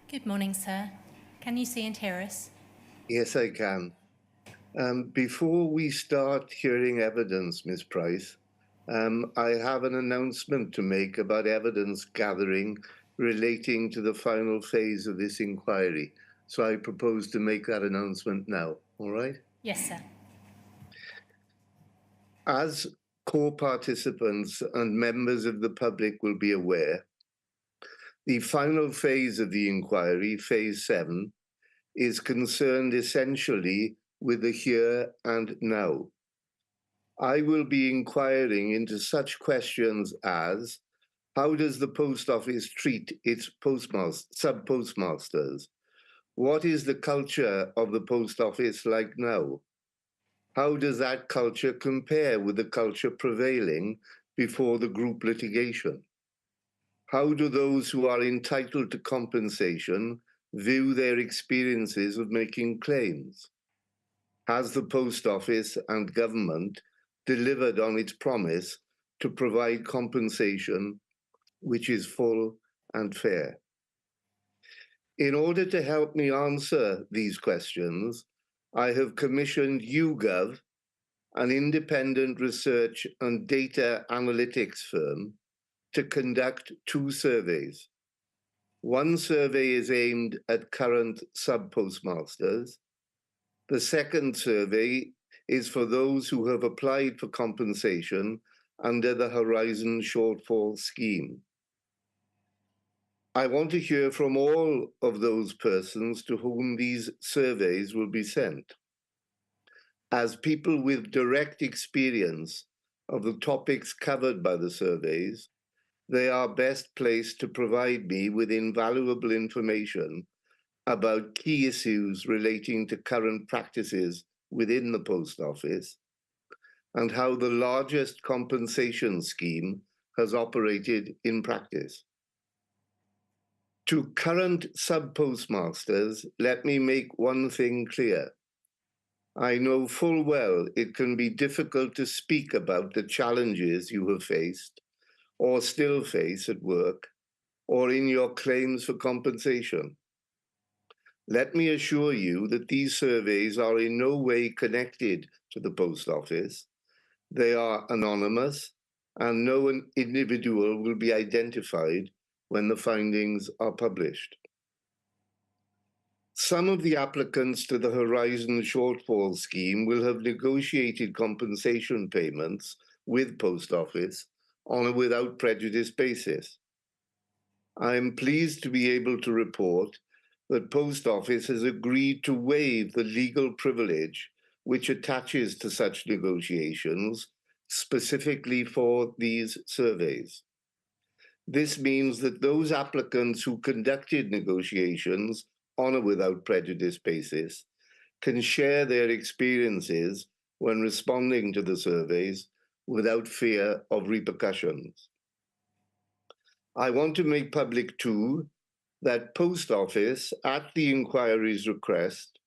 Good morning, sir. Can you see and hear us? Yes, I can. Before we start hearing evidence, Ms. Price, I have an announcement to make about evidence gathering relating to the final phase of this inquiry. So I propose to make that announcement now, all right? Yes, sir. As co-participants and members of the public will be aware, the final phase of the inquiry, phase 7, is concerned essentially with the here and now. I will be inquiring into such questions as, how does the post office treat its sub-postmasters? What is the culture of the post office like now? How does that culture compare with the culture prevailing before the group litigation? How do those who are entitled to compensation view their experiences of making claims? Has the post office and government delivered on its promise to provide compensation which is full and fair? In order to help me answer these questions, I have commissioned Yugov, an independent research and data analytics firm, to conduct 2 surveys. One survey is aimed at current sub-postmasters. The second survey is for those who have applied for compensation under the Horizon Shortfall Scheme. I want to hear from all of those persons to whom these surveys will be sent. As people with direct experience of the topics covered by the surveys, they are best placed to provide me with invaluable information about key issues relating to current practices within the post office and how the largest compensation scheme has operated in practice. To current sub-postmasters, let me make one thing clear. I know full well it can be difficult to speak about the challenges you have faced or still face at work or in your claims for compensation. Let me assure you that these surveys are in no way connected to the post office. They are anonymous, and no individual will be identified when the findings are published. Some of the applicants to the Horizon Shortfall Scheme will have negotiated compensation payments with Post Office on a without prejudice basis. I am pleased to be able to report that Post Office has agreed to waive the legal privilege which attaches to such negotiations specifically for these surveys. This means that those applicants who conducted negotiations on a without prejudice basis can share their experiences when responding to the surveys without fear of repercussions. I want to make public too that Post Office, at the inquiry's request,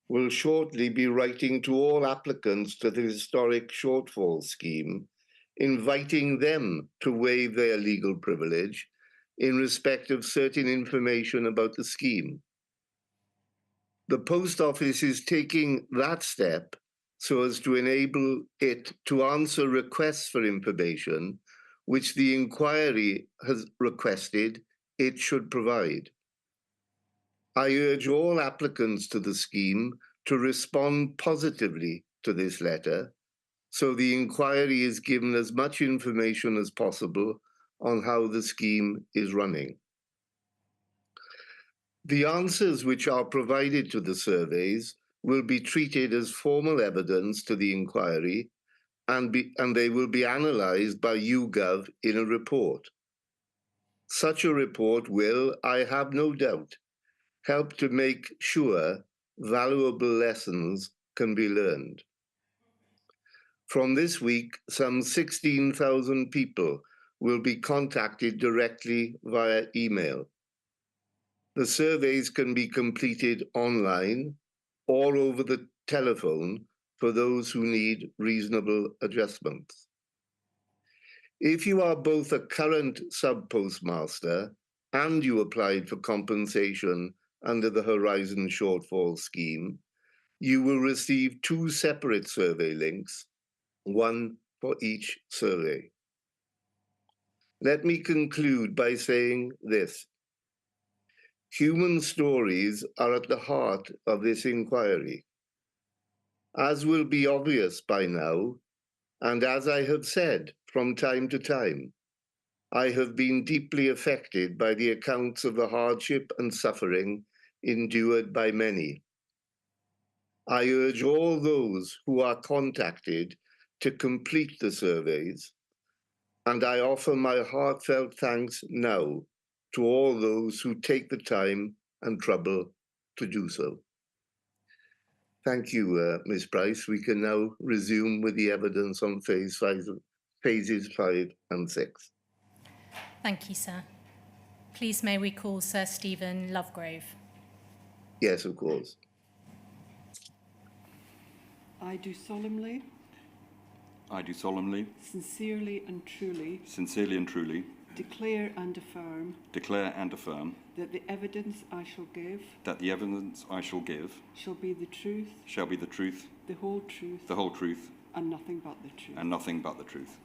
will shortly be writing to all applicants to the historic shortfall scheme, inviting them to waive their legal privilege in respect of certain information about the scheme. The Post Office is taking that step so as to enable it to answer requests for information which the inquiry has requested it should provide. I urge all applicants to the scheme to respond positively to this letter, so the inquiry is given as much information as possible on how the scheme is running. The answers which are provided to the surveys will be treated as formal evidence to the inquiry and they will be analysed by Yugov in a report. Such a report will, I have no doubt, help to make sure valuable lessons can be learned. From this week, some 16,000 people will be contacted directly via email. The surveys can be completed online or over the telephone for those who need reasonable adjustments. If you are both a current sub-postmaster and you applied for compensation under the Horizon Shortfall Scheme, you will receive 2 separate survey links, one for each survey. Let me conclude by saying this. Human stories are at the heart of this inquiry. As will be obvious by now, and as I have said from time to time, I have been deeply affected by the accounts of the hardship and suffering endured by many. I urge all those who are contacted to complete the surveys, and I offer my heartfelt thanks now to all those who take the time and trouble to do so. Thank you, Ms. Price. We can now resume with the evidence on phases 5 and 6. Thank you, sir. Please may we call Sir Stephen Lovegrove. Yes, of course. I do solemnly, sincerely and truly declare and affirm that the evidence I shall give shall be the truth, the whole truth, and nothing but the truth.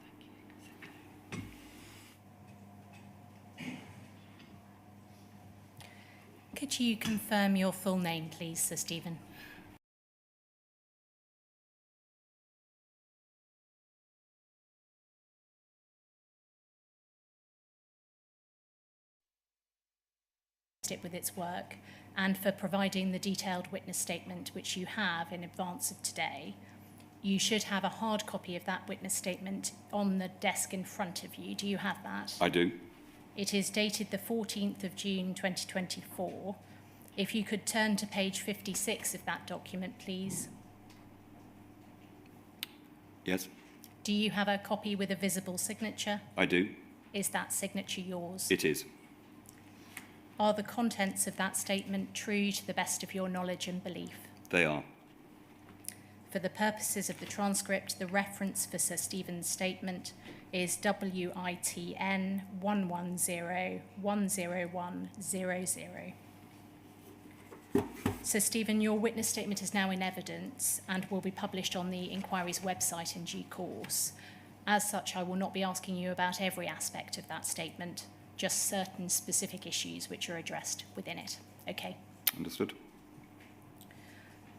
Could you confirm your full name, please, Sir Stephen? It with its work and for providing the detailed witness statement which you have in advance of today. You should have a hard copy of that witness statement on the desk in front of you. Do you have that? I do. It is dated the 14th of June 2024. If you could turn to page 56 of that document, please. Yes. Do you have a copy with a visible signature? I do. Is that signature yours? It is. Are the contents of that statement true to the best of your knowledge and belief? They are. For the purposes of the transcript, the reference for Sir Stephen's statement is WITN 110-10100. Sir Stephen, your witness statement is now in evidence and will be published on the inquiry's website in due course. As such, I will not be asking you about every aspect of that statement, just certain specific issues which are addressed within it. Okay. Understood.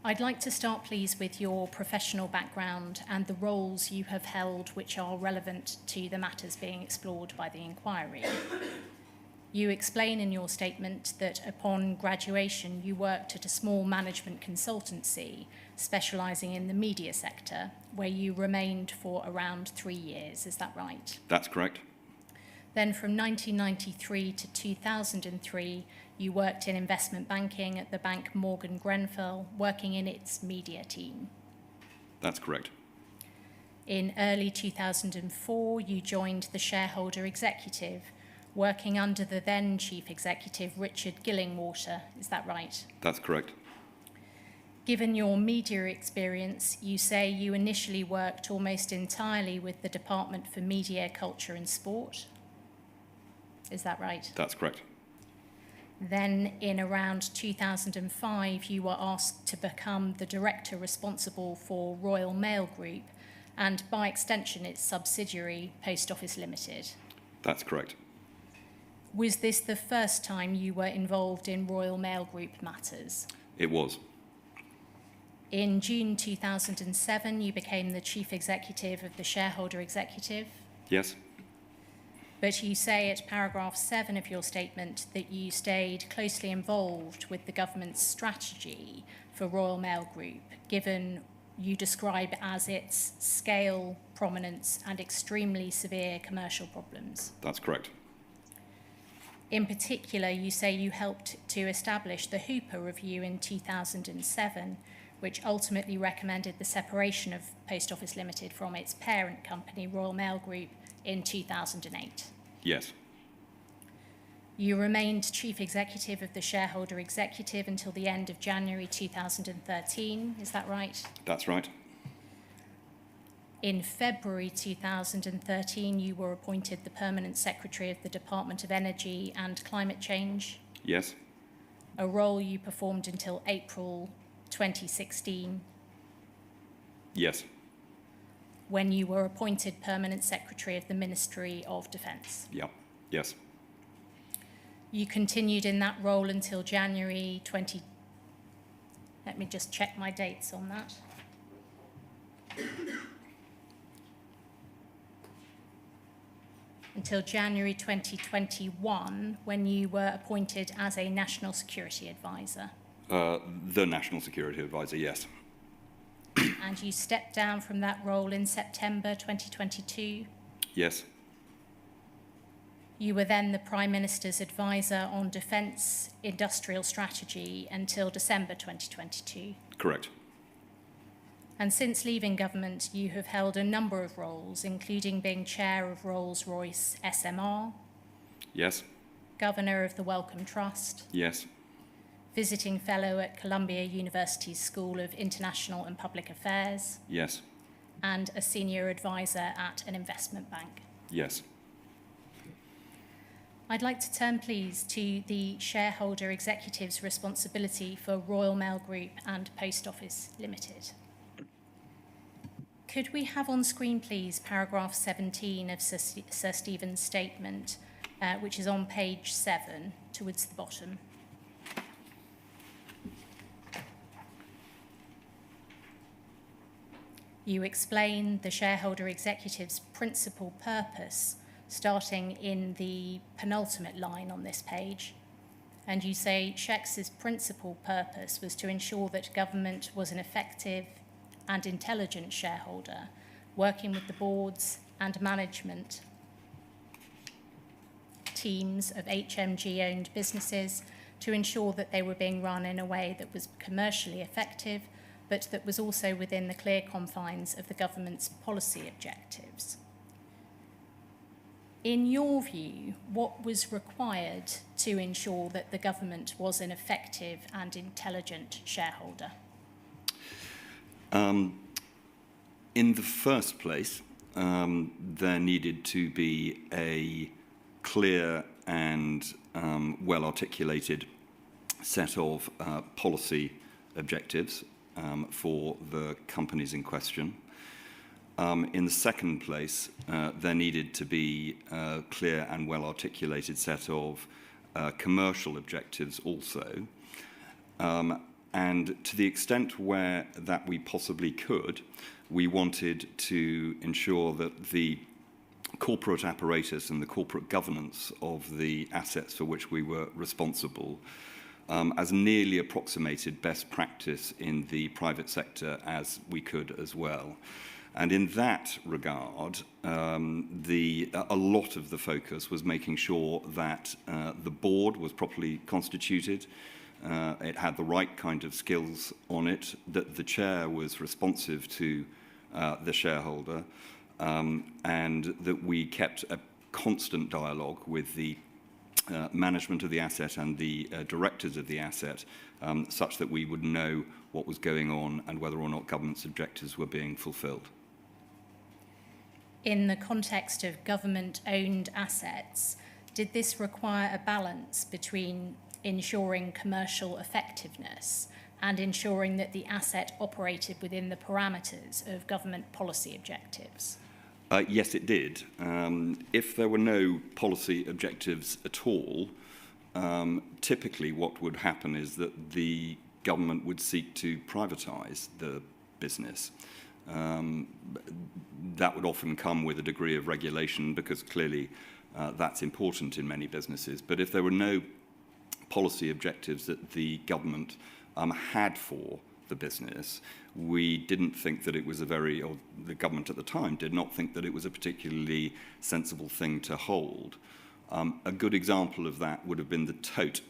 I'd like to start, please, with your professional background and the roles you have held which are relevant to the matters being explored by the inquiry. You explain in your statement that upon graduation you worked at a small management consultancy specialising in the media sector, where you remained for around 3 years. Is that right? That's correct. Then from 1993 to 2003, you worked in investment banking at the bank Morgan Grenfell, working in its media team. That's correct. In early 2004, you joined the Shareholder Executive, working under the then Chief Executive, Richard Gillingwater. Is that right? That's correct. Given your media experience, you say you initially worked almost entirely with the Department for Media, Culture and Sport. Is that right? That's correct. Then in around 2005, you were asked to become the director responsible for Royal Mail Group and by extension its subsidiary, Post Office Limited. That's correct. Was this the first time you were involved in Royal Mail Group matters? It was. In June 2007, you became the Chief Executive of the Shareholder Executive. Yes. But you say at paragraph 7 of your statement that you stayed closely involved with the government's strategy for Royal Mail Group, given you describe as its scale, prominence, and extremely severe commercial problems. That's correct. In particular, you say you helped to establish the Hooper Review in 2007, which ultimately recommended the separation of Post Office Limited from its parent company, Royal Mail Group, in 2008. Yes. You remained Chief Executive of the Shareholder Executive until the end of January 2013, is that right? That's right. In February 2013, you were appointed the Permanent Secretary of the Department of Energy and Climate Change, Yes. a role you performed until April 2016, Yes. when you were appointed Permanent Secretary of the Ministry of Defence. Yeah. Yes. You continued in that role until January Let me just check my dates on that. Until January 2021, when you were appointed as a National Security Advisor. The National Security Advisor, yes. And you stepped down from that role in September 2022. Yes. You were then the Prime Minister's Advisor on Defence Industrial Strategy until December 2022. Correct. And since leaving government, you have held a number of roles, including being Chair of Rolls-Royce SMR, Yes. Governor of the Wellcome Trust, Yes. Visiting Fellow at Columbia University's School of International and Public Affairs, Yes. and a Senior Advisor at an investment bank. Yes. I'd like to turn, please, to the Shareholder Executive's responsibility for Royal Mail Group and Post Office Limited. Could we have on screen, please, paragraph 17 of Sir Stephen's statement, which is on page 7, towards the bottom. You explain the Shareholder Executive's principal purpose, starting in the penultimate line on this page, and you say SHEX's principal purpose was to ensure that government was an effective and intelligent shareholder, working with the boards and management teams of HMG-owned businesses to ensure that they were being run in a way that was commercially effective, but that was also within the clear confines of the government's policy objectives. In your view, what was required to ensure that the government was an effective and intelligent shareholder? In the first place, there needed to be a clear and well-articulated set of policy objectives for the companies in question. In the second place, there needed to be a clear and well-articulated set of commercial objectives also. And to the extent where that we possibly could, we wanted to ensure that the corporate apparatus and the corporate governance of the assets for which we were responsible as nearly approximated best practice in the private sector as we could as well. And in that regard, a lot of the focus was making sure that the board was properly constituted, it had the right kind of skills on it, that the chair was responsive to the shareholder, and that we kept a constant dialogue with the management of the asset and the directors of the asset, such that we would know what was going on and whether or not government's objectives were being fulfilled. In the context of government-owned assets, did this require a balance between ensuring commercial effectiveness and ensuring that the asset operated within the parameters of government policy objectives? Yes, it did. If there were no policy objectives at all, typically what would happen is that the government would seek to privatise the business. That would often come with a degree of regulation because clearly that's important in many businesses. But if there were no policy objectives that the government had for the business, we didn't think that it was or the government at the time did not think that it was a particularly sensible thing to hold. A good example of that would have been the tote.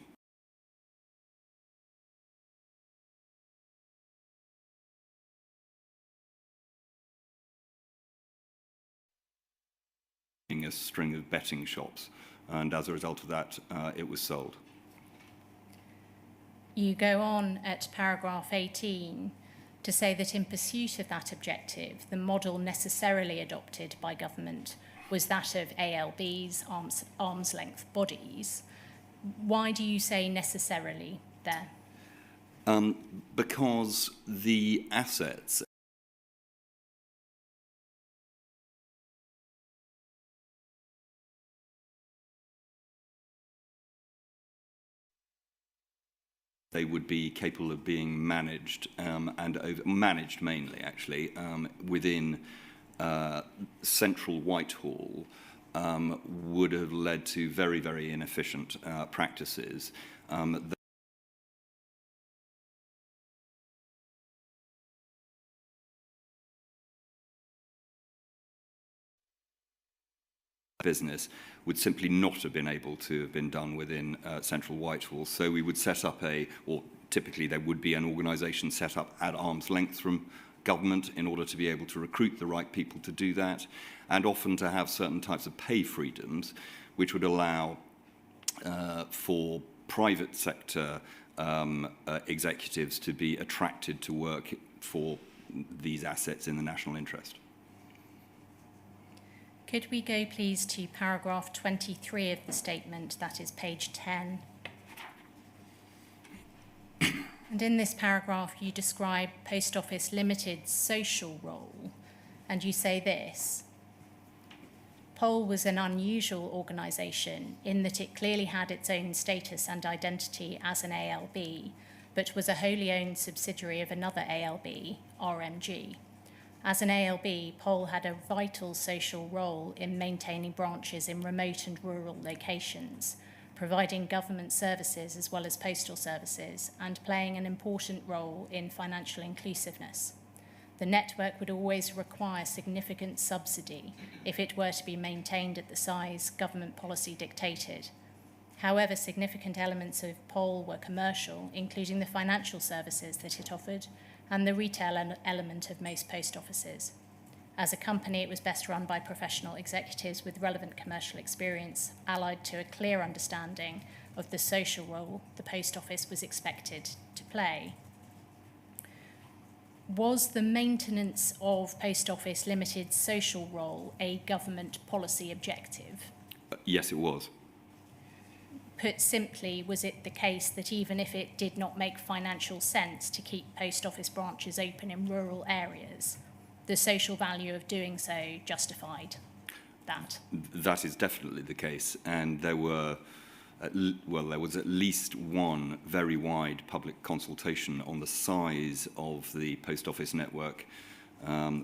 A string of betting shops, and as a result of that, it was sold. You go on at paragraph 18 to say that in pursuit of that objective, the model necessarily adopted by government was that of ALBs, arm's length bodies. Why do you say necessarily there? Because the assets they would be capable of being managed managed mainly actually within central Whitehall would have led to very, very inefficient practices. Business would simply not have been able to have been done within central Whitehall. So we would set up or typically there would be an organisation set up at arm's length from government in order to be able to recruit the right people to do that, and often to have certain types of pay freedoms which would allow for private sector executives to be attracted to work for these assets in the national interest. Could we go, please, to paragraph 23 of the statement, that is page 10. And in this paragraph, you describe Post Office Limited's social role, and you say this: POL was an unusual organisation in that it clearly had its own status and identity as an ALB, but was a wholly owned subsidiary of another ALB, RMG. As an ALB, POL had a vital social role in maintaining branches in remote and rural locations, providing government services as well as postal services, and playing an important role in financial inclusiveness. The network would always require significant subsidy if it were to be maintained at the size government policy dictated. However, significant elements of POL were commercial, including the financial services that it offered and the retail element of most post offices. As a company, it was best run by professional executives with relevant commercial experience, allied to a clear understanding of the social role the post office was expected to play. Was the maintenance of Post Office Limited's social role a government policy objective? Yes, it was. Put simply, was it the case that even if it did not make financial sense to keep post office branches open in rural areas, the social value of doing so justified that? That is definitely the case, and there was at least one very wide public consultation on the size of the post office network,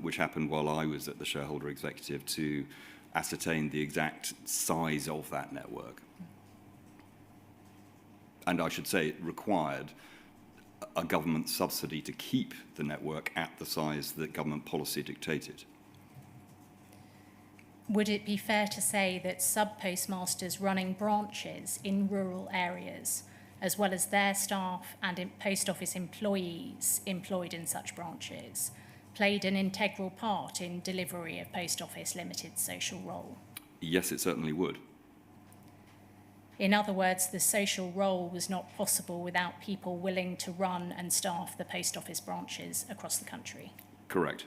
which happened while I was at the Shareholder Executive, to ascertain the exact size of that network. And I should say it required a government subsidy to keep the network at the size that government policy dictated. Would it be fair to say that sub-postmasters running branches in rural areas, as well as their staff and post office employees employed in such branches, played an integral part in delivery of Post Office Limited's social role? Yes, it certainly would. In other words, the social role was not possible without people willing to run and staff the post office branches across the country. Correct.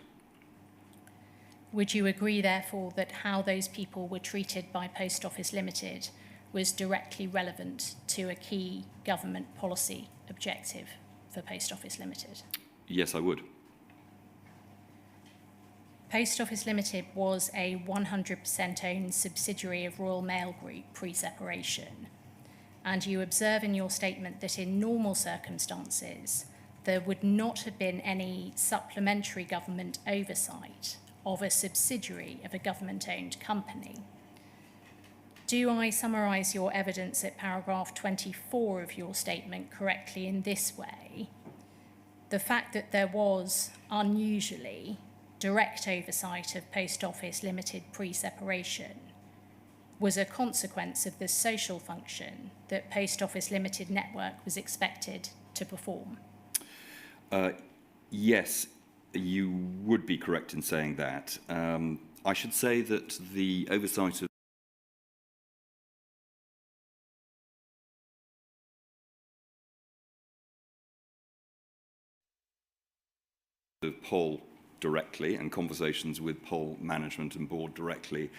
Would you agree, therefore, that how those people were treated by Post Office Limited was directly relevant to a key government policy objective for Post Office Limited? Yes, I would. Post Office Limited was a 100% owned subsidiary of Royal Mail Group pre-separation, and you observe in your statement that in normal circumstances there would not have been any supplementary government oversight of a subsidiary of a government-owned company. Do I summarise your evidence at paragraph 24 of your statement correctly in this way? The fact that there was unusually direct oversight of Post Office Limited pre-separation was a consequence of the social function that Post Office Limited network was expected to perform? Yes, you would be correct in saying that. I should say that the oversight of of Pol directly and conversations with Pol management and board directly,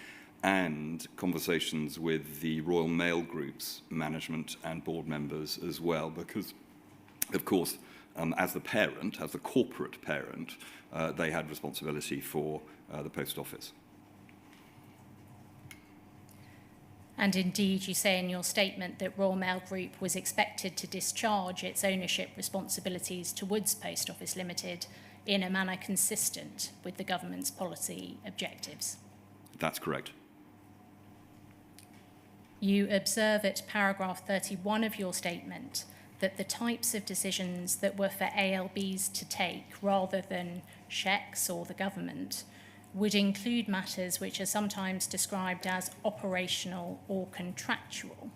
and conversations with the Royal Mail Group's management and board members as well, because, of course, as the parent, as the corporate parent, they had responsibility for the post office. And indeed, you say in your statement that Royal Mail Group was expected to discharge its ownership responsibilities towards Post Office Limited in a manner consistent with the government's policy objectives. That's correct. You observe at paragraph 31 of your statement that the types of decisions that were for ALBs to take rather than SHECS or the government would include matters which are sometimes described as operational or contractual.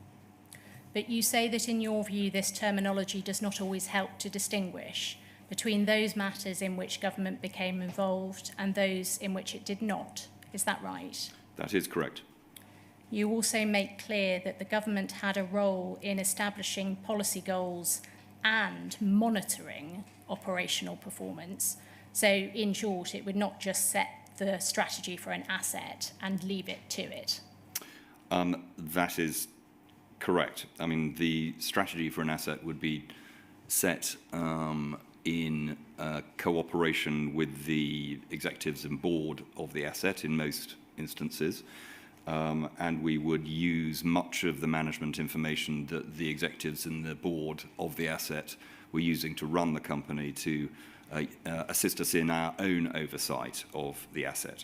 But you say that in your view this terminology does not always help to distinguish between those matters in which government became involved and those in which it did not. Is that right? That is correct. You also make clear that the government had a role in establishing policy goals and monitoring operational performance. So, in short, it would not just set the strategy for an asset and leave it to it. That is correct. I mean, the strategy for an asset would be set in cooperation with the executives and board of the asset in most instances. And we would use much of the management information that the executives and the board of the asset were using to run the company to assist us in our own oversight of the asset.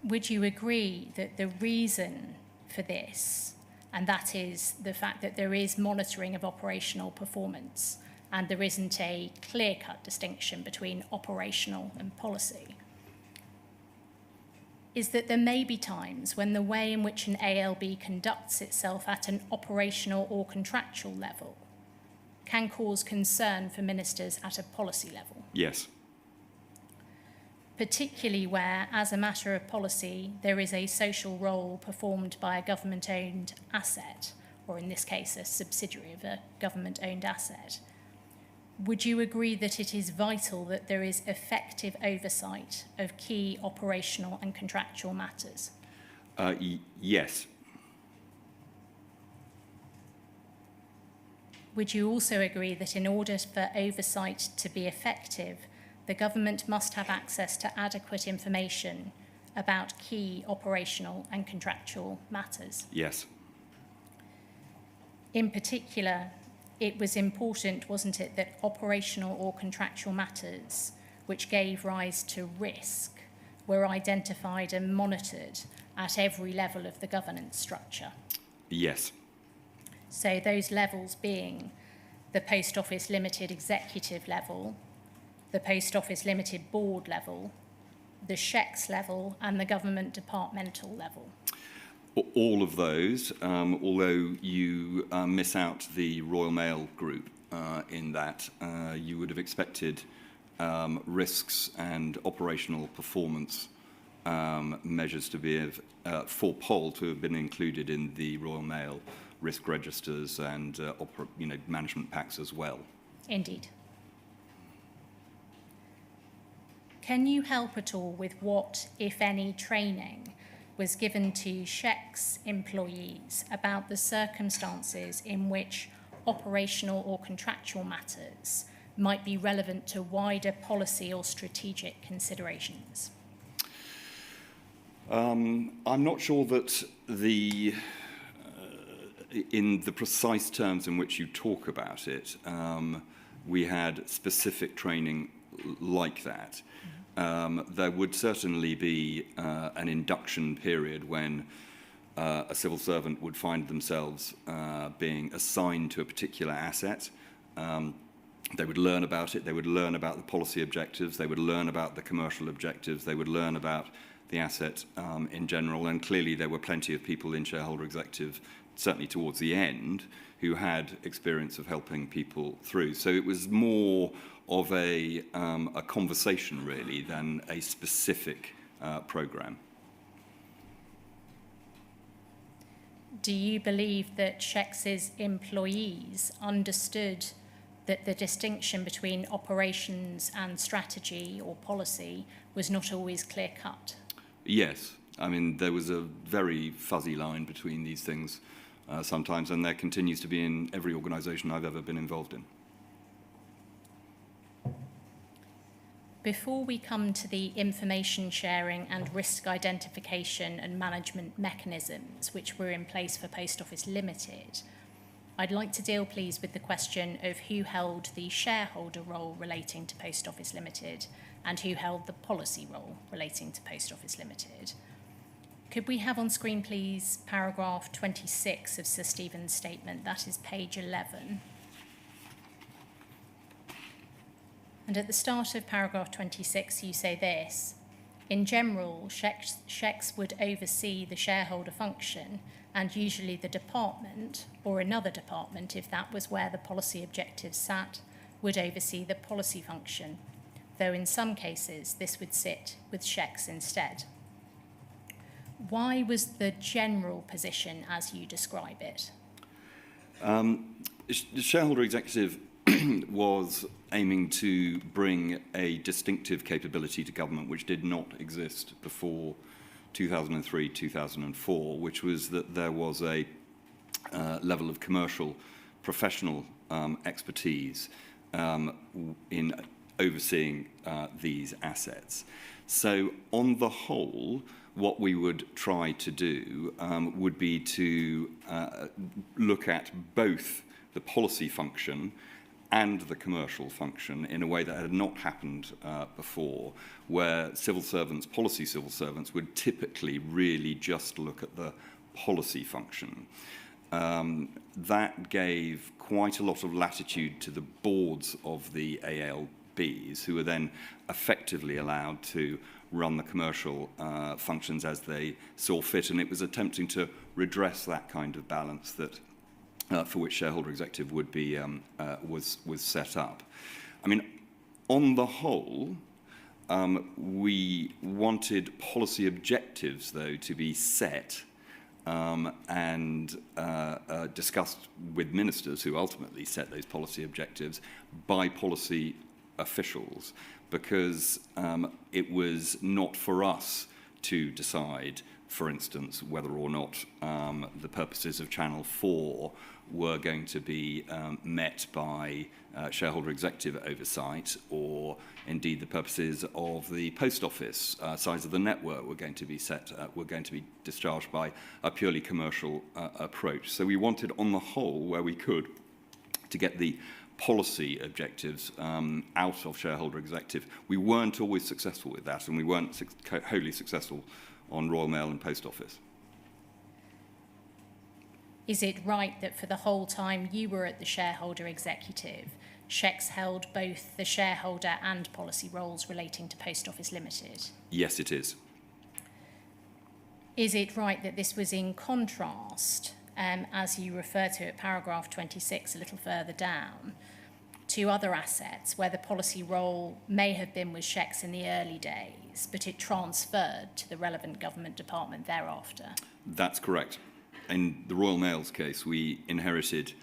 Would you agree that the reason for this, and that is the fact that there is monitoring of operational performance and there isn't a clear-cut distinction between operational and policy, is that there may be times when the way in which an ALB conducts itself at an operational or contractual level can cause concern for ministers at a policy level? Yes. Particularly where, as a matter of policy, there is a social role performed by a government-owned asset, or in this case, a subsidiary of a government-owned asset. Would you agree that it is vital that there is effective oversight of key operational and contractual matters? Yes. Would you also agree that in order for oversight to be effective, the government must have access to adequate information about key operational and contractual matters? Yes. In particular, it was important, wasn't it, that operational or contractual matters which gave rise to risk were identified and monitored at every level of the governance structure? Yes. So those levels being the Post Office Limited executive level, the Post Office Limited board level, the SHECS level, and the government departmental level. All of those, although you miss out the Royal Mail Group in that, you would have expected risks and operational performance measures to be for Pol to have been included in the Royal Mail risk registers and management packs as well. Indeed. Can you help at all with what, if any, training was given to SHECS employees about the circumstances in which operational or contractual matters might be relevant to wider policy or strategic considerations? I'm not sure that in the precise terms in which you talk about it, we had specific training like that. There would certainly be an induction period when a civil servant would find themselves being assigned to a particular asset. They would learn about it, they would learn about the policy objectives, they would learn about the commercial objectives, they would learn about the asset in general, and clearly there were plenty of people in Shareholder Executive, certainly towards the end, who had experience of helping people through. So it was more of a conversation, really, than a specific programme. Do you believe that SHECS's employees understood that the distinction between operations and strategy or policy was not always clear-cut? Yes. I mean, there was a very fuzzy line between these things sometimes, and there continues to be in every organisation I've ever been involved in. Before we come to the information sharing and risk identification and management mechanisms which were in place for Post Office Limited, I'd like to deal, please, with the question of who held the shareholder role relating to Post Office Limited and who held the policy role relating to Post Office Limited. Could we have on screen, please, paragraph 26 of Sir Stephen's statement? That is page 11. And at the start of paragraph 26, you say this: in general, SHECS would oversee the shareholder function, and usually the department, or another department, if that was where the policy objectives sat, would oversee the policy function, though in some cases this would sit with SHECS instead. Why was the general position as you describe it? The Shareholder Executive was aiming to bring a distinctive capability to government which did not exist before 2003-2004, which was that there was a level of commercial professional expertise in overseeing these assets. So on the whole, what we would try to do would be to look at both the policy function and the commercial function in a way that had not happened before, where civil servants, policy civil servants, would typically really just look at the policy function. That gave quite a lot of latitude to the boards of the ALBs, who were then effectively allowed to run the commercial functions as they saw fit, and it was attempting to redress that kind of balance that for which Shareholder Executive would be was set up. I mean, on the whole, we wanted policy objectives, though, to be set and discussed with ministers, who ultimately set those policy objectives, by policy officials, because it was not for us to decide, for instance, whether or not the purposes of Channel 4 were going to be met by Shareholder Executive oversight, or indeed the purposes of the Post Office size of the network were going to be discharged by a purely commercial approach. So we wanted, on the whole, where we could, to get the policy objectives out of Shareholder Executive. We weren't always successful with that, and we weren't wholly successful on Royal Mail and Post Office. Is it right that for the whole time you were at the Shareholder Executive, SHECS held both the shareholder and policy roles relating to Post Office Limited? Yes, it is. Is it right that this was in contrast, as you refer to at paragraph 26 a little further down, to other assets where the policy role may have been with SHECS in the early days, but it transferred to the relevant government department thereafter? That's correct. In the Royal Mail's case, we inherited,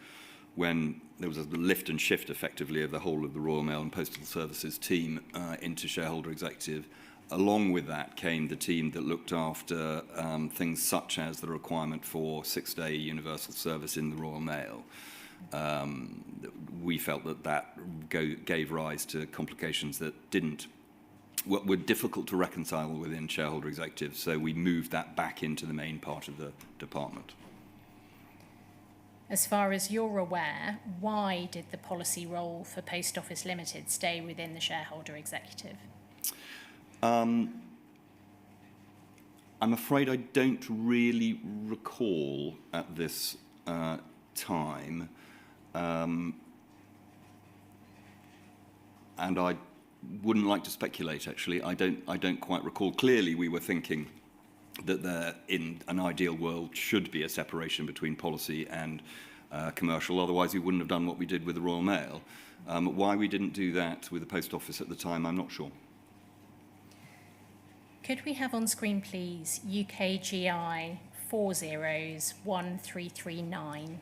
when there was a lift and shift effectively of the whole of the Royal Mail and Postal Services team into Shareholder Executive. Along with that came the team that looked after things such as the requirement for 6-day universal service in the Royal Mail. We felt that gave rise to complications that were difficult to reconcile within Shareholder Executive, so we moved that back into the main part of the department. As far as you're aware, why did the policy role for Post Office Limited stay within the Shareholder Executive? I'm afraid I don't really recall at this time, and I wouldn't like to speculate. Actually, I don't quite recall. Clearly, we were thinking that there, in an ideal world, should be a separation between policy and commercial. Otherwise, we wouldn't have done what we did with the Royal Mail. Why we didn't do that with the Post Office at the time, I'm not sure. Could we have on screen, please, UKGI 401339?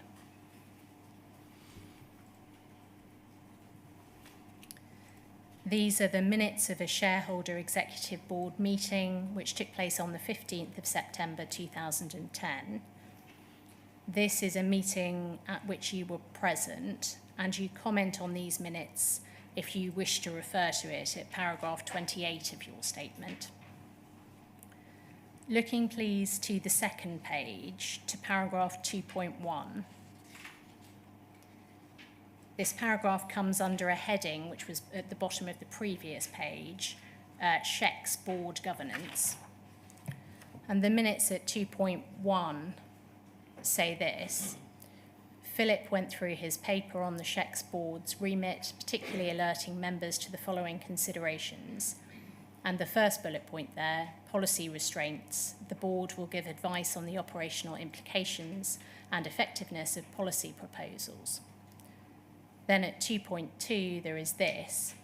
These are the minutes of a Shareholder Executive Board meeting which took place on the 15th of September 2010. This is a meeting at which you were present, and you comment on these minutes if you wish to refer to it at paragraph 28 of your statement. Looking please to the second page, to paragraph 2.1. This paragraph comes under a heading which was at the bottom of the previous page, SHEC's board governance. And the minutes at 2.1 say this: Philip went through his paper on the SHEC's board's remit, particularly alerting members to the following considerations. And the first bullet point there, policy restraints. The board will give advice on the operational implications and effectiveness of policy proposals. Then at 2.2, there is this.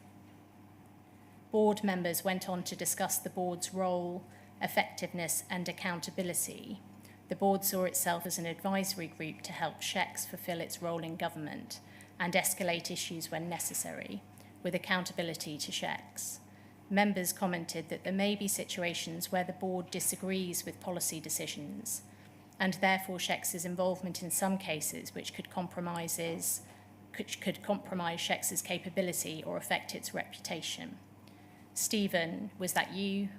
Board members went on to discuss the board's role, effectiveness, and accountability. The board saw itself as an advisory group to help SHECS fulfill its role in government and escalate issues when necessary, with accountability to SHECS. Members commented that there may be situations where the board disagrees with policy decisions, and therefore SHECS's involvement in some cases which could compromise SHECS's capability or affect its reputation. Stephen, was that you?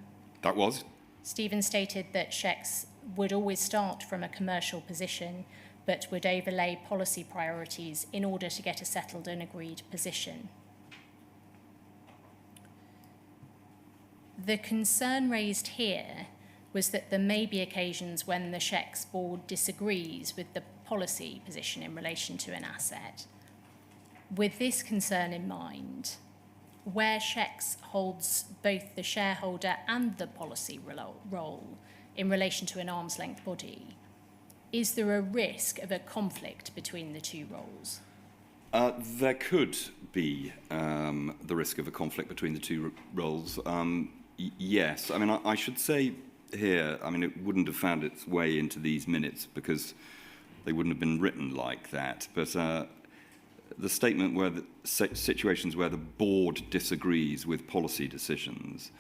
That was. Stephen stated that SHECS would always start from a commercial position, but would overlay policy priorities in order to get a settled and agreed position. The concern raised here was that there may be occasions when the SHECS board disagrees with the policy position in relation to an asset. With this concern in mind, where SHECS holds both the shareholder and the policy role in relation to an arm's length body, is there a risk of a conflict between the two roles? There could be the risk of a conflict between the two roles. Yes. I mean, I should say here, I mean, it wouldn't have found its way into these minutes because they wouldn't have been written like that. But the statement where the situations where the board disagrees with policy decisions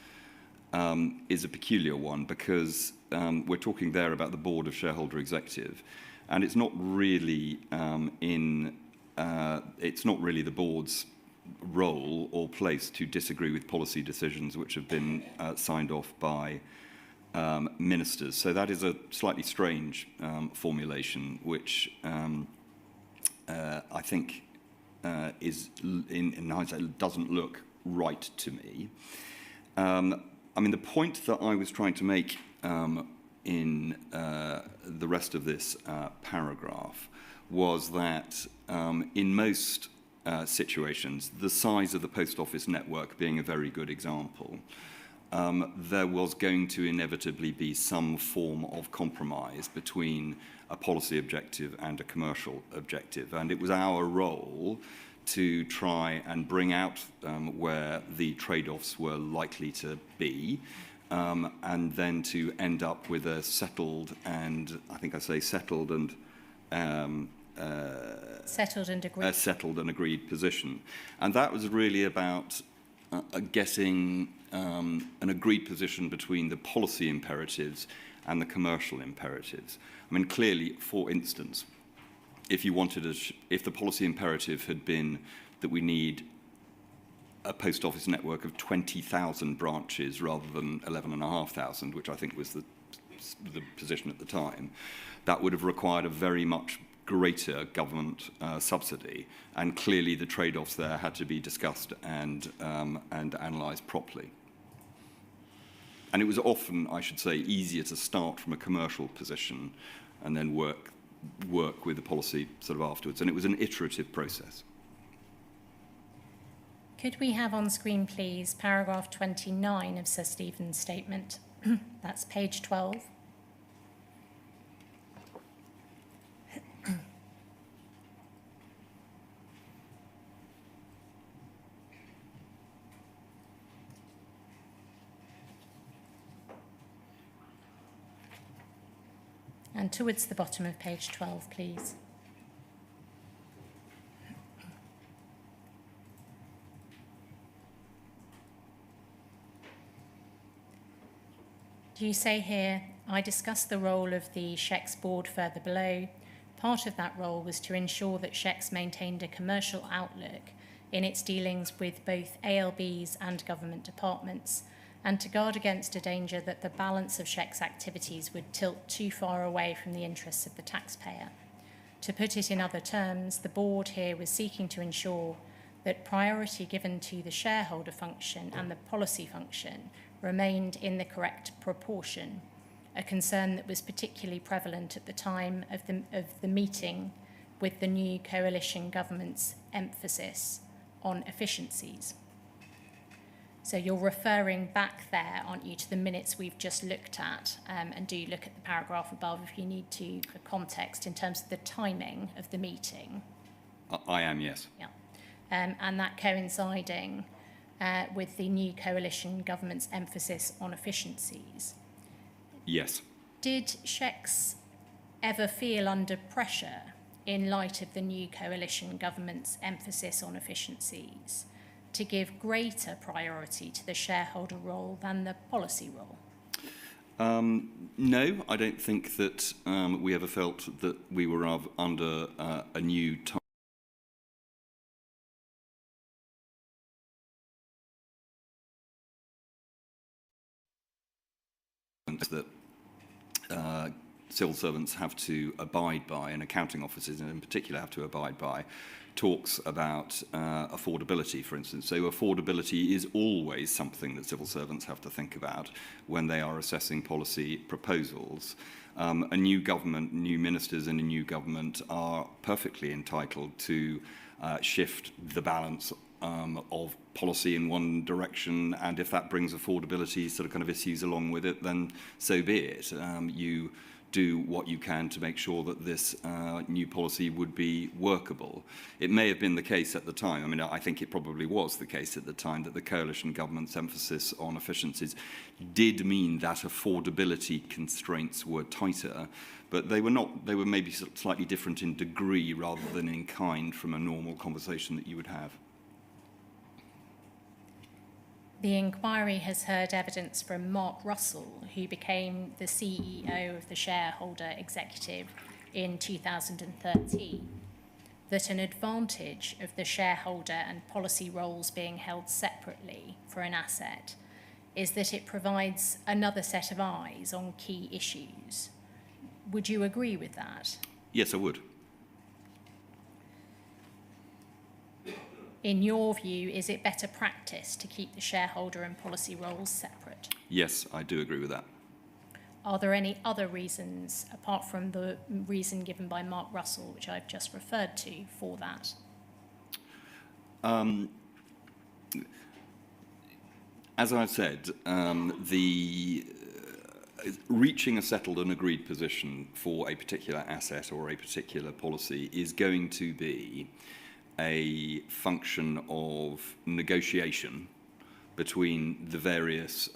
is a peculiar one because we're talking there about the board of Shareholder Executive, and it's not really it's not really the board's role or place to disagree with policy decisions which have been signed off by ministers. So that is a slightly strange formulation, which I think is, in hindsight, doesn't look right to me. I mean, the point that I was trying to make in the rest of this paragraph was that in most situations, the size of the post office network being a very good example, there was going to inevitably be some form of compromise between a policy objective and a commercial objective. And it was our role to try and bring out where the trade-offs were likely to be, and then to end up with a settled and, I think I say settled and agreed. A settled and agreed position. And that was really about getting an agreed position between the policy imperatives and the commercial imperatives. I mean, clearly, for instance, if you wanted if the policy imperative had been that we need a post office network of 20,000 branches rather than 11,500, which I think was the position at the time, that would have required a very much greater government subsidy, and clearly the trade-offs there had to be discussed and analysed properly. And it was often, I should say, easier to start from a commercial position and then work with the policy sort of afterwards. And it was an iterative process. Could we have on screen, please, paragraph 29 of Sir Stephen's statement? That's page 12. And towards the bottom of page 12, please. You say here, I discussed the role of the SHEX board further below. Part of that role was to ensure that SHEX maintained a commercial outlook in its dealings with both ALBs and government departments, and to guard against a danger that the balance of SHEX activities would tilt too far away from the interests of the taxpayer. To put it in other terms, the board here was seeking to ensure that priority given to the shareholder function and the policy function remained in the correct proportion, a concern that was particularly prevalent at the time of the meeting with the new coalition government's emphasis on efficiencies. So you're referring back there, aren't you, to the minutes we've just looked at, and do look at the paragraph above if you need to for context in terms of the timing of the meeting. I am, yes. Yeah. And that coinciding with the new coalition government's emphasis on efficiencies. Yes. Did SHEX ever feel under pressure in light of the new coalition government's emphasis on efficiencies to give greater priority to the shareholder role than the policy role? No, I don't think that we ever felt that we were under a new time. That civil servants have to abide by, and accounting officers in particular have to abide by, talks about affordability, for instance. So affordability is always something that civil servants have to think about when they are assessing policy proposals. A new government, new ministers in a new government are perfectly entitled to shift the balance of policy in one direction, and if that brings affordability sort of kind of issues along with it, then so be it. You do what you can to make sure that this new policy would be workable. It may have been the case at the time, I mean, I think it probably was the case at the time, that the coalition government's emphasis on efficiencies did mean that affordability constraints were tighter, but they were not, they were maybe slightly different in degree rather than in kind from a normal conversation that you would have. The inquiry has heard evidence from Mark Russell, who became the CEO of the Shareholder Executive in 2013, that an advantage of the shareholder and policy roles being held separately for an asset is that it provides another set of eyes on key issues. Would you agree with that? Yes, I would. In your view, is it better practice to keep the shareholder and policy roles separate? Yes, I do agree with that. Are there any other reasons, apart from the reason given by Mark Russell, which I've just referred to, for that? As I've said, reaching a settled and agreed position for a particular asset or a particular policy is going to be a function of negotiation between the various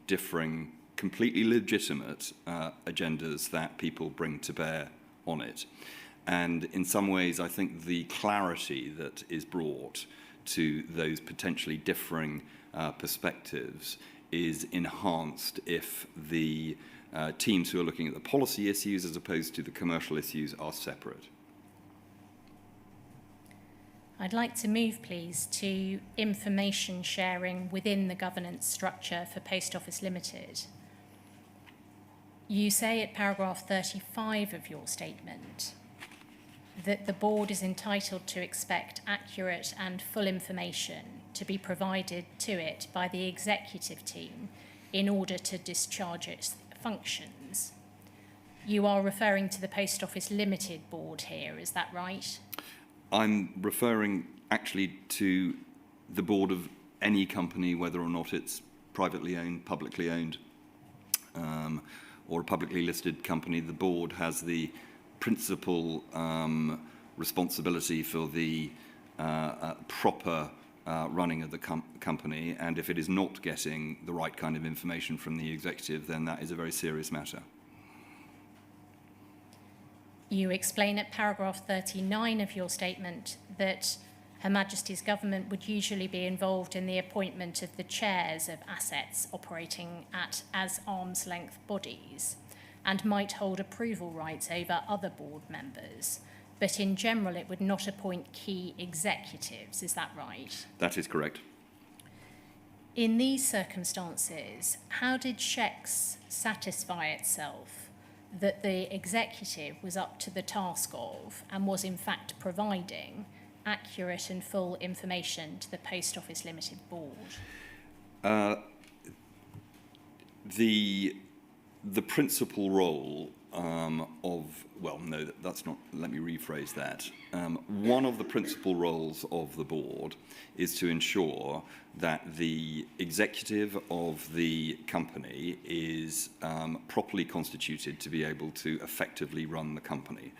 differing, completely legitimate agendas that people bring to bear on it. And in some ways, I think the clarity that is brought to those potentially differing perspectives is enhanced if the teams who are looking at the policy issues as opposed to the commercial issues are separate. I'd like to move, please, to information sharing within the governance structure for Post Office Limited. You say at paragraph 35 of your statement that the board is entitled to expect accurate and full information to be provided to it by the executive team in order to discharge its functions. You are referring to the Post Office Limited board here, is that right? I'm referring actually to the board of any company, whether or not it's privately owned, publicly owned, or a publicly listed company. The board has the principal responsibility for the proper running of the company, and if it is not getting the right kind of information from the executive, then that is a very serious matter. You explain at paragraph 39 of your statement that Her Majesty's government would usually be involved in the appointment of the chairs of assets operating as arm's length bodies and might hold approval rights over other board members. But in general, it would not appoint key executives. Is that right? That is correct. In these circumstances, how did Shecs satisfy itself that the executive was up to the task of and was in fact providing accurate and full information to the Post Office Limited board? The principal role that's not, let me rephrase that. One of the principal roles of the board is to ensure that the executive of the company is properly constituted to be able to effectively run the company.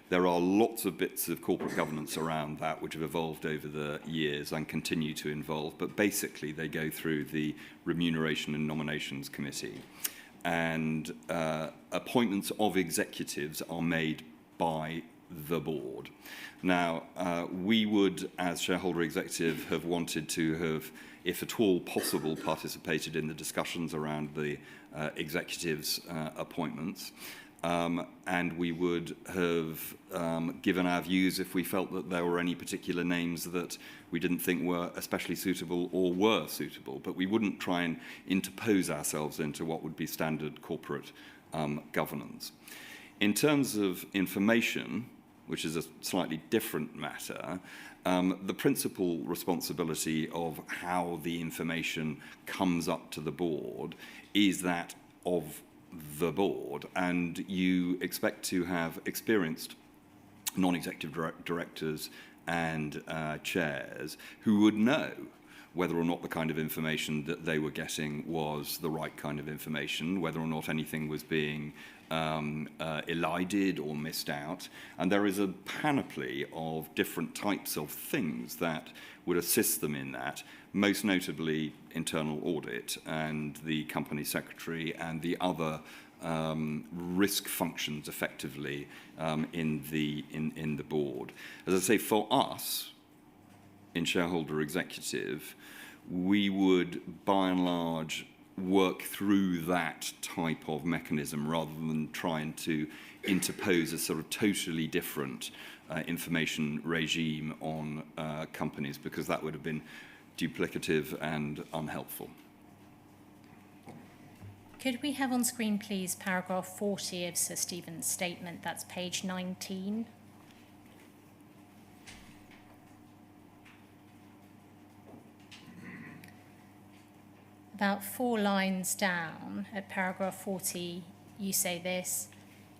There are lots of bits of corporate governance around that which have evolved over the years and continue to evolve, but basically they go through the Remuneration and Nominations Committee. And appointments of executives are made by the board. Now, we would, as Shareholder Executive, have wanted to have, if at all possible, participated in the discussions around the executives' appointments. And we would have given our views if we felt that there were any particular names that we didn't think were especially suitable or were suitable, but we wouldn't try and interpose ourselves into what would be standard corporate governance. In terms of information, which is a slightly different matter, the principal responsibility of how the information comes up to the board is that of the board, and you expect to have experienced non-executive directors and chairs who would know whether or not the kind of information that they were getting was the right kind of information, whether or not anything was being elided or missed out. And there is a panoply of different types of things that would assist them in that, most notably internal audit and the company secretary and the other risk functions effectively in the board. As I say, for us in Shareholder Executive, we would by and large work through that type of mechanism rather than trying to interpose a sort of totally different information regime on companies, because that would have been duplicative and unhelpful. Could we have on screen, please, paragraph 40 of Sir Stephen's statement? That's page 19. About 4 lines down at paragraph 40, you say this: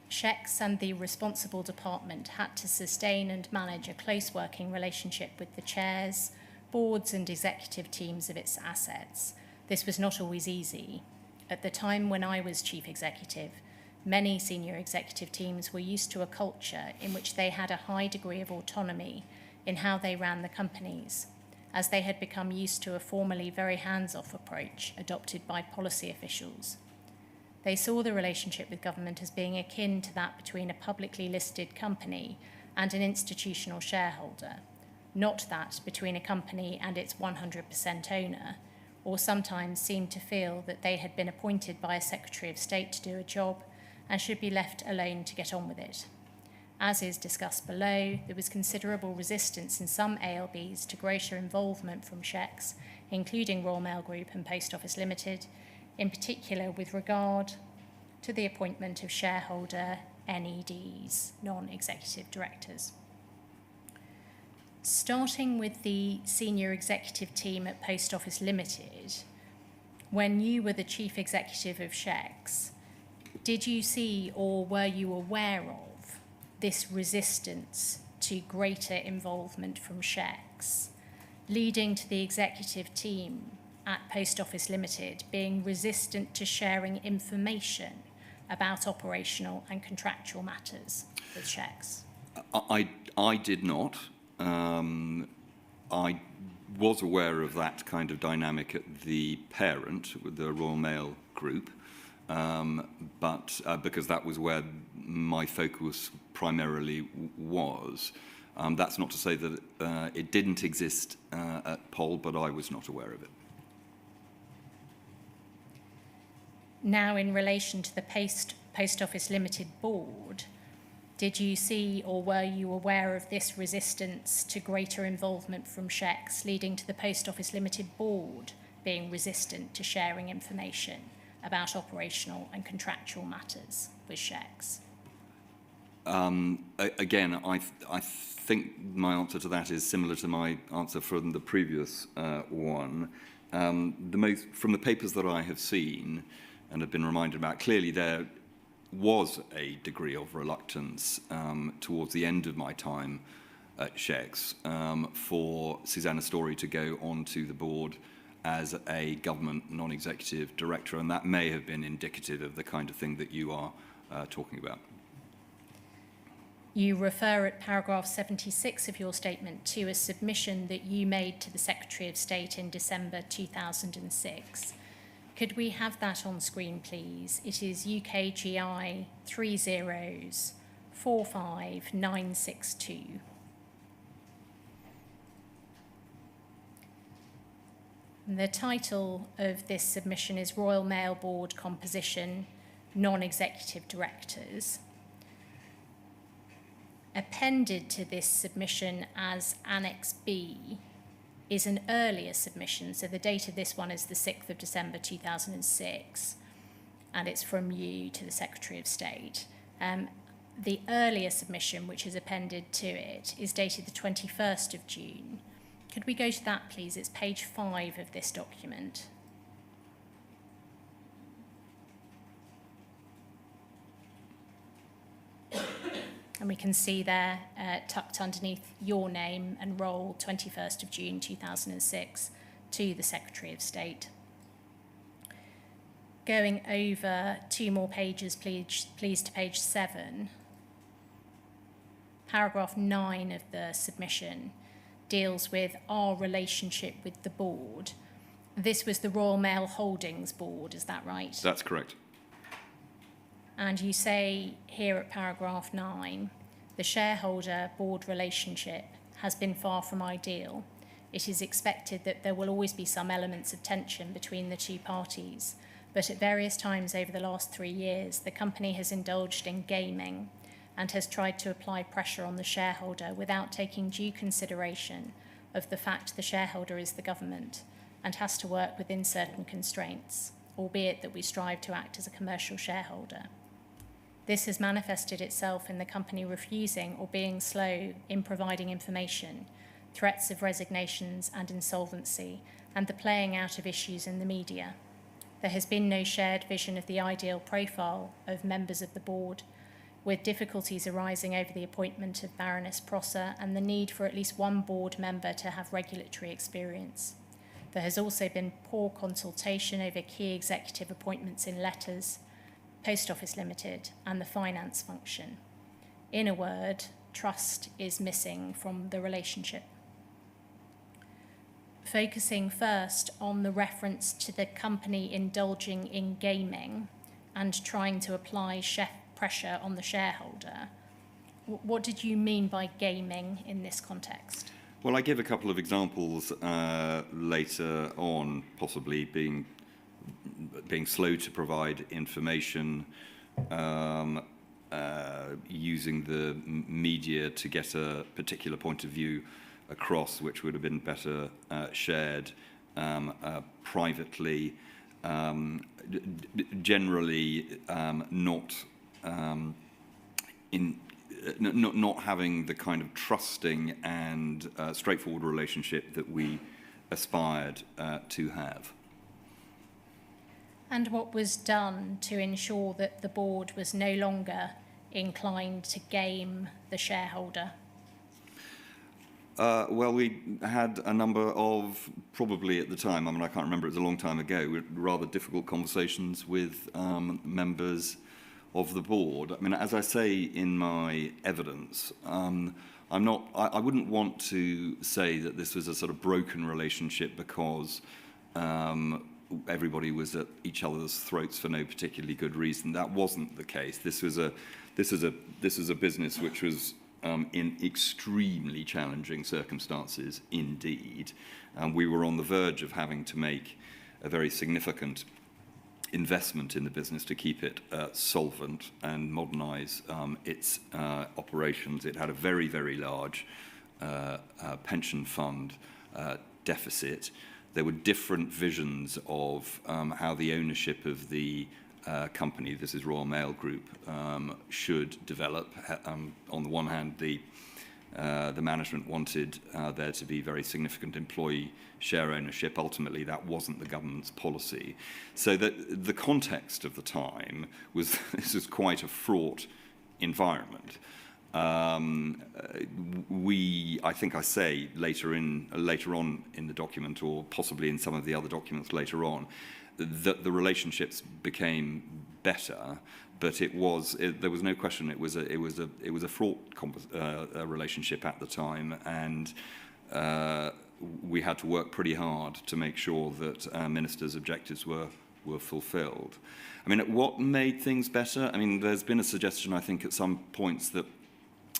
Shecs and the responsible department had to sustain and manage a close working relationship with the chairs, boards and executive teams of its assets. This was not always easy. At the time when I was chief executive, many senior executive teams were used to a culture in which they had a high degree of autonomy in how they ran the companies, as they had become used to a formerly very hands-off approach adopted by policy officials. They saw the relationship with government as being akin to that between a publicly listed company and an institutional shareholder, not that between a company and its 100% owner, or sometimes seemed to feel that they had been appointed by a Secretary of State to do a job and should be left alone to get on with it. As is discussed below, there was considerable resistance in some ALBs to greater involvement from Shecs, including Royal Mail Group and Post Office Limited, in particular with regard to the appointment of shareholder NEDs, non-executive directors. Starting with the senior executive team at Post Office Limited, when you were the chief executive of Shecs, did you see or were you aware of this resistance to greater involvement from Shecs, leading to the executive team at Post Office Limited being resistant to sharing information about operational and contractual matters with Shecs? I did not. I was aware of that kind of dynamic at the parent, with the Royal Mail Group, but because that was where my focus primarily was. That's not to say that it didn't exist at Pol, but I was not aware of it. Now, in relation to the Post Office Limited board, did you see or were you aware of this resistance to greater involvement from SHECS, leading to the Post Office Limited board being resistant to sharing information about operational and contractual matters with SHECS? Again, I think my answer to that is similar to my answer from the previous one. From the papers that I have seen and have been reminded about, clearly there was a degree of reluctance towards the end of my time at SHECS for Susanna Story to go onto the board as a government non-executive director, and that may have been indicative of the kind of thing that you are talking about. You refer at paragraph 76 of your statement to a submission that you made to the Secretary of State in December 2006. Could we have that on screen, please? It is UKGI 3045962. The title of this submission is Royal Mail Board Composition, Non-Executive Directors. Appended to this submission as Annex B is an earlier submission. So the date of this one is the 6th of December 2006, and it's from you to the Secretary of State. The earlier submission, which is appended to it, is dated the 21st of June. Could we go to that, please? It's page 5 of this document. And we can see there, tucked underneath your name and role, 21st of June 2006, to the Secretary of State. Going over 2 more pages, please, to page 7. Paragraph 9 of the submission deals with our relationship with the board. This was the Royal Mail Holdings Board, is that right? That's correct. And you say here at paragraph 9, the shareholder-board relationship has been far from ideal. It is expected that there will always be some elements of tension between the two parties, but at various times over the last 3 years, the company has indulged in gaming and has tried to apply pressure on the shareholder without taking due consideration of the fact the shareholder is the government and has to work within certain constraints, albeit that we strive to act as a commercial shareholder. This has manifested itself in the company refusing or being slow in providing information, threats of resignations and insolvency, and the playing out of issues in the media. There has been no shared vision of the ideal profile of members of the board, with difficulties arising over the appointment of Baroness Prosser and the need for at least one board member to have regulatory experience. There has also been poor consultation over key executive appointments in letters, Post Office Limited, and the finance function. In a word, trust is missing from the relationship. Focusing first on the reference to the company indulging in gaming and trying to apply pressure on the shareholder, what did you mean by gaming in this context? Well, I give a couple of examples later on, possibly being slow to provide information, using the media to get a particular point of view across, which would have been better shared privately, generally not having the kind of trusting and straightforward relationship that we aspired to have. And what was done to ensure that the board was no longer inclined to game the shareholder? Well, we had a number of, probably at the time, I mean, I can't remember, it was a long time ago, rather difficult conversations with members of the board. I mean, as I say in my evidence, I wouldn't want to say that this was a sort of broken relationship because everybody was at each other's throats for no particularly good reason. That wasn't the case. This is a business which was in extremely challenging circumstances indeed. We were on the verge of having to make a very significant investment in the business to keep it solvent and modernise its operations. It had a very, very large pension fund deficit. There were different visions of how the ownership of the company, this is Royal Mail Group, should develop. On the one hand, the management wanted there to be very significant employee share ownership. Ultimately, that wasn't the government's policy. So that the context of the time was this was quite a fraught environment. I think I say later on in the document, or possibly in some of the other documents later on, that the relationships became better, but there was no question it was a fraught relationship at the time, and we had to work pretty hard to make sure that ministers' objectives were fulfilled. I mean, what made things better? I mean, there's been a suggestion, I think, at some points that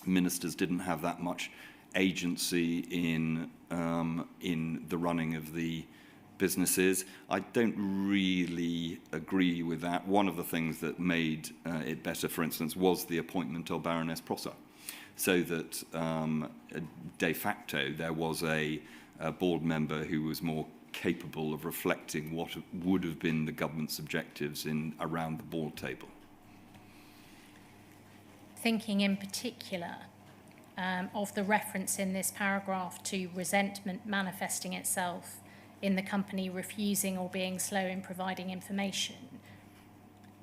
ministers didn't have that much agency in the running of the businesses. I don't really agree with that. One of the things that made it better, for instance, was the appointment of Baroness Prosser, so that de facto there was a board member who was more capable of reflecting what would have been the government's objectives around the board table. Thinking in particular of the reference in this paragraph to resentment manifesting itself in the company refusing or being slow in providing information,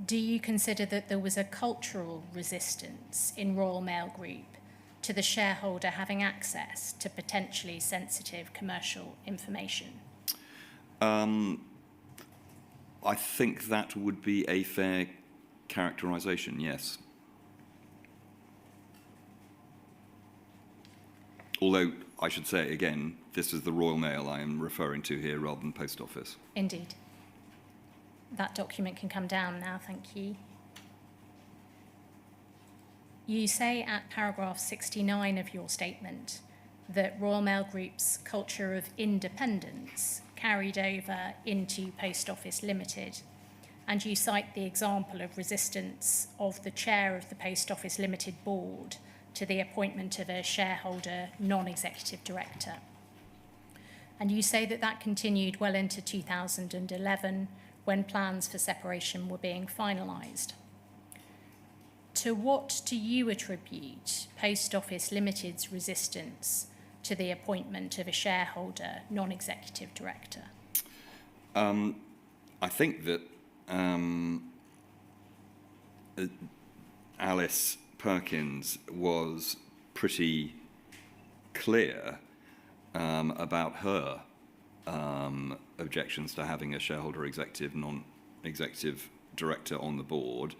do you consider that there was a cultural resistance in Royal Mail Group to the shareholder having access to potentially sensitive commercial information? I think that would be a fair characterisation, yes. Although, I should say again, this is the Royal Mail I am referring to here rather than Post Office. Indeed. That document can come down now, thank you. You say at paragraph 69 of your statement that Royal Mail Group's culture of independence carried over into Post Office Limited, and you cite the example of resistance of the chair of the Post Office Limited board to the appointment of a shareholder non-executive director. And you say that that continued well into 2011 when plans for separation were being finalised. To what do you attribute Post Office Limited's resistance to the appointment of a shareholder non-executive director? I think that Alice Perkins was pretty clear about her objections to having a shareholder executive, non-executive director on the board.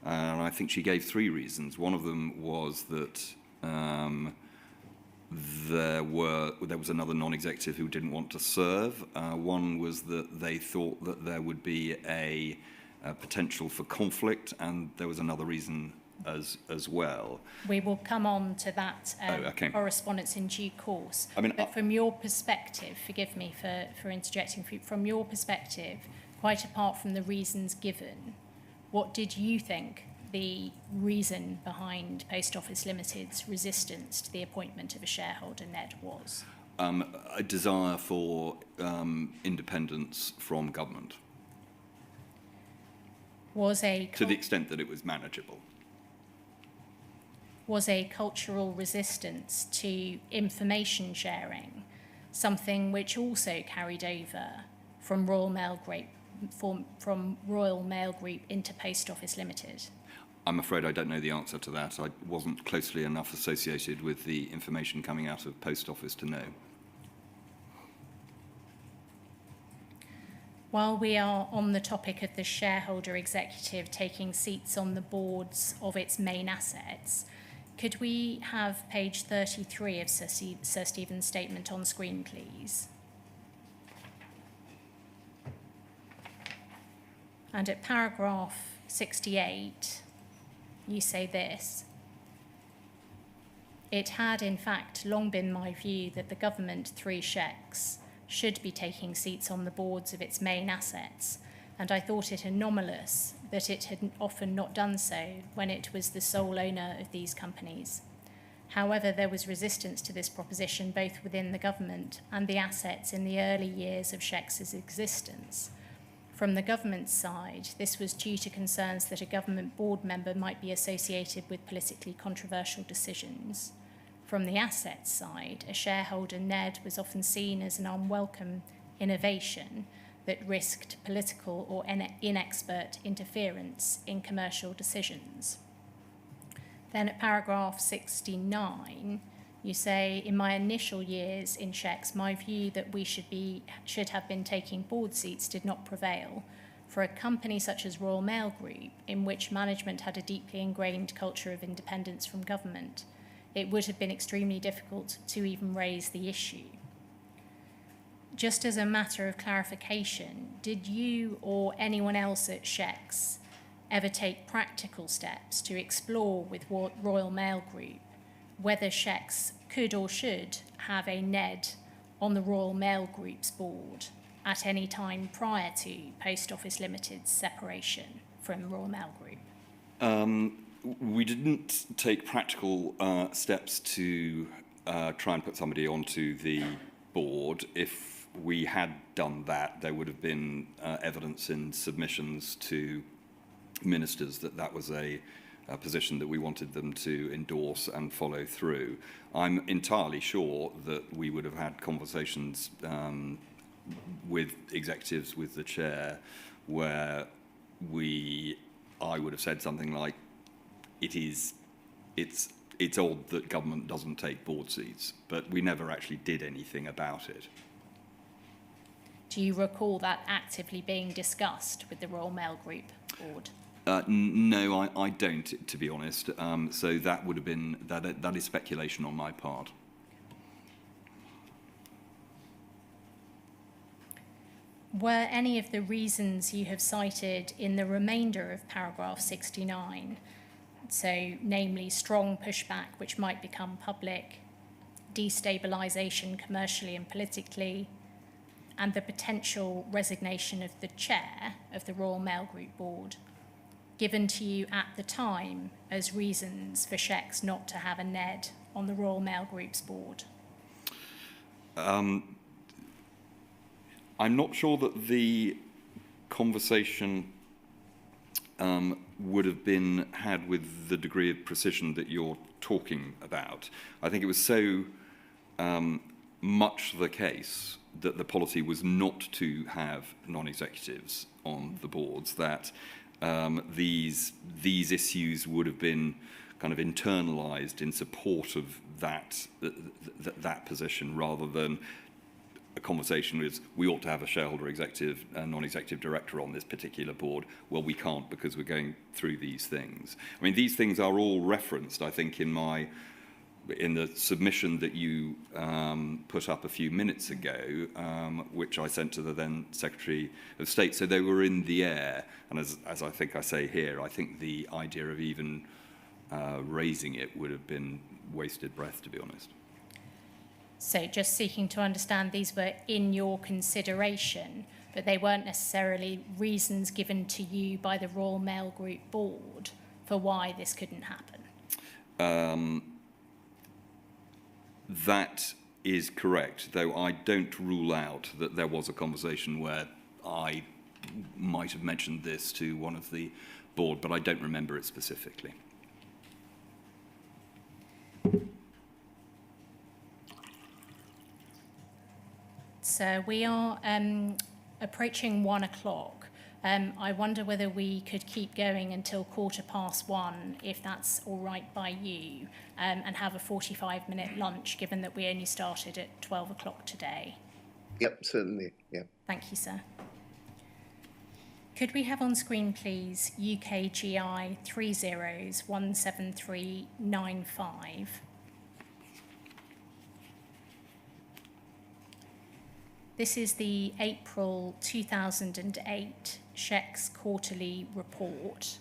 And I think she gave three reasons. One of them was that there was another non-executive who didn't want to serve. One was that they thought that there would be a potential for conflict, and there was another reason as well. We will come on to that okay. Correspondence in due course. I mean, but from your perspective, forgive me for interjecting, from your perspective, quite apart from the reasons given, what did you think the reason behind Post Office Limited's resistance to the appointment of a shareholder NED was? A desire for independence from government. To the extent that it was manageable. Was a cultural resistance to information sharing something which also carried over from Royal Mail Group into Post Office Limited? I'm afraid I don't know the answer to that. I wasn't closely enough associated with the information coming out of Post Office to know. While we are on the topic of the shareholder executive taking seats on the boards of its main assets, could we have page 33 of Sir Stephen's statement on screen, please? And at paragraph 68, you say this: It had, in fact, long been my view that the government, through SHEX, should be taking seats on the boards of its main assets, and I thought it anomalous that it had often not done so when it was the sole owner of these companies. However, there was resistance to this proposition both within the government and the assets in the early years of SHEX's existence. From the government's side, this was due to concerns that a government board member might be associated with politically controversial decisions. From the assets side, a shareholder NED was often seen as an unwelcome innovation that risked political or inexpert interference in commercial decisions. Then at paragraph 69, you say, in my initial years in SHEX, my view that we should have been taking board seats did not prevail. For a company such as Royal Mail Group, in which management had a deeply ingrained culture of independence from government, it would have been extremely difficult to even raise the issue. Just as a matter of clarification, did you or anyone else at SHEX ever take practical steps to explore with Royal Mail Group whether SHEX could or should have a NED on the Royal Mail Group's board at any time prior to Post Office Limited's separation from Royal Mail Group? We didn't take practical steps to try and put somebody onto the board. If we had done that, there would have been evidence in submissions to ministers that that was a position that we wanted them to endorse and follow through. I'm entirely sure that we would have had conversations with executives, with the chair, where I would have said something like, it's odd that government doesn't take board seats, but we never actually did anything about it. Do you recall that actively being discussed with the Royal Mail Group board? No, I don't, to be honest. So that would have been, that is speculation on my part. Were any of the reasons you have cited in the remainder of paragraph 69, so namely strong pushback which might become public, destabilisation commercially and politically, and the potential resignation of the chair of the Royal Mail Group board, given to you at the time as reasons for SHEX not to have a NED on the Royal Mail Group's board? I'm not sure that the conversation would have been had with the degree of precision that you're talking about. I think it was so much the case that the policy was not to have non-executives on the boards that these issues would have been kind of internalised in support of that position, rather than a conversation with, we ought to have a shareholder executive and non-executive director on this particular board. Well, we can't because we're going through these things. I mean, these things are all referenced, I think, in the submission that you put up a few minutes ago, which I sent to the then Secretary of State. So they were in the air. And as I think I say here, I think the idea of even raising it would have been wasted breath, to be honest. So just seeking to understand, these were in your consideration, but they weren't necessarily reasons given to you by the Royal Mail Group board for why this couldn't happen? That is correct, though I don't rule out that there was a conversation where I might have mentioned this to one of the board, but I don't remember it specifically. So we are approaching 1 o'clock. I wonder whether we could keep going until 1:15, if that's all right by you, and have a 45-minute lunch, given that we only started at 12 o'clock today. Yep, certainly, yeah. Thank you, sir. Could we have on screen, please, UKGI 30173955? This is the April 2008 SHEX quarterly report.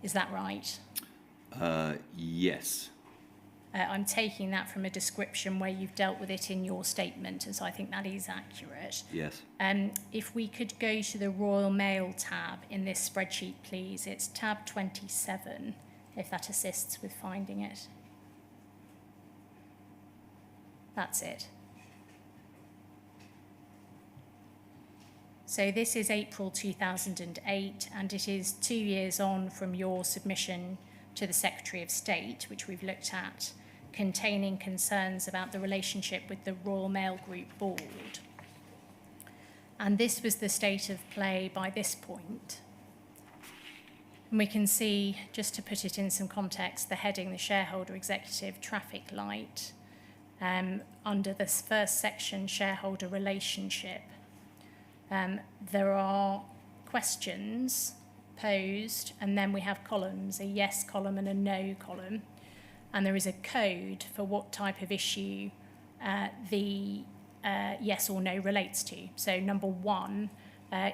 Is that right? Yes. I'm taking that from a description where you've dealt with it in your statement, and so I think that is accurate. Yes. If we could go to the Royal Mail tab in this spreadsheet, please. It's tab 27, if that assists with finding it. That's it. So this is April 2008, and it is 2 years on from your submission to the Secretary of State, which we've looked at, containing concerns about the relationship with the Royal Mail Group board. And this was the state of play by this point. And we can see, just to put it in some context, the heading, the Shareholder Executive Traffic Light, under this first section, Shareholder Relationship. There are questions posed, and then we have columns, a yes column and a no column. And there is a code for what type of issue the yes or no relates to. So number 1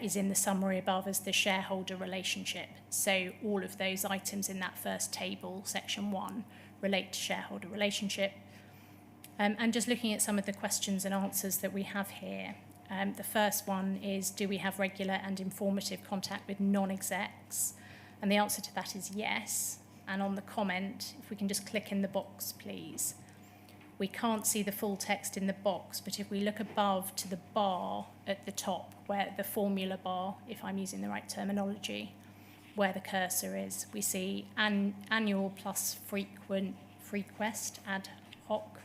is in the summary above as the shareholder relationship. So all of those items in that first table, section 1, relate to shareholder relationship. And just looking at some of the questions and answers that we have here. The first one is, do we have regular and informative contact with non-execs? And the answer to that is yes. And on the comment, if we can just click in the box, please. We can't see the full text in the box, but if we look above to the bar at the top, where the formula bar, if I'm using the right terminology, where the cursor is, we see annual plus frequest ad hoc,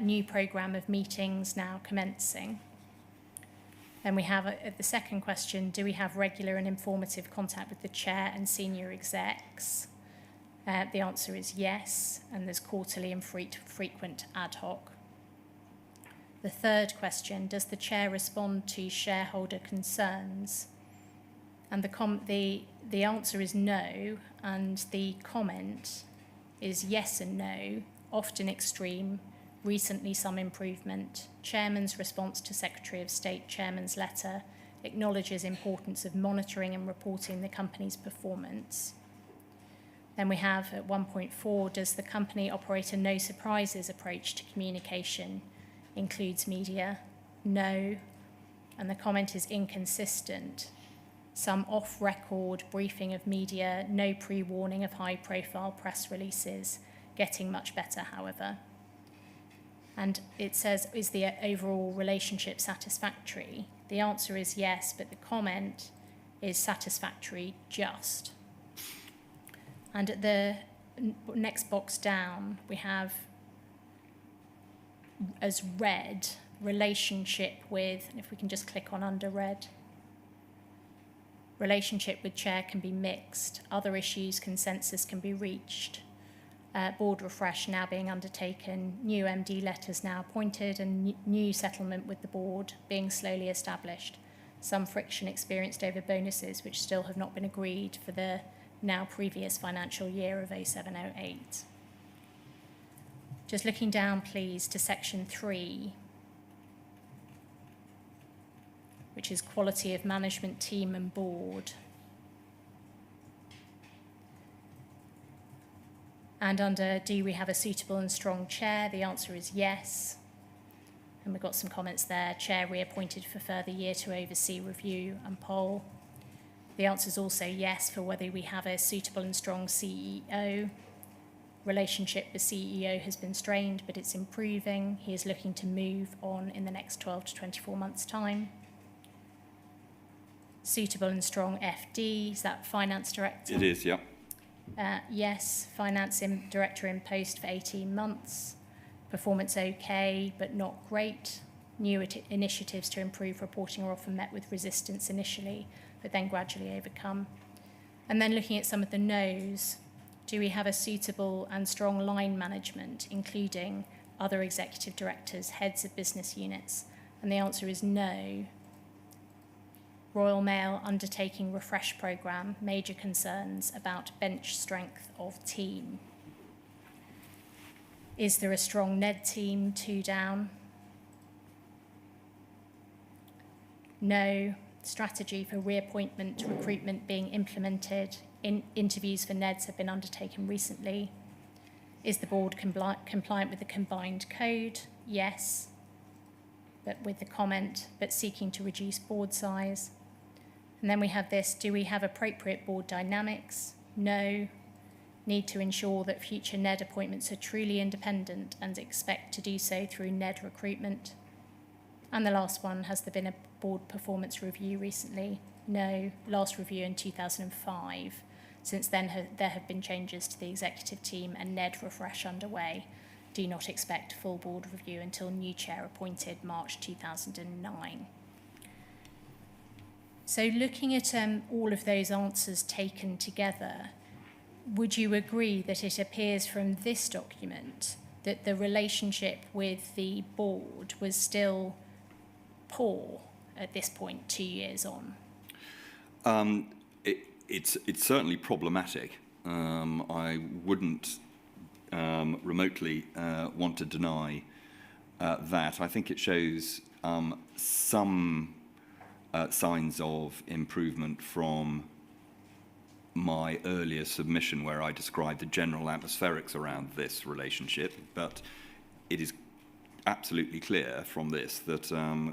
new programme of meetings now commencing. Then we have the second question, do we have regular and informative contact with the chair and senior execs? The answer is yes, and there's quarterly and frequent ad hoc. The third question, does the chair respond to shareholder concerns? And the answer is no, and the comment is yes and no, often extreme, recently some improvement. Chairman's response to Secretary of State Chairman's letter acknowledges importance of monitoring and reporting the company's performance. Then we have at 1.4, does the company operate a no surprises approach to communication? Includes media? No. And the comment is inconsistent. Some off-record briefing of media, no pre-warning of high-profile press releases, getting much better, however. And it says, is the overall relationship satisfactory? The answer is yes, but the comment is satisfactory just. And at the next box down, we have as red, relationship with, and if we can just click on under red, relationship with chair can be mixed, other issues, consensus can be reached, board refresh now being undertaken, new MD letters now appointed, and new settlement with the board being slowly established. Some friction experienced over bonuses which still have not been agreed for the now previous financial year of 0708. Just looking down, please, to section 3, which is quality of management team and board. And under do we have a suitable and strong chair? The answer is yes. And we've got some comments there. Chair reappointed for further year to oversee review and poll. The answer is also yes for whether we have a suitable and strong CEO. Relationship with CEO has been strained, but it's improving. He is looking to move on in the next 12 to 24 months' time. Suitable and strong FD, is that finance director? It is, yeah. Yes, finance director in post for 18 months. Performance okay, but not great. New initiatives to improve reporting are often met with resistance initially, but then gradually overcome. And then looking at some of the no's, do we have a suitable and strong line management, including other executive directors, heads of business units? And the answer is no. Royal Mail undertaking refresh programme, major concerns about bench strength of team. Is there a strong NED team? 2 down. No. Strategy for reappointment, recruitment being implemented. Interviews for NEDs have been undertaken recently. Is the board compliant with the combined code? Yes, but with the comment, but seeking to reduce board size. And then we have this, do we have appropriate board dynamics? No. Need to ensure that future NED appointments are truly independent and expect to do so through NED recruitment. And the last one, has there been a board performance review recently? No. Last review in 2005. Since then, there have been changes to the executive team and NED refresh underway. Do not expect full board review until new chair appointed March 2009. So looking at all of those answers taken together, would you agree that it appears from this document that the relationship with the board was still poor at this point, 2 years on? It's certainly problematic. I wouldn't remotely want to deny that. I think it shows some signs of improvement from my earlier submission, where I described the general atmospherics around this relationship, but it is absolutely clear from this that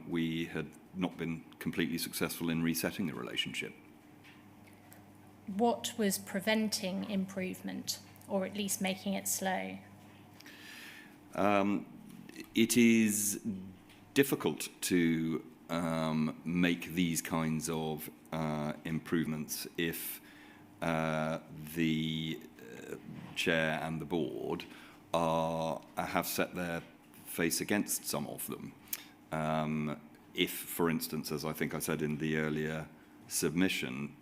we had not been completely successful in resetting the relationship. What was preventing improvement, or at least making it slow? It is difficult to make these kinds of improvements if the chair and the board have set their face against some of them. If, for instance, as I think I said in the earlier submission,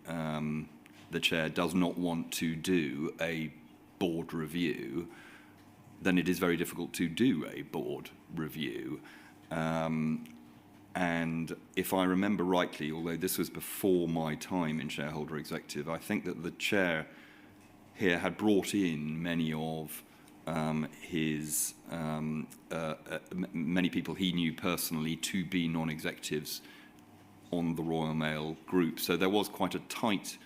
the chair does not want to do a board review, then it is very difficult to do a board review. And if I remember rightly, although this was before my time in Shareholder Executive, I think that the chair here had brought in many of his many people he knew personally to be non-executives on the Royal Mail group. So there was quite a tight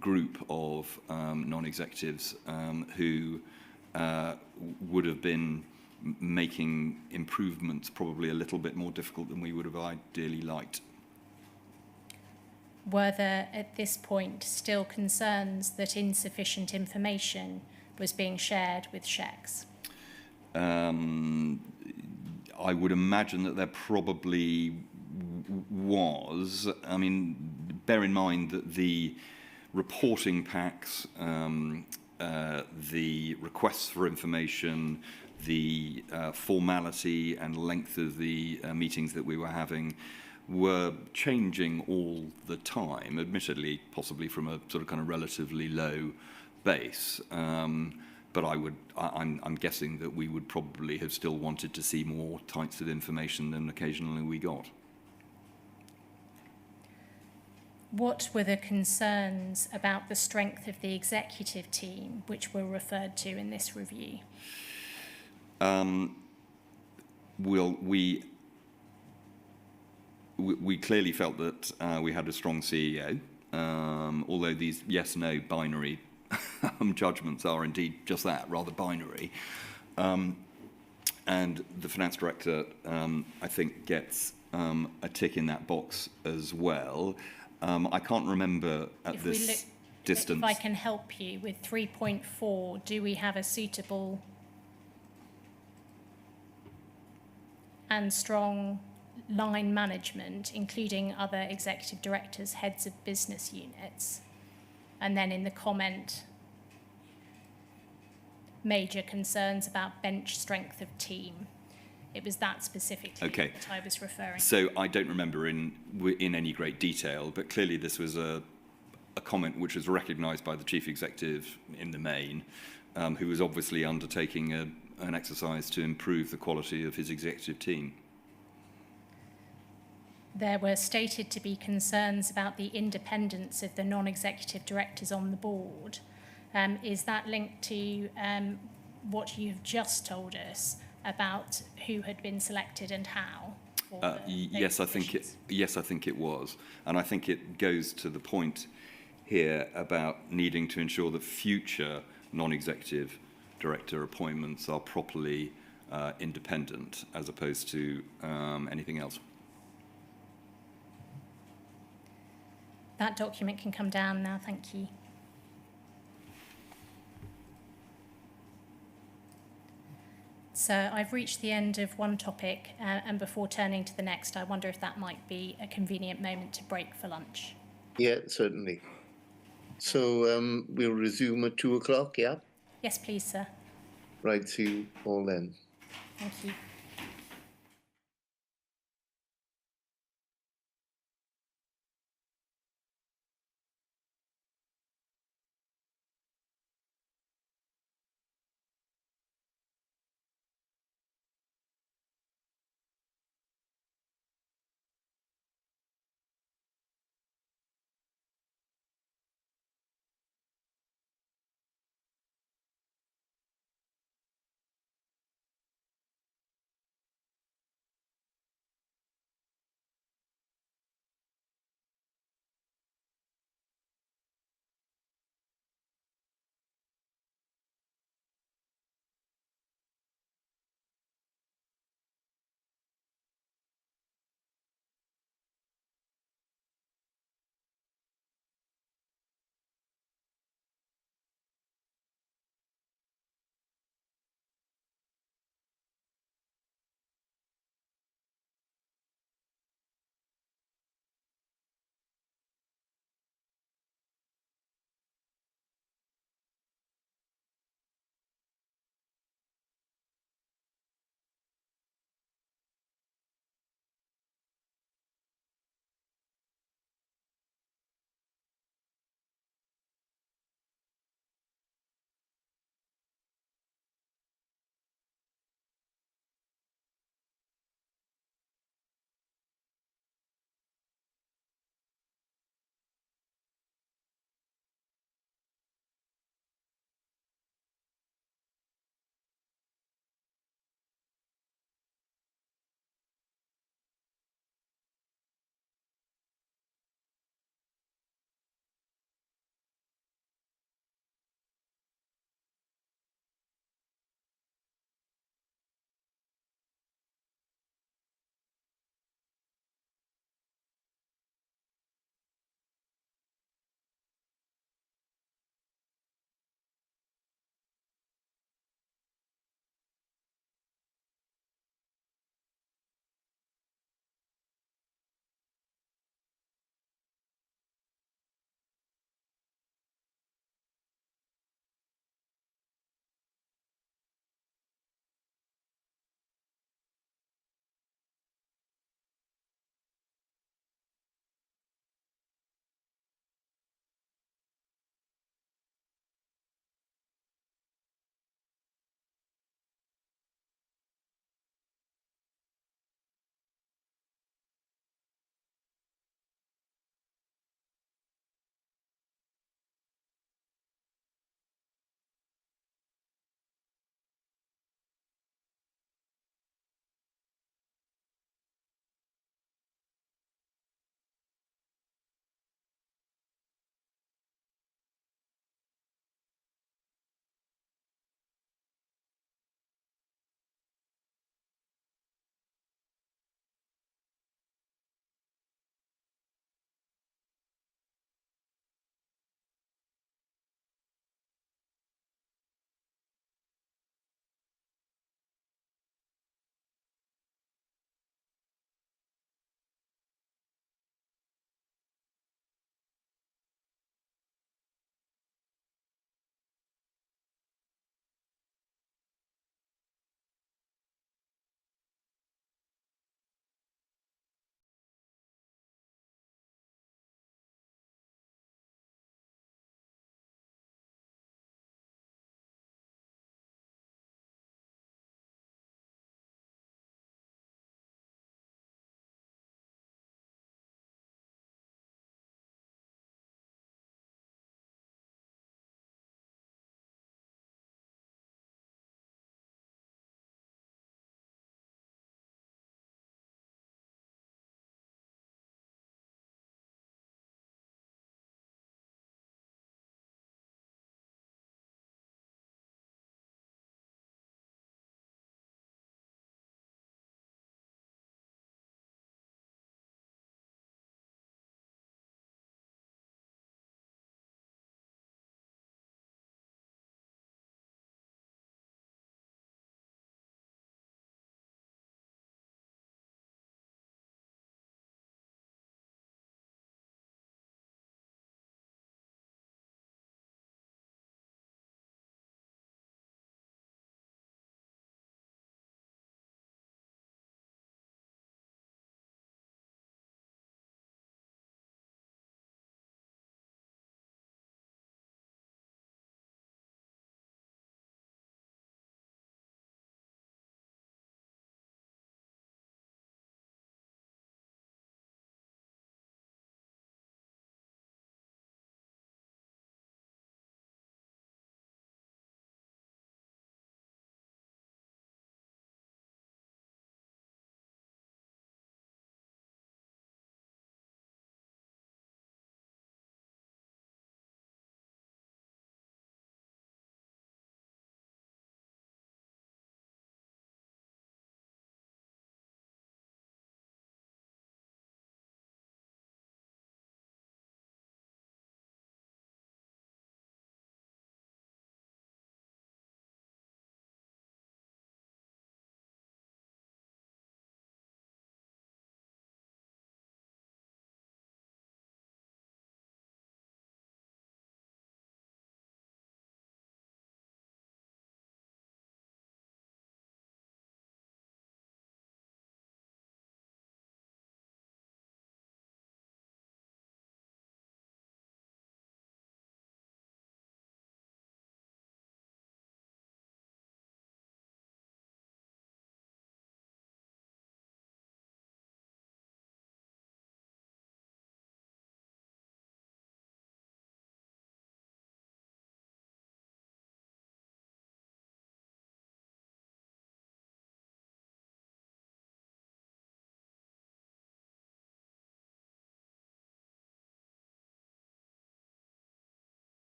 group of non-executives who would have been making improvements probably a little bit more difficult than we would have ideally liked. Were there at this point still concerns that insufficient information was being shared with SHECS? I would imagine that there probably was. I mean, bear in mind that the reporting packs, the requests for information, the formality and length of the meetings that we were having were changing all the time, admittedly, possibly from a sort of kind of relatively low base. But I'm guessing that we would probably have still wanted to see more types of information than occasionally we got. What were the concerns about the strength of the executive team which were referred to in this review? We clearly felt that we had a strong CEO, although these yes-no binary judgments are indeed just that, rather binary. And the finance director, I think, gets a tick in that box as well. I can't remember at this distance. If I can help you with 3.4, do we have a suitable and strong line management, including other executive directors, heads of business units? And then in the comment, major concerns about bench strength of team. It was that specifically that I was referring to. So I don't remember in any great detail, but clearly this was a comment which was recognised by the chief executive in the main, who was obviously undertaking an exercise to improve the quality of his executive team. There were stated to be concerns about the independence of the non-executive directors on the board. Is that linked to what you've just told us about who had been selected and how? Yes, I think it was, and I think it goes to the point here about needing to ensure that future non-executive director appointments are properly independent as opposed to anything else. That document can come down now, thank you. So I've reached the end of one topic, and before turning to the next, I wonder if that might be a convenient moment to break for lunch. Yeah, certainly. So we'll resume at 2 o'clock, yeah? Yes, please, sir. Right, see you all then. Thank you.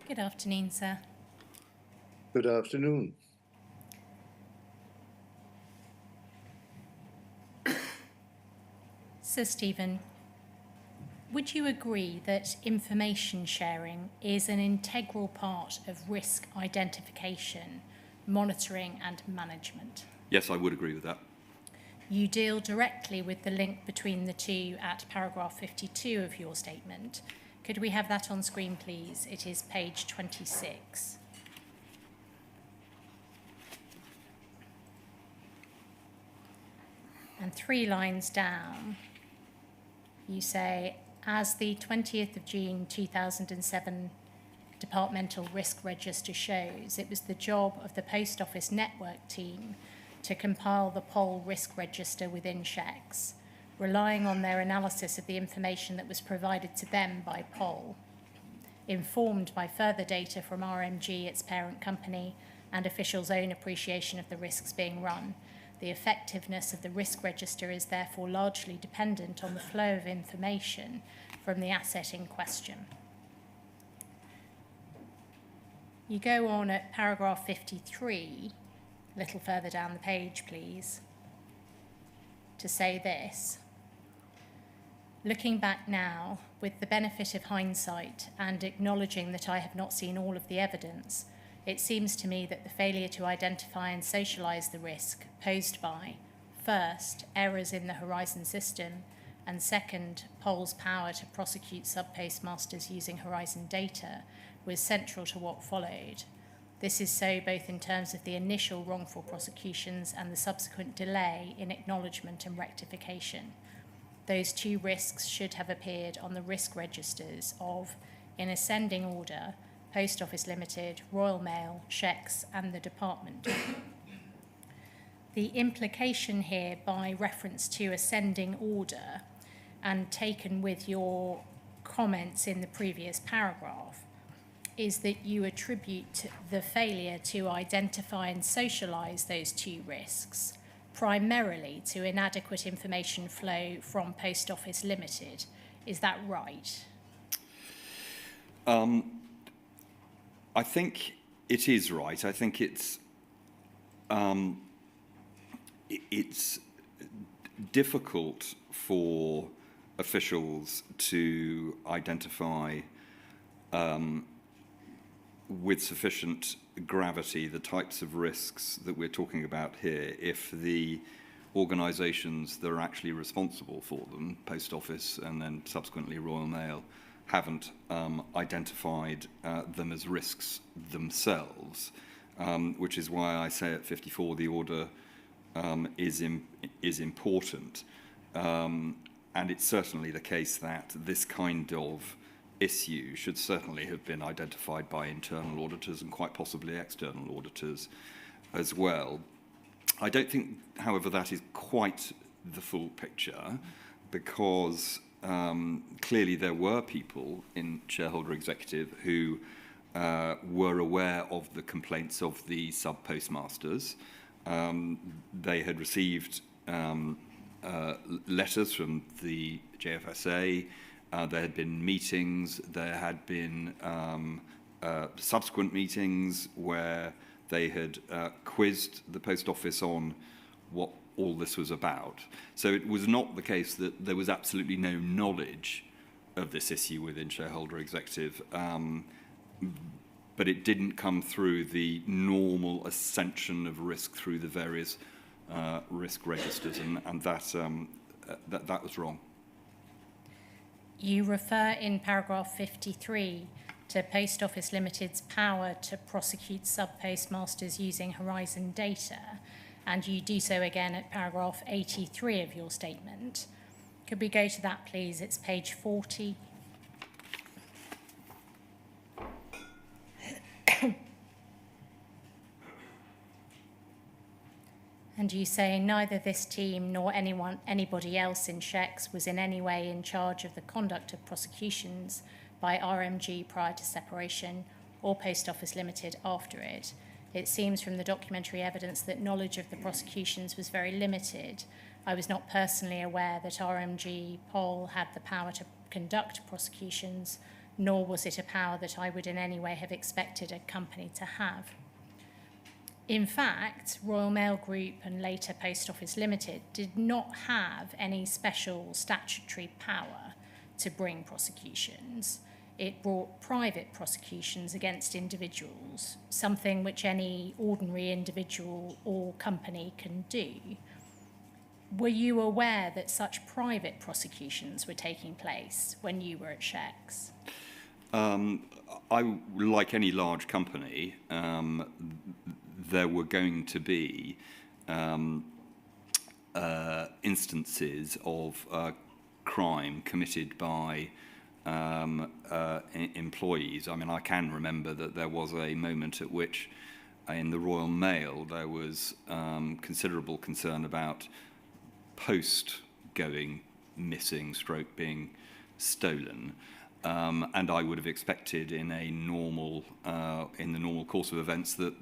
Good afternoon, sir. Good afternoon. Sir Stephen, would you agree that information sharing is an integral part of risk identification, monitoring and management? Yes, I would agree with that. You deal directly with the link between the two at paragraph 52 of your statement. Could we have that on screen, please? It is page 26. And 3 lines down, you say, as the 20th of June 2007 Departmental Risk Register shows, it was the job of the Post Office Network team to compile the poll risk register within SHEX, relying on their analysis of the information that was provided to them by poll, informed by further data from RMG, its parent company, and officials' own appreciation of the risks being run. The effectiveness of the risk register is therefore largely dependent on the flow of information from the asset in question. You go on at paragraph 53, a little further down the page, please, to say this. Looking back now, with the benefit of hindsight and acknowledging that I have not seen all of the evidence, it seems to me that the failure to identify and socialise the risk posed by, first, errors in the Horizon system, and second, Pol's power to prosecute sub-postmasters using Horizon data, was central to what followed. This is so both in terms of the initial wrongful prosecutions and the subsequent delay in acknowledgement and rectification. Those two risks should have appeared on the risk registers of, in ascending order, Post Office Limited, Royal Mail, SHEX, and the Department. The implication here by reference to ascending order, and taken with your comments in the previous paragraph, is that you attribute the failure to identify and socialise those two risks primarily to inadequate information flow from Post Office Limited. Is that right? I think it is right. I think it's difficult for officials to identify with sufficient gravity the types of risks that we're talking about here if the organisations that are actually responsible for them, Post Office and then subsequently Royal Mail, haven't identified them as risks themselves, which is why I say at 54 the order is important. And it's certainly the case that this kind of issue should certainly have been identified by internal auditors and quite possibly external auditors as well. I don't think, however, that is quite the full picture because clearly there were people in Shareholder Executive who were aware of the complaints of the sub-postmasters. They had received letters from the JFSA. There had been meetings. There had been subsequent meetings where they had quizzed the Post Office on what all this was about. So it was not the case that there was absolutely no knowledge of this issue within Shareholder Executive, but it didn't come through the normal ascension of risk through the various risk registers, and that was wrong. You refer in paragraph 53 to Post Office Limited's power to prosecute sub-postmasters using Horizon data, and you do so again at paragraph 83 of your statement. Could we go to that, please? It's page 40. And you say neither this team nor anybody else in SHEX was in any way in charge of the conduct of prosecutions by RMG prior to separation or Post Office Limited after it. It seems from the documentary evidence that knowledge of the prosecutions was very limited. I was not personally aware that RMG Pol had the power to conduct prosecutions, nor was it a power that I would in any way have expected a company to have. In fact, Royal Mail Group and later Post Office Limited did not have any special statutory power to bring prosecutions. It brought private prosecutions against individuals, something which any ordinary individual or company can do. Were you aware that such private prosecutions were taking place when you were at Shecs? Like any large company, there were going to be instances of crime committed by employees. I mean, I can remember that there was a moment at which in the Royal Mail there was considerable concern about post going missing, stroke being stolen. And I would have expected in the normal course of events that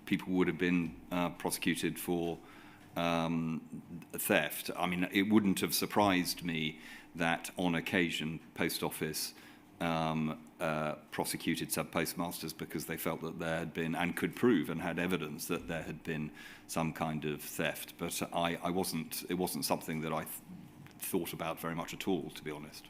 people would have been prosecuted for theft. I mean, it wouldn't have surprised me that on occasion Post Office prosecuted sub-postmasters because they felt that there had been, and could prove and had evidence that there had been some kind of theft. But it wasn't something that I thought about very much at all, to be honest.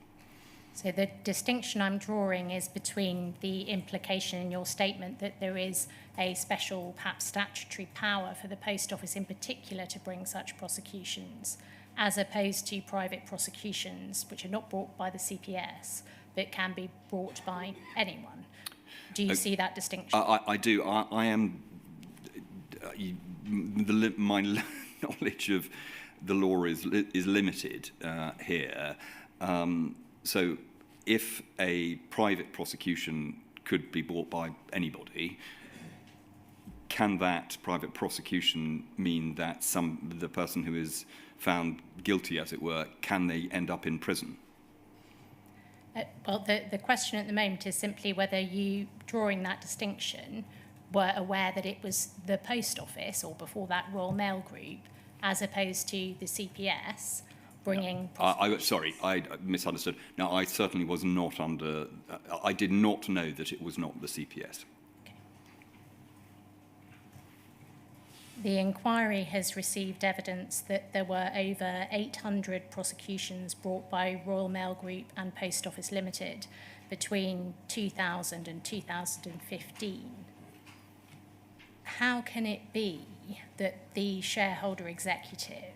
So the distinction I'm drawing is between the implication in your statement that there is a special, perhaps statutory power for the Post Office in particular to bring such prosecutions, as opposed to private prosecutions which are not brought by the CPS but can be brought by anyone. Do you see that distinction? I do. I am... my knowledge of the law is limited here. So if a private prosecution could be brought by anybody, can that private prosecution mean that the person who is found guilty, as it were, can they end up in prison? Well, the question at the moment is simply whether you, drawing that distinction, were aware that it was the Post Office, or before that Royal Mail Group, as opposed to the CPS, bringing... Sorry, I misunderstood. No, I certainly was not under... I did not know that it was not the CPS. Okay. The inquiry has received evidence that there were over 800 prosecutions brought by Royal Mail Group and Post Office Limited between 2000 and 2015. How can it be that the shareholder executive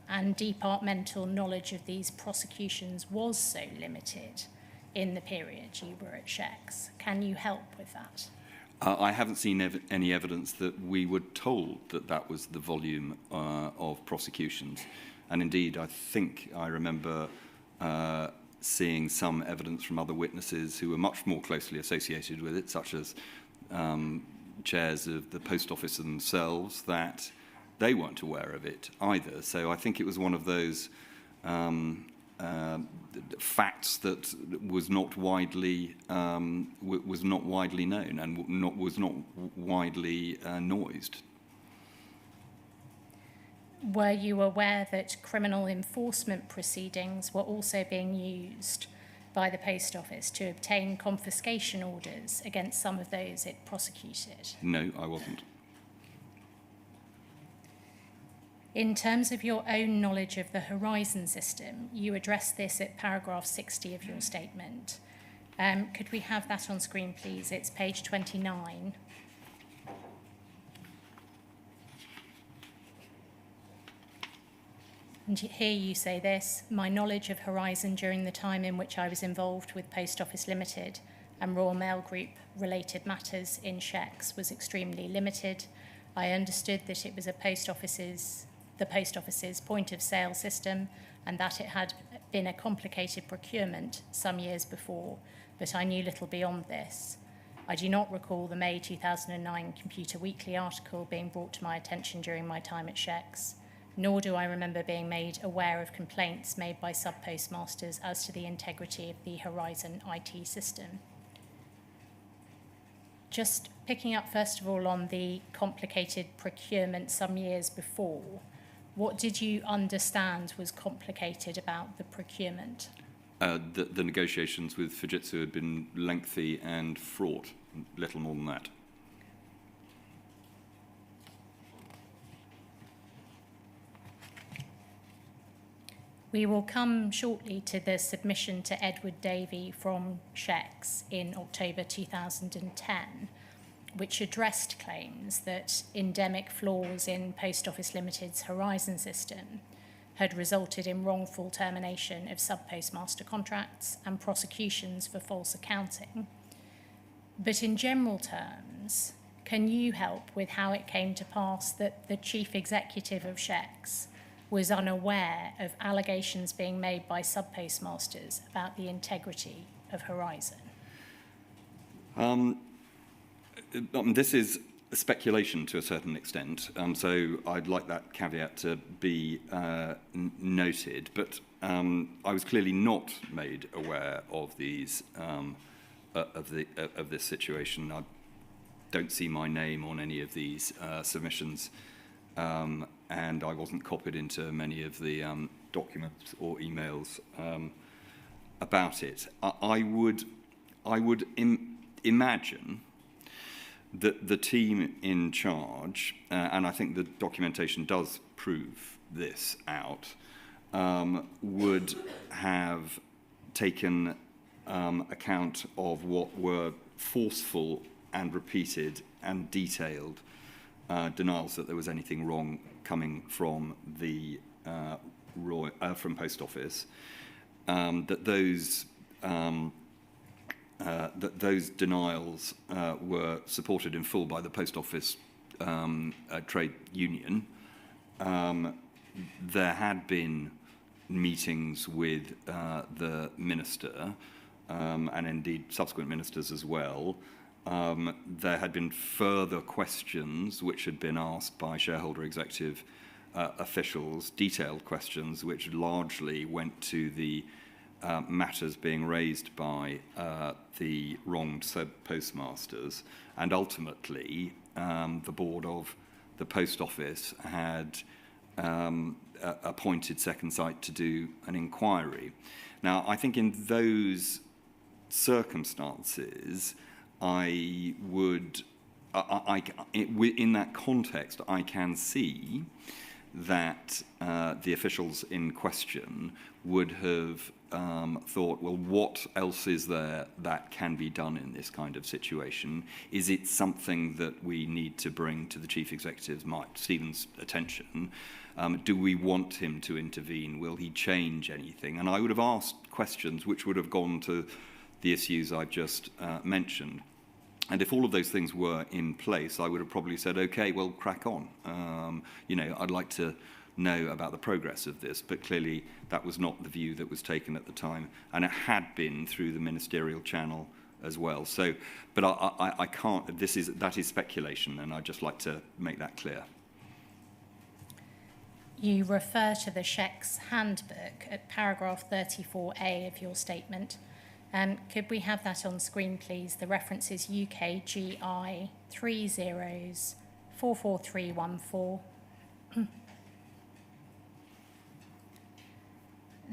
and departmental knowledge of these prosecutions was so limited in the period you were at Shecs? Can you help with that? I haven't seen any evidence that we were told that that was the volume of prosecutions. And indeed, I think I remember seeing some evidence from other witnesses who were much more closely associated with it, such as chairs of the Post Office themselves, that they weren't aware of it either. So I think it was one of those facts that was not widely known and was not widely noised. Were you aware that criminal enforcement proceedings were also being used by the Post Office to obtain confiscation orders against some of those it prosecuted? No, I wasn't. In terms of your own knowledge of the Horizon system, you address this at paragraph 60 of your statement. Could we have that on screen, please? It's page 29. And here you say this: my knowledge of Horizon during the time in which I was involved with Post Office Limited and Royal Mail Group related matters in Shecs was extremely limited. I understood that it was the Post Office's point of sale system and that it had been a complicated procurement some years before, but I knew little beyond this. I do not recall the May 2009 Computer Weekly article being brought to my attention during my time at Shecs, nor do I remember being made aware of complaints made by sub-postmasters as to the integrity of the Horizon IT system. Just picking up first of all on the complicated procurement some years before, what did you understand was complicated about the procurement? the negotiations with Fujitsu had been lengthy and fraught, little more than that. We will come shortly to the submission to Edward Davey from Shecs in October 2010, which addressed claims that endemic flaws in Post Office Limited's Horizon system had resulted in wrongful termination of sub-postmaster contracts and prosecutions for false accounting. But in general terms, can you help with how it came to pass that the chief executive of Shecs was unaware of allegations being made by sub-postmasters about the integrity of Horizon? This is speculation to a certain extent, so I'd like that caveat to be noted. But I was clearly not made aware of these of this situation. I don't see my name on any of these submissions, and I wasn't copied into many of the documents or emails about it. I would imagine that the team in charge, and I think the documentation does prove this out, would have taken account of what were forceful and repeated and detailed denials that there was anything wrong coming from the from Post Office, that those denials were supported in full by the Post Office trade union. There had been meetings with the minister, and indeed subsequent ministers as well. There had been further questions which had been asked by Shareholder Executive officials, detailed questions which largely went to the matters being raised by the wronged postmasters, and ultimately the board of the Post Office had appointed Second Sight to do an inquiry. Now, I think in those circumstances, in that context, I can see that the officials in question would have thought, well, what else is there that can be done in this kind of situation? Is it something that we need to bring to the Chief Executive's, Mike Stephen's, attention? Do we want him to intervene? Will he change anything? And I would have asked questions which would have gone to the issues I've just mentioned. And if all of those things were in place, I would have probably said, okay, well, crack on. I'd like to know about the progress of this, but clearly that was not the view that was taken at the time, and it had been through the ministerial channel as well. So, but I can't. That is speculation, and I'd just like to make that clear. You refer to the Shecs handbook at paragraph 34A of your statement. Could we have that on screen, please? The reference is UKGI 30/44314.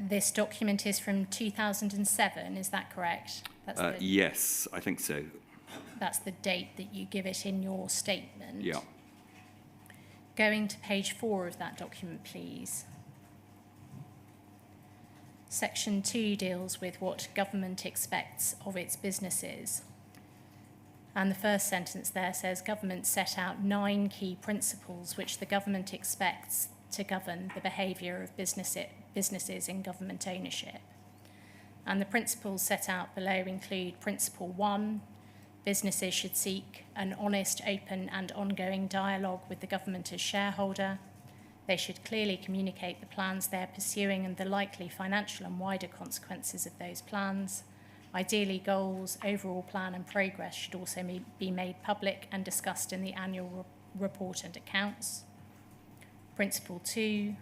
This document is from 2007, is that correct? Yes, I think so. That's the date that you give it in your statement. Yeah. Going to page 4 of that document, please. Section 2 deals with what government expects of its businesses. And the first sentence there says, government set out 9 key principles which the government expects to govern the behaviour of businesses in government ownership. And the principles set out below include Principle 1, businesses should seek an honest, open and ongoing dialogue with the government as shareholder. They should clearly communicate the plans they're pursuing and the likely financial and wider consequences of those plans. Ideally, goals, overall plan and progress should also be made public and discussed in the annual report and accounts. Principle 2,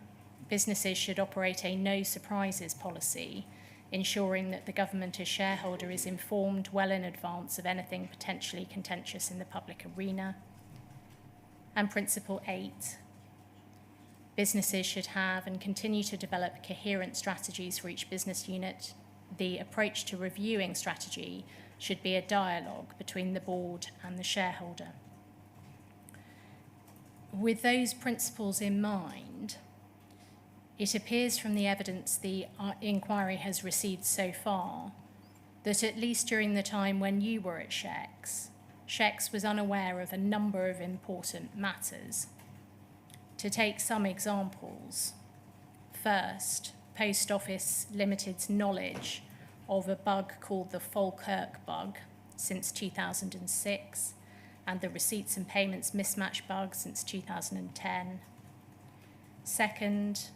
businesses should operate a no surprises policy, ensuring that the government as shareholder is informed well in advance of anything potentially contentious in the public arena. And Principle 8, businesses should have and continue to develop coherent strategies for each business unit, the approach to reviewing strategy should be a dialogue between the board and the shareholder. With those principles in mind, it appears from the evidence the inquiry has received so far that at least during the time when you were at SHEX was unaware of a number of important matters. To take some examples, first, Post Office Limited's knowledge of a bug called the Falkirk bug since 2006, and the receipts and payments mismatch bug since 2010. Second,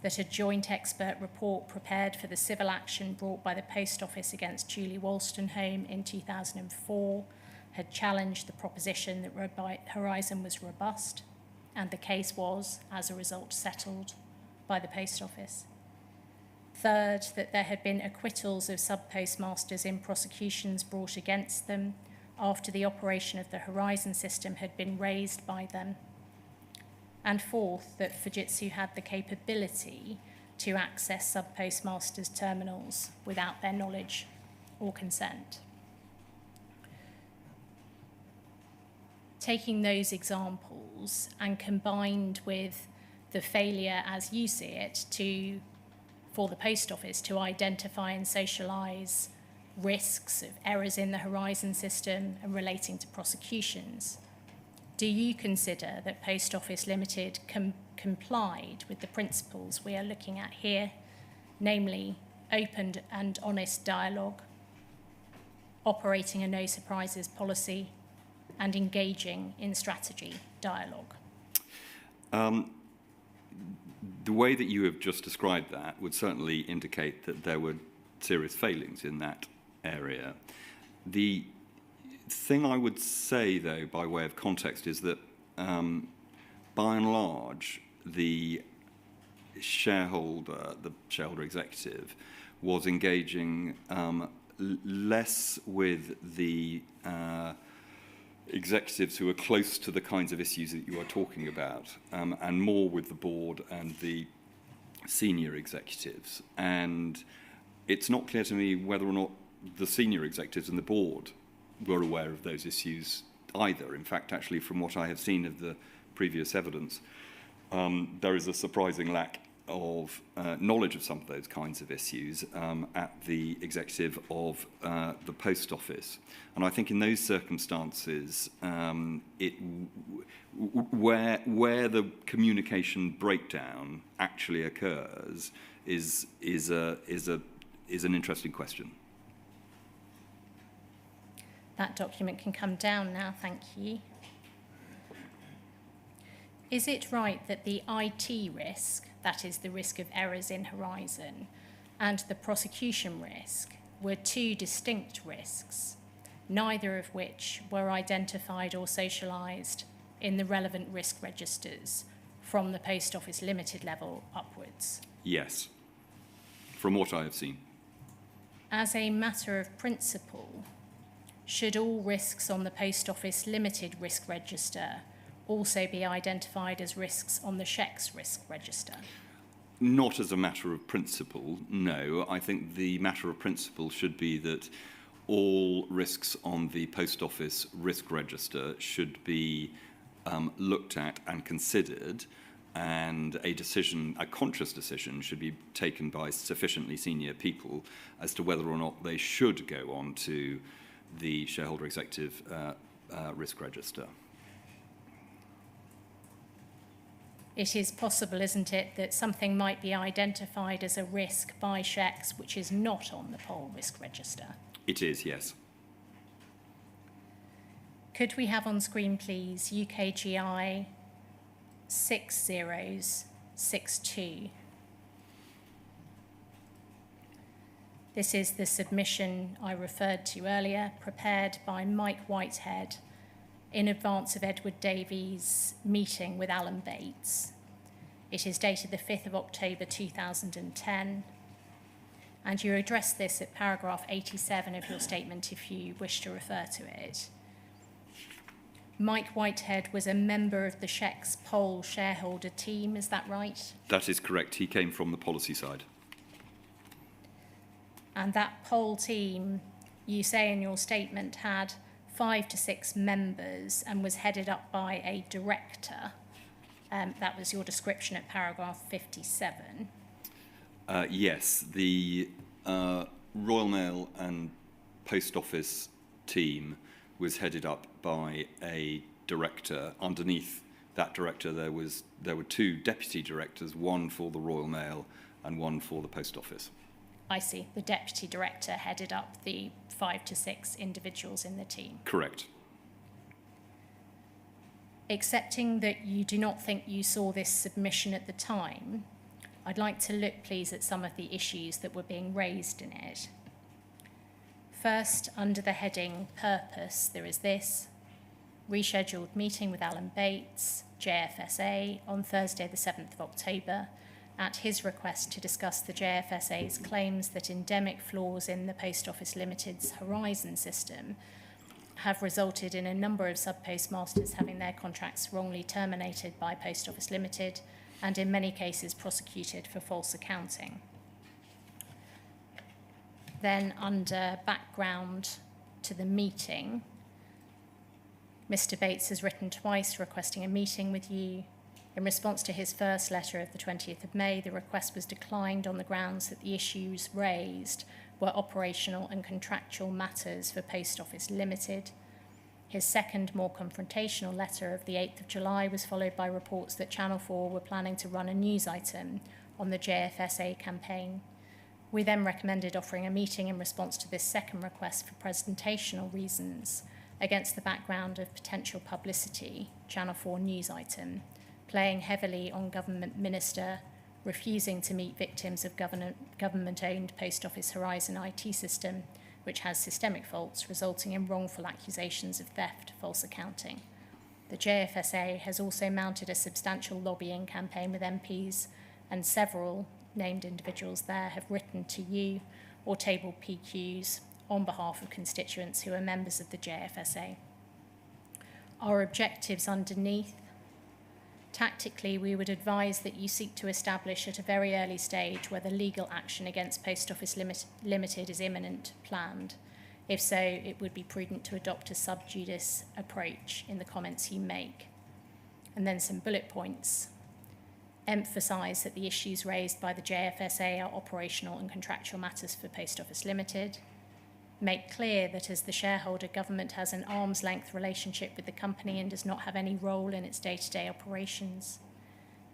that a joint expert report prepared for the civil action brought by the Post Office against Julie Wolstenholme in 2004 had challenged the proposition that Horizon was robust, and the case was, as a result, settled by the Post Office. Third, that there had been acquittals of sub-postmasters in prosecutions brought against them after the operation of the Horizon system had been raised by them. And fourth, that Fujitsu had the capability to access sub-postmasters' terminals without their knowledge or consent. Taking those examples and combined with the failure, as you see it, for the Post Office to identify and socialise risks of errors in the Horizon system and relating to prosecutions, do you consider that Post Office Limited complied with the principles we are looking at here, namely open and honest dialogue, operating a no surprises policy, and engaging in strategy dialogue? The way that you have just described that would certainly indicate that there were serious failings in that area. The thing I would say, though, by way of context, is that by and large, the shareholder executive, was engaging less with the executives who are close to the kinds of issues that you are talking about, and more with the board and the senior executives. And it's not clear to me whether or not the senior executives and the board were aware of those issues either. In fact, actually, from what I have seen of the previous evidence, there is a surprising lack of knowledge of some of those kinds of issues at the executive of the Post Office. And I think in those circumstances, where the communication breakdown actually occurs is an interesting question. That document can come down now, thank you. Is it right that the IT risk, that is the risk of errors in Horizon, and the prosecution risk were two distinct risks, neither of which were identified or socialised in the relevant risk registers from the Post Office Limited level upwards? Yes, from what I have seen. As a matter of principle, should all risks on the Post Office Limited risk register also be identified as risks on the SHEX risk register? Not as a matter of principle, no. I think the matter of principle should be that all risks on the Post Office risk register should be looked at and considered, and a conscious decision should be taken by sufficiently senior people as to whether or not they should go on to the Shareholder Executive risk register. It is possible, isn't it, that something might be identified as a risk by SHEX which is not on the POL risk register? It is, yes. Could we have on screen, please, UKGI 6062? This is the submission I referred to earlier, prepared by Mike Whitehead in advance of Edward Davies' meeting with Alan Bates. It is dated the 5th of October 2010, and you address this at paragraph 87 of your statement if you wish to refer to it. Mike Whitehead was a member of the SHEX POL shareholder team, is that right? That is correct. He came from the policy side. And that poll team, you say in your statement, had 5 to 6 members and was headed up by a director. That was your description at paragraph 57. Yes, the Royal Mail and Post Office team was headed up by a director. Underneath that director, there were 2 deputy directors, one for the Royal Mail and one for the Post Office. I see. The deputy director headed up the 5 to 6 individuals in the team. Correct. Accepting that you do not think you saw this submission at the time, I'd like to look, please, at some of the issues that were being raised in it. First, under the heading Purpose, there is this: rescheduled meeting with Alan Bates, JFSA, on Thursday the 7th of October, at his request to discuss the JFSA's claims that endemic flaws in the Post Office Limited's Horizon system have resulted in a number of sub-postmasters having their contracts wrongly terminated by Post Office Limited and in many cases prosecuted for false accounting. Then under background to the meeting, Mr. Bates has written twice requesting a meeting with you. In response to his first letter of the 20th of May, the request was declined on the grounds that the issues raised were operational and contractual matters for Post Office Limited. His second, more confrontational letter of the 8th of July was followed by reports that Channel 4 were planning to run a news item on the JFSA campaign. We then recommended offering a meeting in response to this second request for presentational reasons against the background of potential publicity, Channel 4 news item, playing heavily on government minister refusing to meet victims of government-owned Post Office Horizon IT system, which has systemic faults resulting in wrongful accusations of theft, false accounting. The JFSA has also mounted a substantial lobbying campaign with MPs, and several named individuals there have written to you or tabled PQs on behalf of constituents who are members of the JFSA. Our objectives underneath: tactically, we would advise that you seek to establish at a very early stage whether legal action against Post Office Limited is imminent, planned. If so, it would be prudent to adopt a sub judice approach in the comments you make. And then some bullet points. Emphasise that the issues raised by the JFSA are operational and contractual matters for Post Office Limited. Make clear that as the shareholder, government has an arm's length relationship with the company and does not have any role in its day-to-day operations.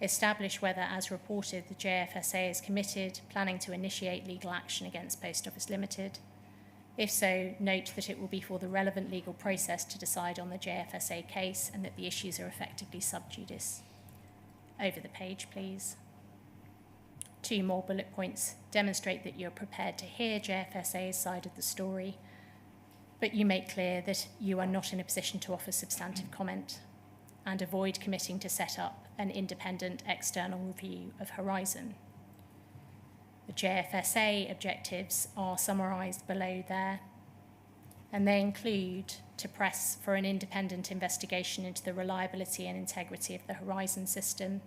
Establish whether, as reported, the JFSA is committed, planning to initiate legal action against Post Office Limited. If so, note that it will be for the relevant legal process to decide on the JFSA case and that the issues are effectively sub judice. Over the page, please. 2 more bullet points. Demonstrate that you're prepared to hear JFSA's side of the story, but you make clear that you are not in a position to offer substantive comment, and avoid committing to set up an independent external review of Horizon. The JFSA objectives are summarised below there, and they include to press for an independent investigation into the reliability and integrity of the Horizon system,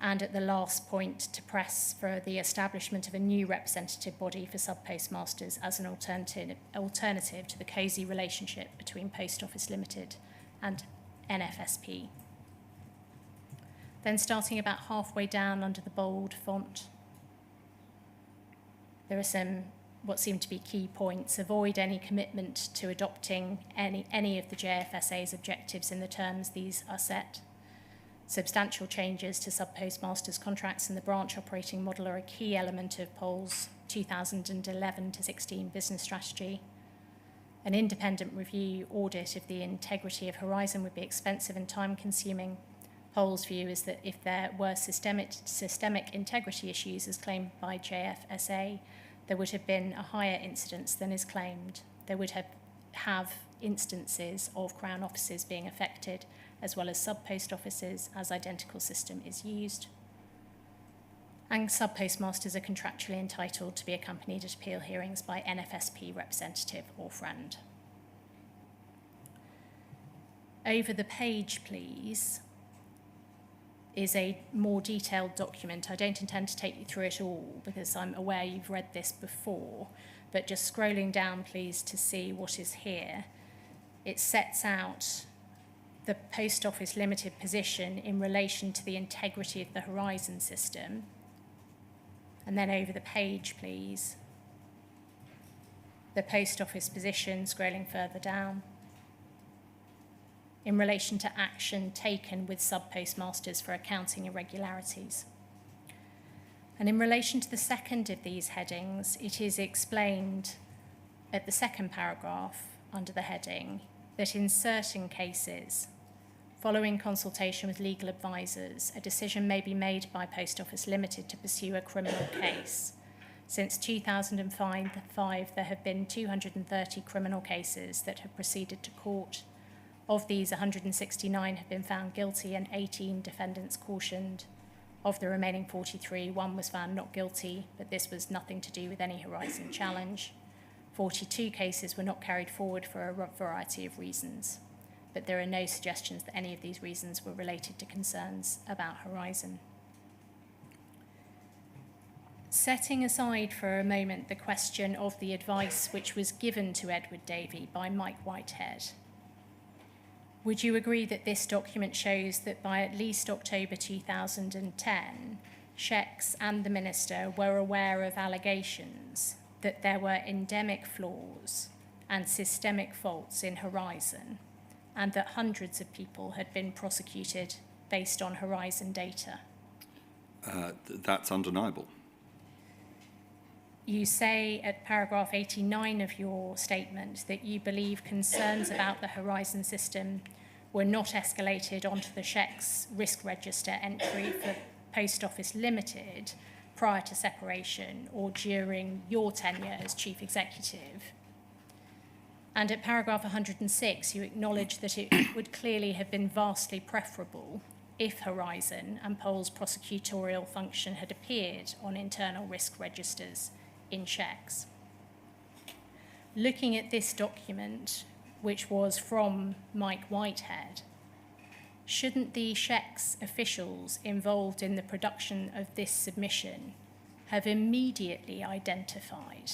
and at the last point, to press for the establishment of a new representative body for sub-postmasters as an alternative to the cosy relationship between Post Office Limited and NFSP. Then starting about halfway down under the bold font, there are some what seem to be key points. Avoid any commitment to adopting any of the JFSA's objectives in the terms these are set. Substantial changes to sub-postmasters' contracts and the branch operating model are a key element of POL's 2011-16 business strategy. An independent review audit of the integrity of Horizon would be expensive and time-consuming. POL's view is that if there were systemic integrity issues as claimed by JFSA, there would have been a higher incidence than is claimed. There would have instances of Crown offices being affected, as well as sub-post offices, as identical system is used. And sub-postmasters are contractually entitled to be accompanied at appeal hearings by NFSP representative or friend. Over the page, please. is a more detailed document. I don't intend to take you through it all because I'm aware you've read this before, but just scrolling down, please, to see what is here. It sets out the Post Office Limited position in relation to the integrity of the Horizon system. And then over the page, please. The Post Office position, scrolling further down, in relation to action taken with sub-postmasters for accounting irregularities. And in relation to the second of these headings, it is explained at the second paragraph under the heading that in certain cases, following consultation with legal advisors, a decision may be made by Post Office Limited to pursue a criminal case. Since 2005, there have been 230 criminal cases that have proceeded to court. Of these, 169 have been found guilty and 18 defendants cautioned. Of the remaining 43, one was found not guilty, but this was nothing to do with any Horizon challenge. 42 cases were not carried forward for a variety of reasons, but there are no suggestions that any of these reasons were related to concerns about Horizon. Setting aside for a moment the question of the advice which was given to Edward Davey by Mike Whitehead, would you agree that this document shows that by at least October 2010, Shecs and the Minister were aware of allegations that there were endemic flaws and systemic faults in Horizon, and that hundreds of people had been prosecuted based on Horizon data? That's undeniable. You say at paragraph 89 of your statement that you believe concerns about the Horizon system were not escalated onto the Shecs risk register entry for Post Office Limited prior to separation or during your tenure as Chief Executive. And at paragraph 106, you acknowledge that it would clearly have been vastly preferable if Horizon and Pole's prosecutorial function had appeared on internal risk registers in Shecs. Looking at this document, which was from Mike Whitehead, shouldn't the Shecs officials involved in the production of this submission have immediately identified,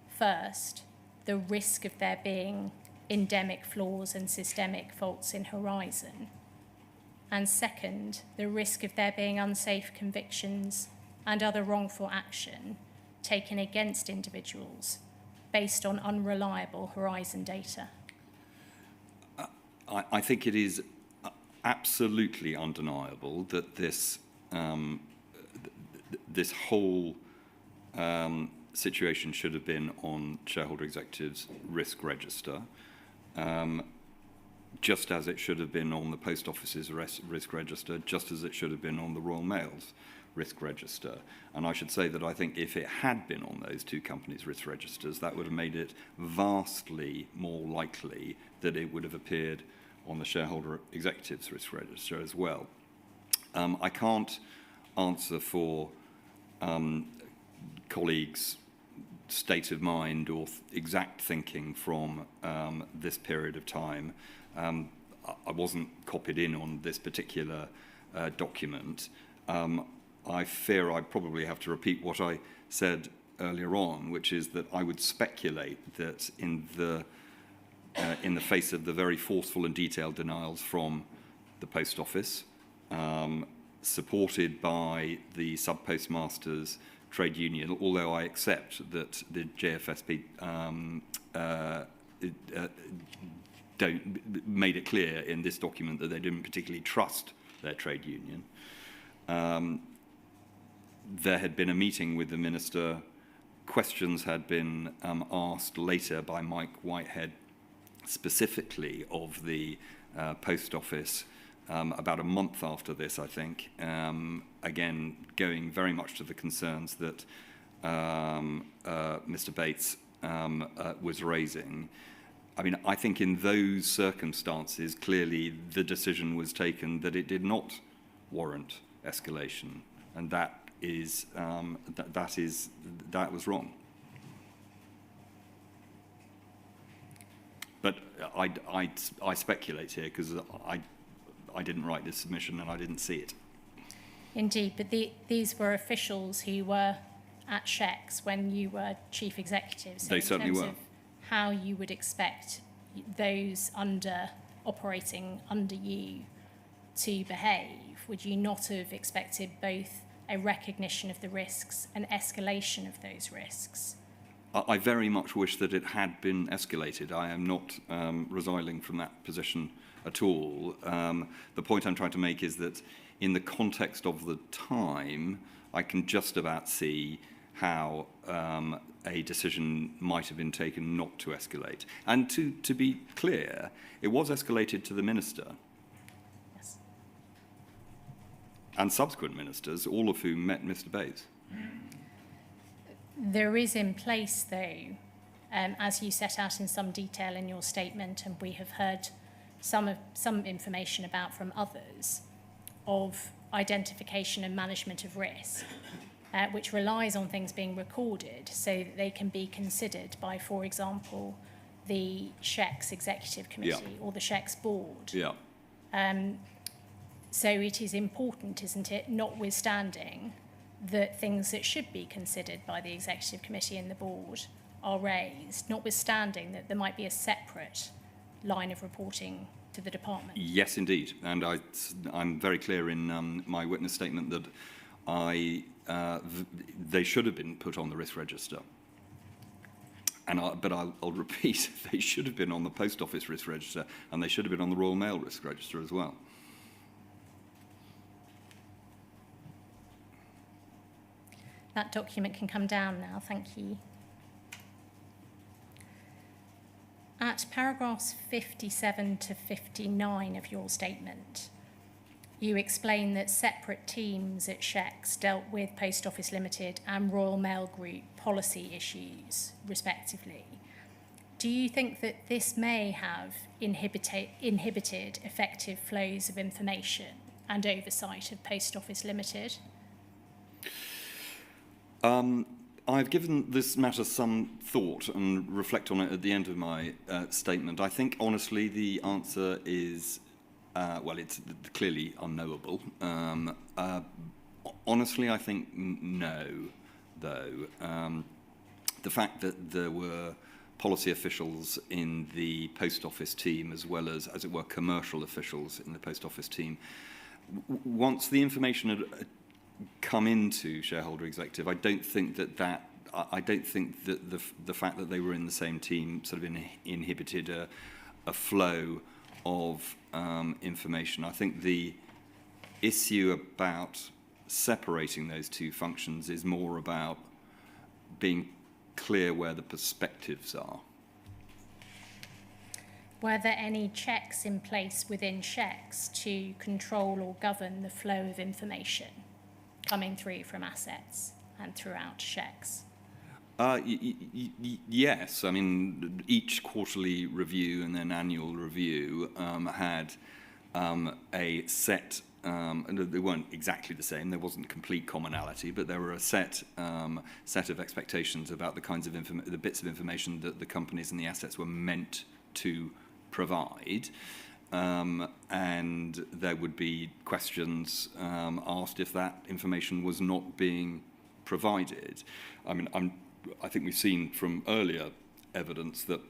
first, the risk of there being endemic flaws and systemic faults in Horizon, and second, the risk of there being unsafe convictions and other wrongful action taken against individuals based on unreliable Horizon data? I think it is absolutely undeniable that this whole situation should have been on Shareholder Executive's risk register, just as it should have been on the Post Office's risk register, just as it should have been on the Royal Mail's risk register. And I should say that I think if it had been on those two companies' risk registers, that would have made it vastly more likely that it would have appeared on the Shareholder Executive's risk register as well. I can't answer for colleagues' state of mind or exact thinking from this period of time. I wasn't copied in on this particular document. I fear I probably have to repeat what I said earlier on, which is that I would speculate that in the face of the very forceful and detailed denials from the Post Office, supported by the sub-postmasters trade union, although I accept that the JFSP made it clear in this document that they didn't particularly trust their trade union. There had been a meeting with the Minister. Questions had been asked later by Mike Whitehead specifically of the Post Office about a month after this, I think, again, going very much to the concerns that Mr. Bates was raising. I mean, I think in those circumstances, clearly the decision was taken that it did not warrant escalation, and that was wrong. But I speculate here because I didn't write this submission and I didn't see it. Indeed, but these were officials who were at Shecs when you were chief executive. So They certainly were. in terms of how you would expect those operating under you to behave, would you not have expected both a recognition of the risks and escalation of those risks? I very much wish that it had been escalated. I am not resiling from that position at all. The point I'm trying to make is that in the context of the time, I can just about see how a decision might have been taken not to escalate. And to be clear, it was escalated to the minister. Yes. And subsequent ministers, all of whom met Mr. Bates. There is in place, though, as you set out in some detail in your statement, and we have heard some information about from others, of identification and management of risk, which relies on things being recorded so that they can be considered by, for example, the Shecs Executive Committee or the Shecs Board. Yeah. So it is important, isn't it, notwithstanding that things that should be considered by the Executive Committee and the Board are raised, notwithstanding that there might be a separate line of reporting to the department? Yes, indeed. And I'm very clear in my witness statement that they should have been put on the risk register. But I'll repeat, they should have been on the Post Office risk register, and they should have been on the Royal Mail risk register as well. That document can come down now, thank you. At paragraphs 57 to 59 of your statement, you explain that separate teams at Shecs dealt with Post Office Limited and Royal Mail Group policy issues, respectively. Do you think that this may have inhibited effective flows of information and oversight of Post Office Limited? I've given this matter some thought and reflect on it at the end of my statement. I think, honestly, the answer is, well, it's clearly unknowable. Honestly, I think no, though. The fact that there were policy officials in the Post Office team, as well as it were, commercial officials in the Post Office team, once the information had come into Shareholder Executive, I don't think that the fact that they were in the same team sort of inhibited a flow of information. I think the issue about separating those two functions is more about being clear where the perspectives are. Were there any checks in place within Shecs to control or govern the flow of information coming through from assets and throughout Shecs? Yes. I mean, each quarterly review and then annual review had a set, they weren't exactly the same, there wasn't complete commonality, but there were a set of expectations about the kinds of the bits of information that the companies and the assets were meant to provide. And there would be questions asked if that information was not being provided. I mean, I think we've seen from earlier evidence that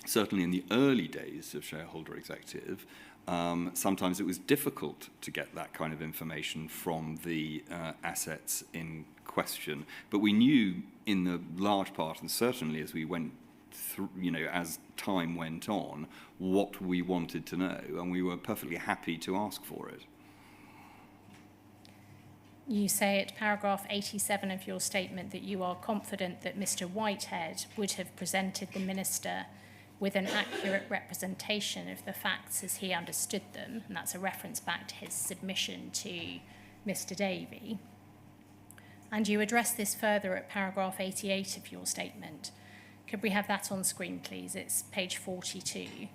certainly in the early days of Shareholder Executive, sometimes it was difficult to get that kind of information from the assets in question. But we knew in the large part, and certainly as we went through, as time went on, what we wanted to know, and we were perfectly happy to ask for it. You say at paragraph 87 of your statement that you are confident that Mr. Whitehead would have presented the Minister with an accurate representation of the facts as he understood them, and that's a reference back to his submission to Mr. Davey. And you address this further at paragraph 88 of your statement. Could we have that on screen, please? It's page 42.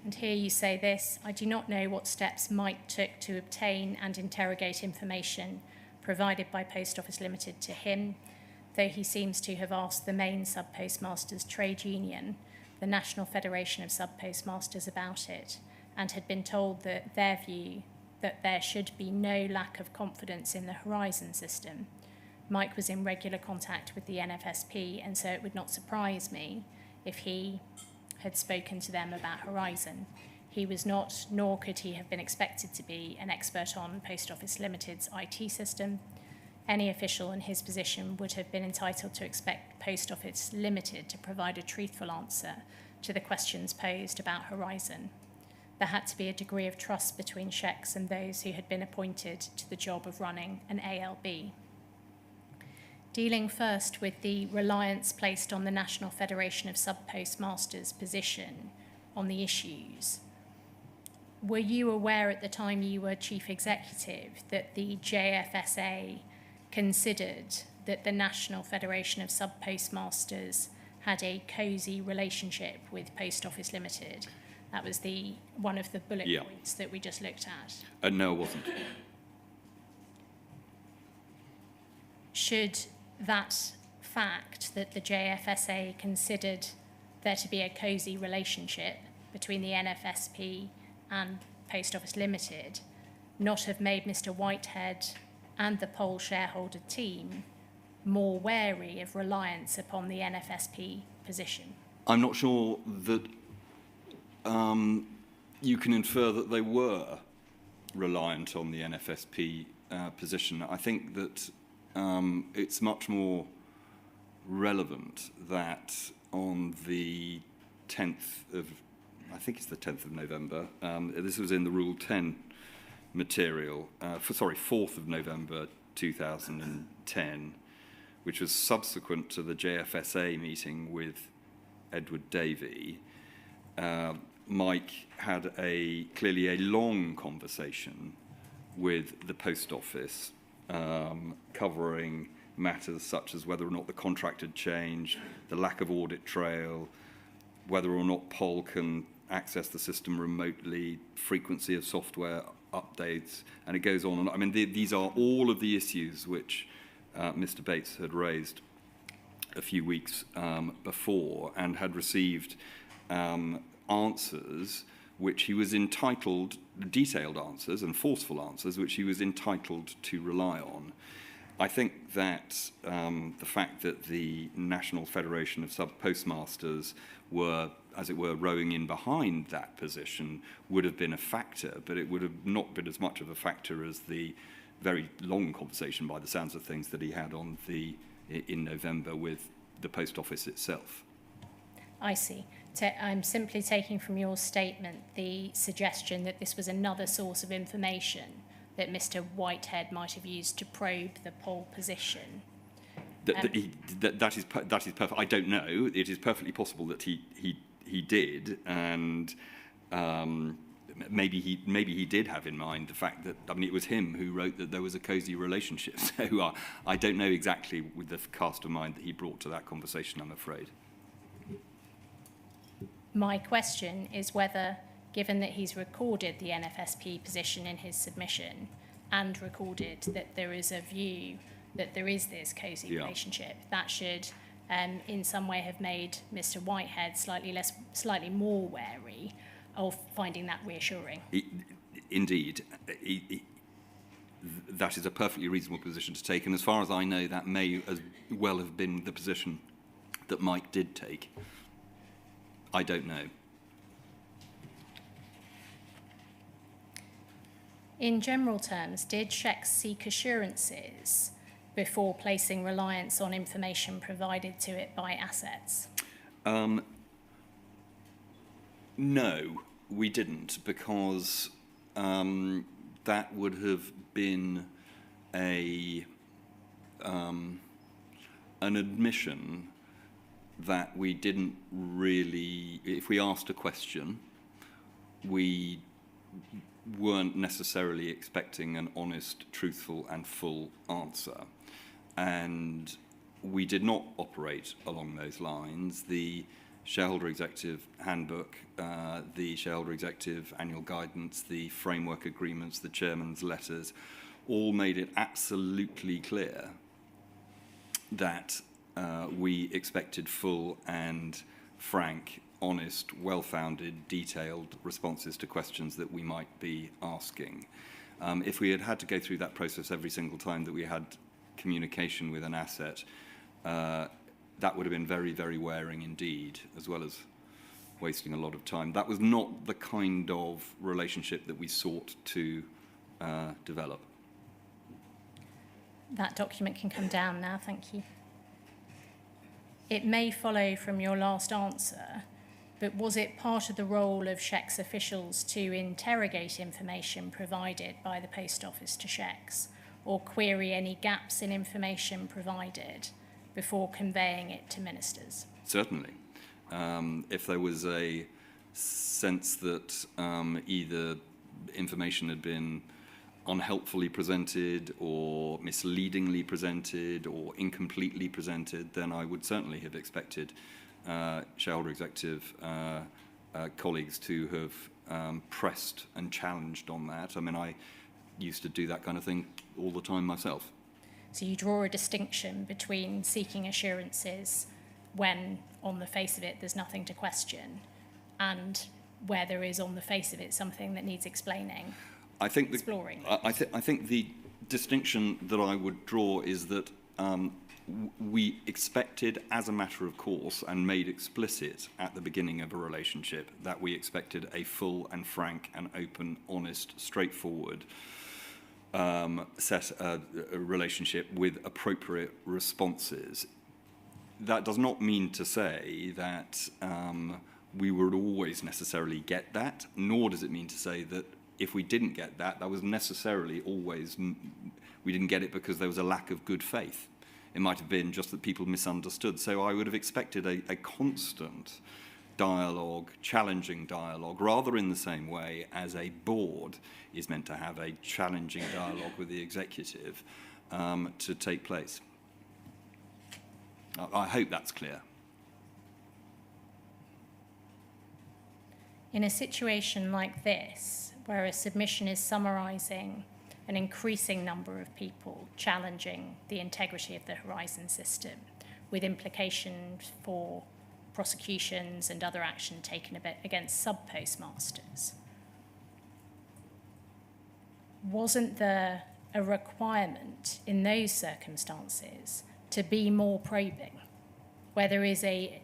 And here you say this: I do not know what steps Mike took to obtain and interrogate information provided by Post Office Limited to him, though he seems to have asked the main sub-postmaster's trade union the National Federation of Sub-Postmasters about it and had been told that their view that there should be no lack of confidence in the Horizon system, Mike was in regular contact with the NFSP, and so it would not surprise me if he had spoken to them about Horizon. He was not, nor could he have been expected to be, an expert on Post Office Limited's IT system. Any official in his position would have been entitled to expect Post Office Limited to provide a truthful answer to the questions posed about Horizon. There had to be a degree of trust between Shecs and those who had been appointed to the job of running an ALB. Dealing first with the reliance placed on the National Federation of Sub-Postmasters' position on the issues, were you aware at the time you were Chief Executive that the JFSA considered that the National Federation of Sub-Postmasters had a cosy relationship with Post Office Limited? That was one of the bullet points that we just looked at. No, it wasn't. Should that fact that the JFSA considered there to be a cosy relationship between the NFSP and Post Office Limited not have made Mr. Whitehead and the Pole shareholder team more wary of reliance upon the NFSP position? I'm not sure that you can infer that they were reliant on the NFSP position. I think that it's much more relevant that on the 10th of, I think it's the 10th of November, this was in the Rule 10 material, 4th of November 2010, which was subsequent to the JFSA meeting with Edward Davey. Mike had clearly a long conversation with the Post Office, covering matters such as whether or not the contract had changed, the lack of audit trail, whether or not Pole can access the system remotely, frequency of software updates, and it goes on. I mean, these are all of the issues which Mr. Bates had raised a few weeks before and had received answers which he was entitled, detailed answers and forceful answers, which he was entitled to rely on. I think that the fact that the National Federation of Sub-Postmasters were, as it were, rowing in behind that position would have been a factor, but it would have not been as much of a factor as the very long conversation, by the sounds of things, that he had in November with the Post Office itself. I see. I'm simply taking from your statement the suggestion that this was another source of information that Mr. Whitehead might have used to probe the Pole position. That is perfect. I don't know. It is perfectly possible that he did, and maybe he did have in mind the fact that, I mean, it was him who wrote that there was a cosy relationship. So I don't know exactly with the cast of mind that he brought to that conversation, I'm afraid. My question is whether, given that he's recorded the NFSP position in his submission and recorded that there is a view that there is this cosy relationship, that should in some way have made Mr. Whitehead slightly more wary of finding that reassuring. Indeed. That is a perfectly reasonable position to take, and as far as I know, that may as well have been the position that Mike did take. I don't know. In general terms, did Shecs seek assurances before placing reliance on information provided to it by assets? No, we didn't, because that would have been an admission that we didn't really, if we asked a question, we weren't necessarily expecting an honest, truthful and full answer. And we did not operate along those lines. The Shareholder Executive Handbook, the Shareholder Executive Annual Guidance, the Framework Agreements, the Chairman's Letters, all made it absolutely clear that we expected full and frank honest, well-founded, detailed responses to questions that we might be asking. If we had had to go through that process every single time that we had communication with an asset, that would have been very, very wearing indeed, as well as wasting a lot of time. That was not the kind of relationship that we sought to develop. That document can come down now, thank you. It may follow from your last answer, but was it part of the role of SHECS officials to interrogate information provided by the Post Office to SHECS, or query any gaps in information provided before conveying it to ministers? Certainly. If there was a sense that either information had been unhelpfully presented or misleadingly presented or incompletely presented, then I would certainly have expected Shareholder Executive colleagues to have pressed and challenged on that. I mean, I used to do that kind of thing all the time myself. So you draw a distinction between seeking assurances when, on the face of it, there's nothing to question, and where there is, on the face of it, something that needs explaining. I think exploring. I think the distinction that I would draw is that we expected, as a matter of course, and made explicit at the beginning of a relationship, that we expected a full and frank and open, honest, straightforward set a relationship with appropriate responses. That does not mean to say that we would always necessarily get that, nor does it mean to say that if we didn't get that, that was necessarily always, we didn't get it because there was a lack of good faith. It might have been just that people misunderstood. So I would have expected a constant dialogue, challenging dialogue, rather in the same way as a board is meant to have a challenging dialogue with the executive to take place. I hope that's clear. In a situation like this, where a submission is summarising an increasing number of people challenging the integrity of the Horizon system, with implications for prosecutions and other action taken against sub-postmasters, wasn't there a requirement in those circumstances to be more probing, where there is an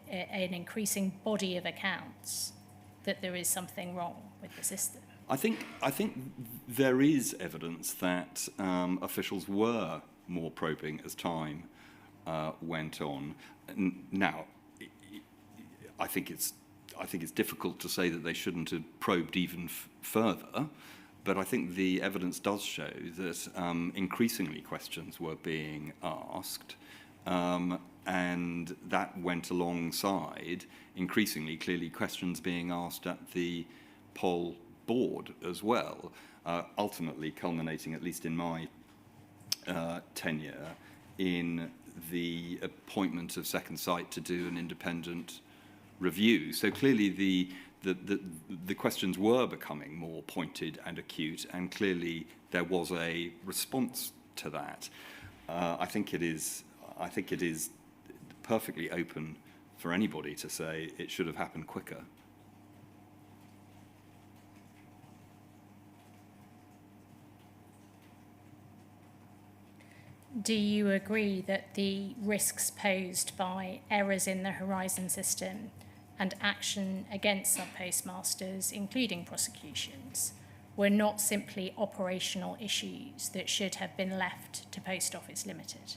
increasing body of accounts that there is something wrong with the system? I think there is evidence that officials were more probing as time went on. Now, I think it's difficult to say that they shouldn't have probed even further, but I think the evidence does show that increasingly questions were being asked, and that went alongside increasingly clearly questions being asked at the poll board as well, ultimately culminating, at least in my tenure, in the appointment of Second Sight to do an independent review. So clearly the questions were becoming more pointed and acute, and clearly there was a response to that. I think it is perfectly open for anybody to say it should have happened quicker. Do you agree that the risks posed by errors in the Horizon system and action against sub-postmasters, including prosecutions, were not simply operational issues that should have been left to Post Office Limited?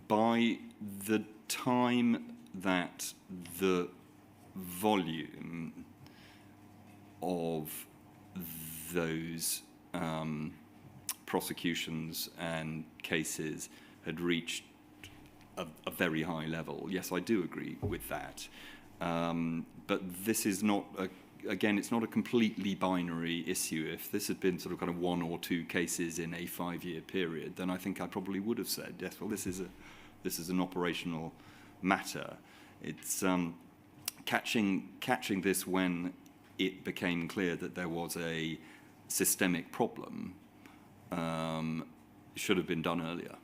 By the time that the volume of those prosecutions and cases had reached a very high level, yes, I do agree with that. But this is not, again, it's not a completely binary issue. If this had been sort of kind of one or two cases in a 5-year period, then I think I probably would have said, yes, well, this is an operational matter. It's catching this when it became clear that there was a systemic problem should have been done earlier.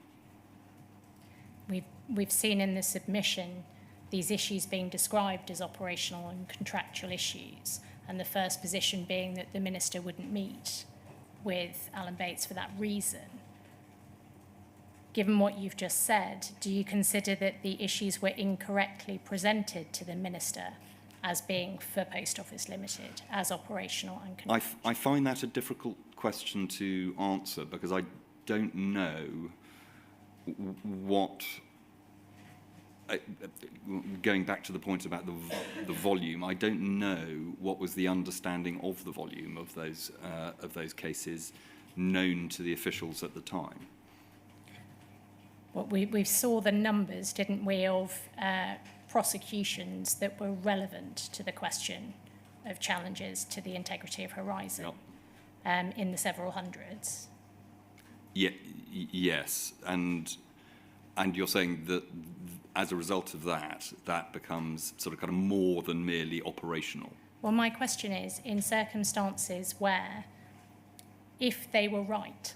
We've we've seen in the submission these issues being described as operational and contractual issues, and the first position being that the Minister wouldn't meet with Alan Bates for that reason. Given what you've just said, do you consider that the issues were incorrectly presented to the Minister as being for Post Office Limited, as operational and contractual? I find that a difficult question to answer because I don't know what... going back to the point about the volume, I don't know what was the understanding of the volume of those cases known to the officials at the time. Well, we saw the numbers, didn't we, of prosecutions that were relevant to the question of challenges to the integrity of Horizon, yep. In the several hundreds. Yeah, yes, and you're saying that as a result of that, that becomes sort of kind of more than merely operational. Well, my question is, in circumstances where, if they were right,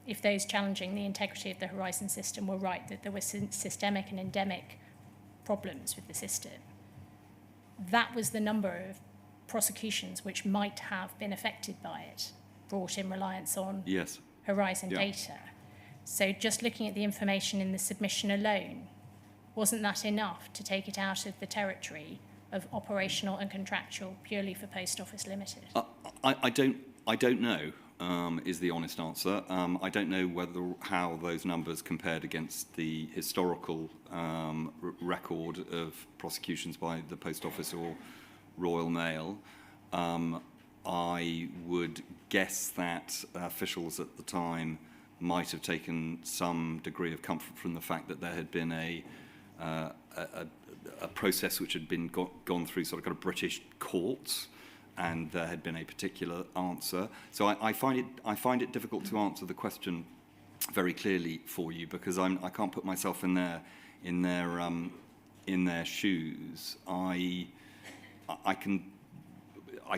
if those challenging the integrity of the Horizon system were right, that there were systemic and endemic problems with the system, that was the number of prosecutions which might have been affected by it, brought in reliance on yes. Horizon data. So just looking at the information in the submission alone, wasn't that enough to take it out of the territory of operational and contractual purely for Post Office Limited? I don't know, is the honest answer. I don't know how those numbers compared against the historical record of prosecutions by the Post Office or Royal Mail. I would guess that officials at the time might have taken some degree of comfort from the fact that there had been a process which had been gone through sort of kind of British courts, and there had been a particular answer. So I find it difficult to answer the question very clearly for you because I can't put myself in their shoes. I can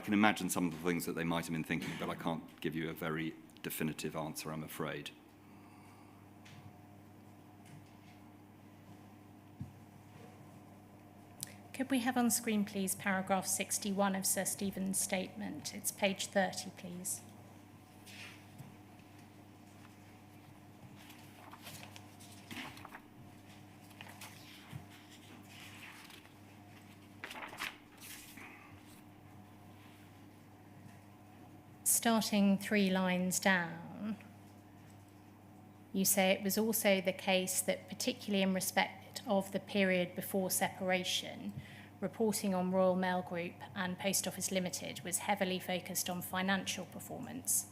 imagine some of the things that they might have been thinking, but I can't give you a very definitive answer, I'm afraid. Could we have on screen, please, paragraph 61 of Sir Stephen's statement? It's page 30, please. Starting 3 lines down, you say it was also the case that, particularly in respect of the period before separation, reporting on Royal Mail Group and Post Office Limited was heavily focused on financial performance,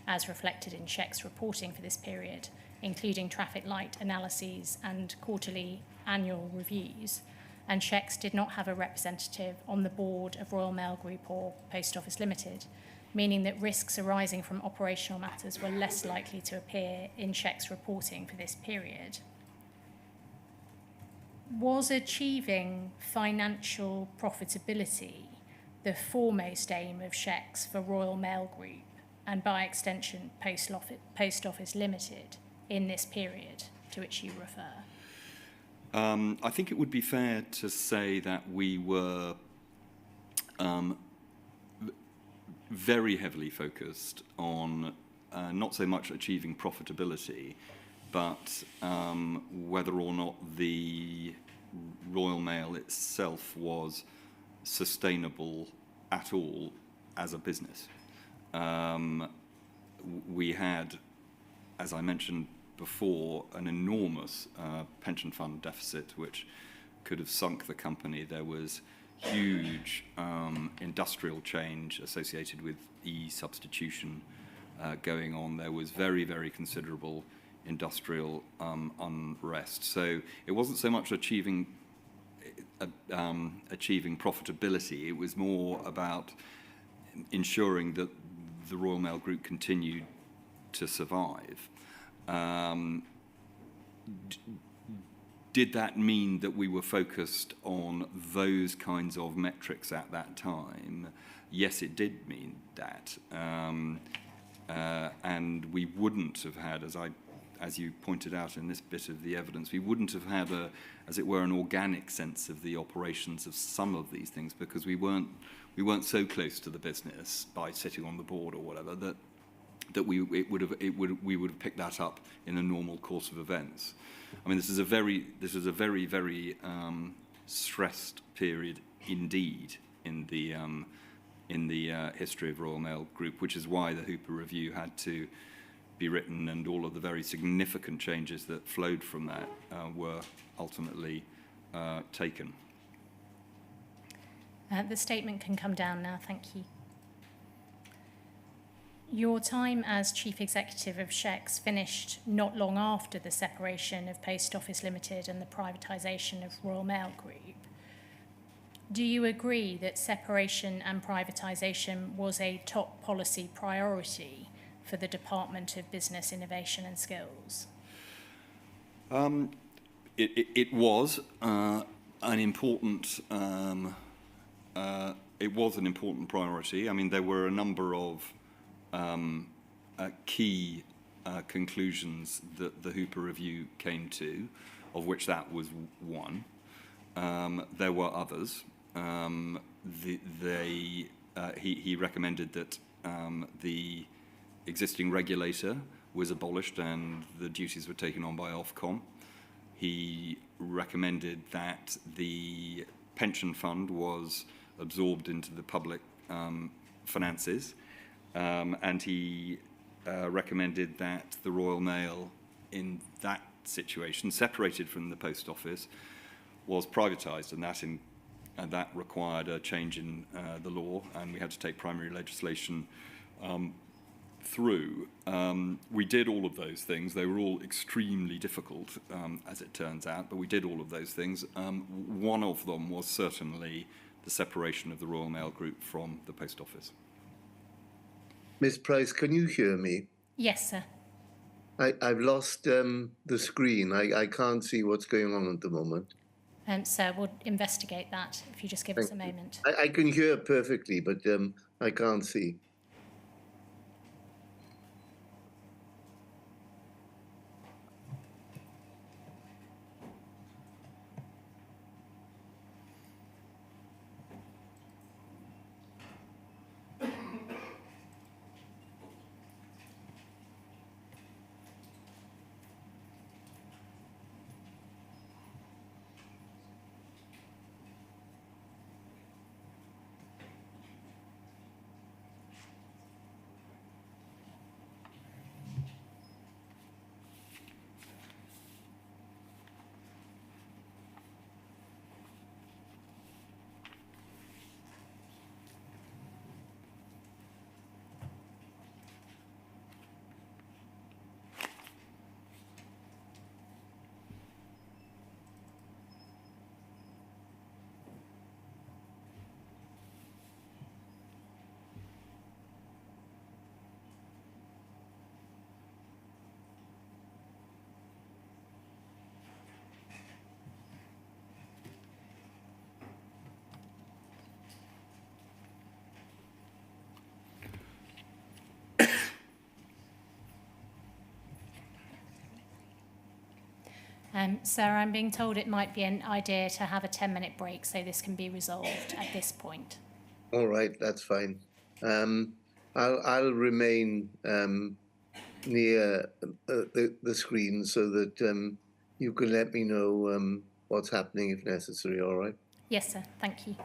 as reflected in Sheck's reporting for this period, including traffic light analyses and quarterly annual reviews, and Sheck's did not have a representative on the board of Royal Mail Group or Post Office Limited, meaning that risks arising from operational matters were less likely to appear in Sheck's reporting for this period. Was achieving financial profitability the foremost aim of Sheck's for Royal Mail Group and by extension Post Office Limited in this period to which you refer? I think it would be fair to say that we were very heavily focused on not so much achieving profitability, but whether or not the Royal Mail itself was sustainable at all as a business. We had, as I mentioned before, an enormous pension fund deficit which could have sunk the company. There was huge industrial change associated with e-substitution going on. There was very, very considerable industrial unrest. So it wasn't so much achieving profitability. It was more about ensuring that the Royal Mail Group continued to survive. Did that mean that we were focused on those kinds of metrics at that time? Yes, it did mean that. And we wouldn't have had, as as you pointed out in this bit of the evidence, we wouldn't have had as it were, an organic sense of the operations of some of these things, because we weren't so close to the business by sitting on the board or whatever that we would have picked that up in a normal course of events. I mean, this is a very stressed period indeed in the history of Royal Mail Group, which is why the Hooper Review had to be written, and all of the very significant changes that flowed from that were ultimately taken. The statement can come down now, thank you. Your time as Chief Executive of SHEX finished not long after the separation of Post Office Limited and the privatisation of Royal Mail Group. Do you agree that separation and privatisation was a top policy priority for the Department of Business, Innovation and Skills? It was an important priority. I mean, there were a number of key conclusions that the Hooper Review came to, of which that was one. There were others. He recommended that the existing regulator was abolished and the duties were taken on by Ofcom. He recommended that the pension fund was absorbed into the public finances, and he recommended that the Royal Mail, in that situation, separated from the Post Office, was privatised, and that required a change in the law, and we had to take primary legislation through. We did all of those things. They were all extremely difficult, as it turns out, but we did all of those things. One of them was certainly the separation of the Royal Mail Group from the Post Office. Miss Price, can you hear me? Yes, sir. I've lost the screen. I can't see what's going on at the moment. Sir, we'll investigate that if you just give us a moment. I can hear perfectly, but I can't see. Sir, I'm being told it might be an idea to have a 10-minute break so this can be resolved at this point. All right, that's fine. I'll remain near the screen so that you can let me know what's happening if necessary, all right? Yes, sir. Thank you.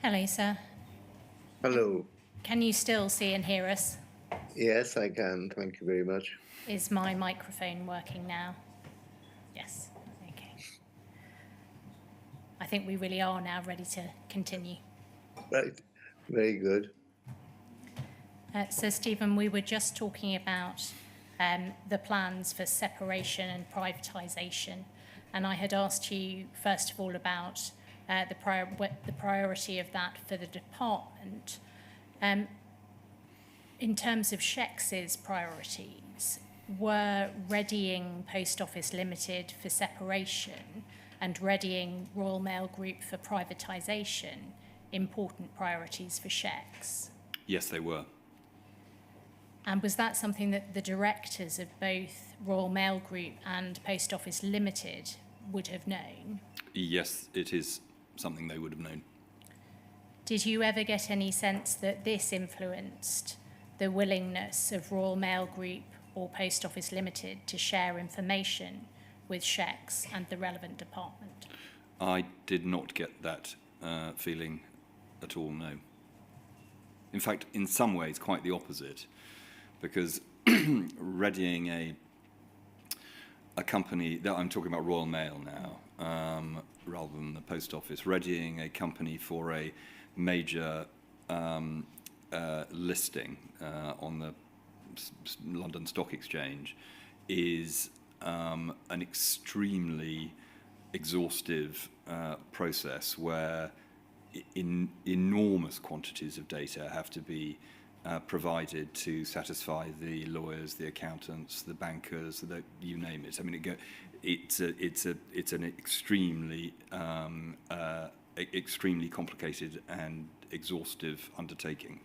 Hello, sir. Hello. Can you still see and hear us? Yes, I can. Thank you very much. Is my microphone working now? Yes. Okay. I think we really are now ready to continue. Right. Very good. So, Stephen, we were just talking about the plans for separation and privatisation, and I had asked you, first of all, about the priority of that for the department. In terms of SHEX's priorities, were readying Post Office Limited for separation and readying Royal Mail Group for privatisation important priorities for SHEX? Yes, they were. And was that something that the directors of both Royal Mail Group and Post Office Limited would have known? Yes, it is something they would have known. Did you ever get any sense that this influenced the willingness of Royal Mail Group or Post Office Limited to share information with SHEX and the relevant department? I did not get that feeling at all, no. In fact, in some ways, quite the opposite, because readying a company, that I'm talking about Royal Mail now, rather than the Post Office, readying a company for a major listing on the London Stock Exchange is an extremely exhaustive process where enormous quantities of data have to be provided to satisfy the lawyers, the accountants, the bankers, you name it. I mean, it's an extremely complicated and exhaustive undertaking.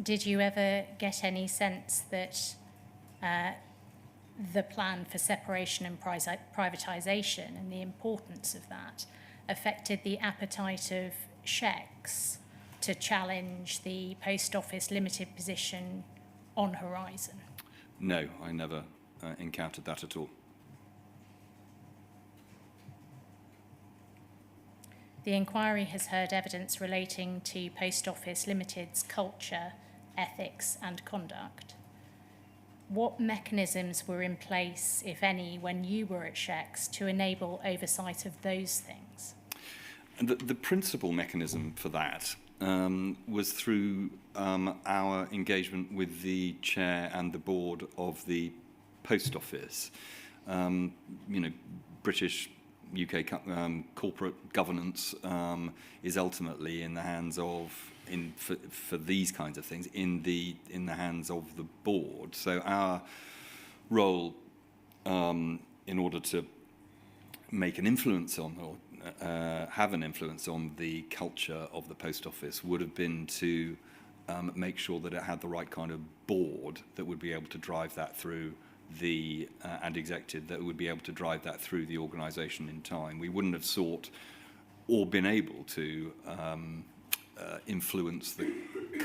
Did you ever get any sense that the plan for separation and privatisation and the importance of that affected the appetite of SHEX to challenge the Post Office Limited position on Horizon? No, I never encountered that at all. The inquiry has heard evidence relating to Post Office Limited's culture, ethics and conduct. What mechanisms were in place, if any, when you were at SHEX to enable oversight of those things? And the principal mechanism for that was through our engagement with the chair and the board of the Post Office. British UK corporate governance is ultimately in the hands of, for these kinds of things, in the hands of the board. So our role, in order to make an influence on, or have an influence on the culture of the Post Office, would have been to make sure that it had the right kind of board that would be able to drive that through and executive that would be able to drive that through the organisation in time. We wouldn't have sought or been able to influence the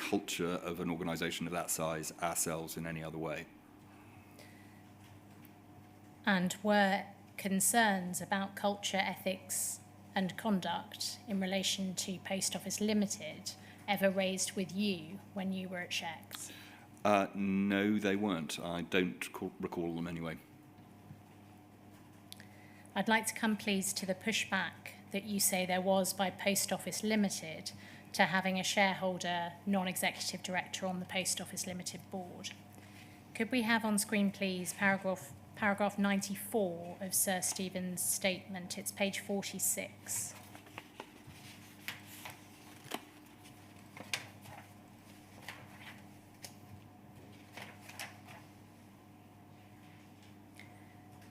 culture of an organisation of that size ourselves in any other way. And were concerns about culture, ethics and conduct in relation to Post Office Limited ever raised with you when you were at SHEX? No, they weren't. I don't recall them anyway. I'd like to come, please, to the pushback that you say there was by Post Office Limited to having a shareholder non-executive director on the Post Office Limited board. Could we have on screen, please, paragraph 94 of Sir Stephen's statement? It's page 46.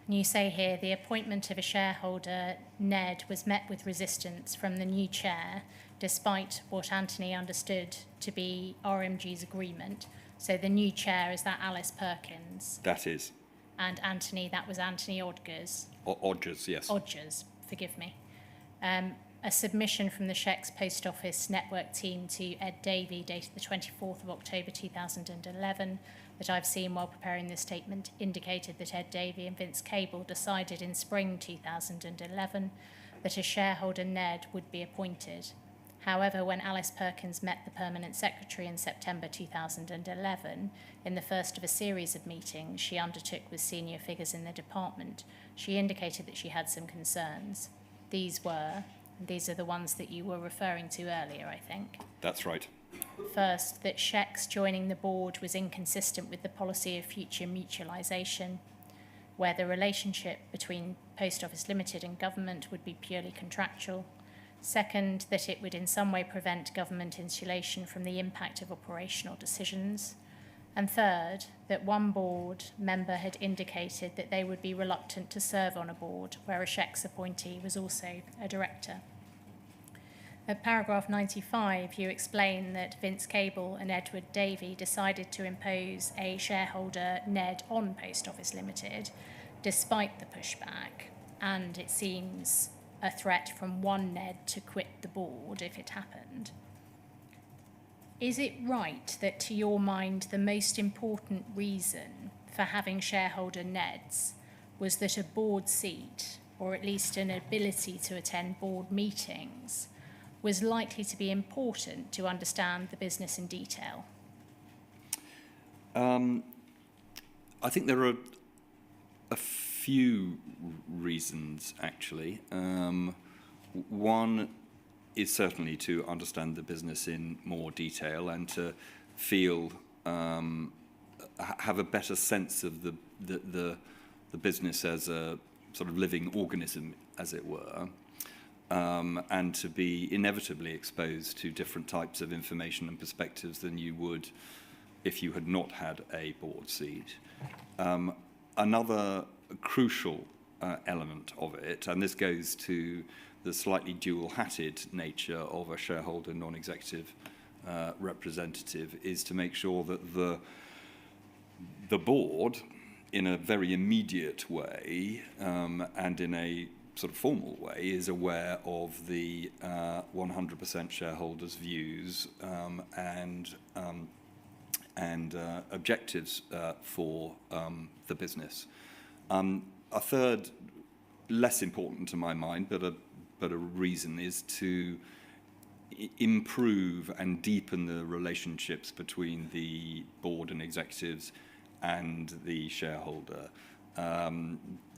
And you say here, the appointment of a shareholder, Ned, was met with resistance from the new chair, despite what Anthony understood to be RMG's agreement. So the new chair, is that Alice Perkins? That is. And Anthony, that was Anthony Odgers. Odgers, yes. Odgers, forgive me. A submission from the SHEX Post Office Network team to Ed Davey, dated the 24th of October 2011, that I've seen while preparing this statement, indicated that Ed Davey and Vince Cable decided in spring 2011 that a shareholder NED would be appointed. However, when Alice Perkins met the Permanent Secretary in September 2011, in the first of a series of meetings she undertook with senior figures in the department, she indicated that she had some concerns. These are the ones that you were referring to earlier, I think. That's right. First, that Shecs joining the board was inconsistent with the policy of future mutualisation, where the relationship between Post Office Limited and government would be purely contractual. Second, that it would in some way prevent government insulation from the impact of operational decisions. And third, that one board member had indicated that they would be reluctant to serve on a board where a Shecs appointee was also a director. At paragraph 95, you explain that Vince Cable and Edward Davey decided to impose a shareholder NED on Post Office Limited, despite the pushback, and it seems a threat from one NED to quit the board if it happened. Is it right that, to your mind, the most important reason for having shareholder NEDs was that a board seat, or at least an ability to attend board meetings, was likely to be important to understand the business in detail? I think there are a few reasons, actually. One is certainly to understand the business in more detail and to feel, have a better sense of the business as a sort of living organism, as it were, and to be inevitably exposed to different types of information and perspectives than you would if you had not had a board seat. Another crucial element of it, and this goes to the slightly dual-hatted nature of a shareholder non-executive representative, is to make sure that the board, in a very immediate way and in a sort of formal way, is aware of the 100% shareholders' views and objectives for the business. A third, less important to my mind, but a reason, is to improve and deepen the relationships between the board and executives and the shareholder.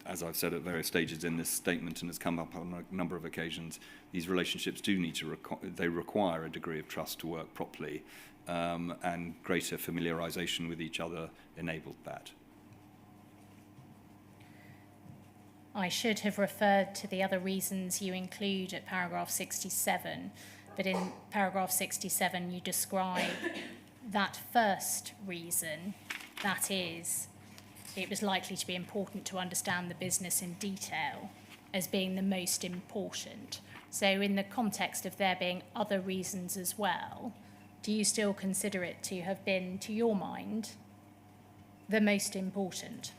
As I've said at various stages in this statement and has come up on a number of occasions, these relationships do need to they require a degree of trust to work properly, and greater familiarisation with each other enabled that. I should have referred to the other reasons you include at paragraph 67, but in paragraph 67 you describe that first reason, that is, it was likely to be important to understand the business in detail, as being the most important. So in the context of there being other reasons as well, do you still consider it to have been, to your mind, the most important?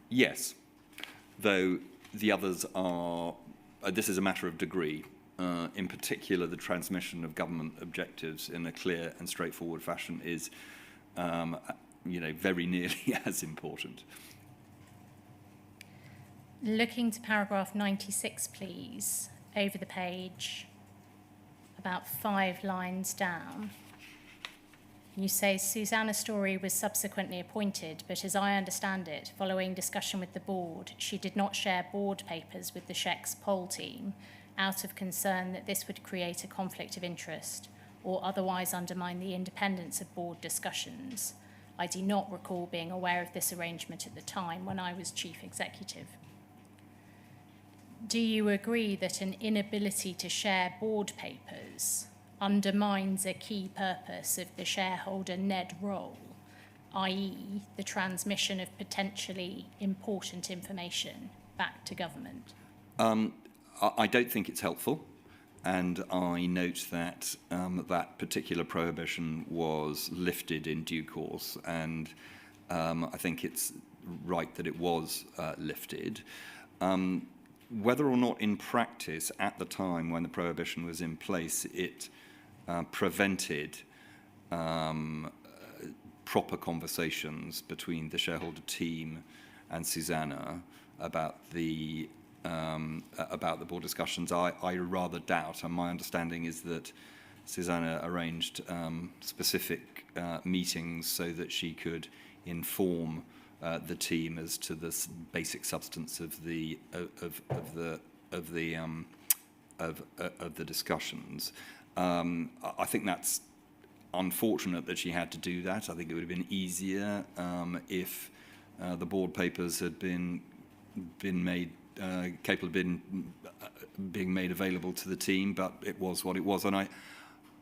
Yes, though the others are, this is a matter of degree. In particular, the transmission of government objectives in a clear and straightforward fashion is very nearly as important. Looking to paragraph 96, please, over the page, about 5 lines down. You say Susanna Story was subsequently appointed, but as I understand it, following discussion with the board, she did not share board papers with the Shecs poll team out of concern that this would create a conflict of interest or otherwise undermine the independence of board discussions. I do not recall being aware of this arrangement at the time when I was chief executive. Do you agree that an inability to share board papers undermines a key purpose of the shareholder NED role, i.e. the transmission of potentially important information back to government? I don't think it's helpful, and I note that that particular prohibition was lifted in due course, and I think it's right that it was lifted. Whether or not in practice at the time when the prohibition was in place it prevented proper conversations between the shareholder team and Susanna about the about the board discussions. I rather doubt, and my understanding is that Susanna arranged specific meetings so that she could inform the team as to the basic substance of the discussions. I think that's unfortunate that she had to do that. I think it would have been easier if the board papers had been made capable of being made available to the team, but it was what it was. And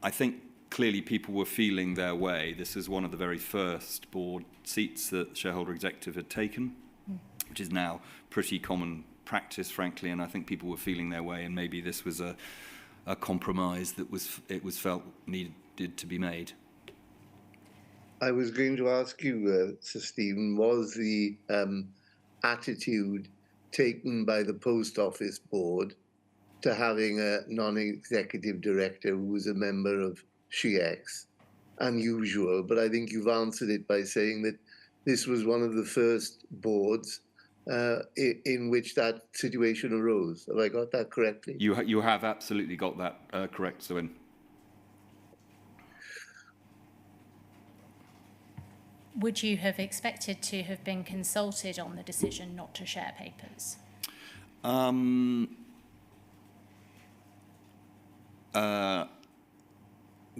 I think clearly people were feeling their way. This is one of the very first board seats that Shareholder Executive had taken, which is now pretty common practice, frankly, and I think people were feeling their way, and maybe this was a compromise that was felt needed to be made. I was going to ask you, Sir Stephen, was the attitude taken by the Post Office Board to having a non-executive director who was a member of SHEX unusual? But I think you've answered it by saying that this was one of the first boards in which that situation arose. Have I got that correctly? You have absolutely got that correct, Sir Wynne. Would you have expected to have been consulted on the decision not to share papers?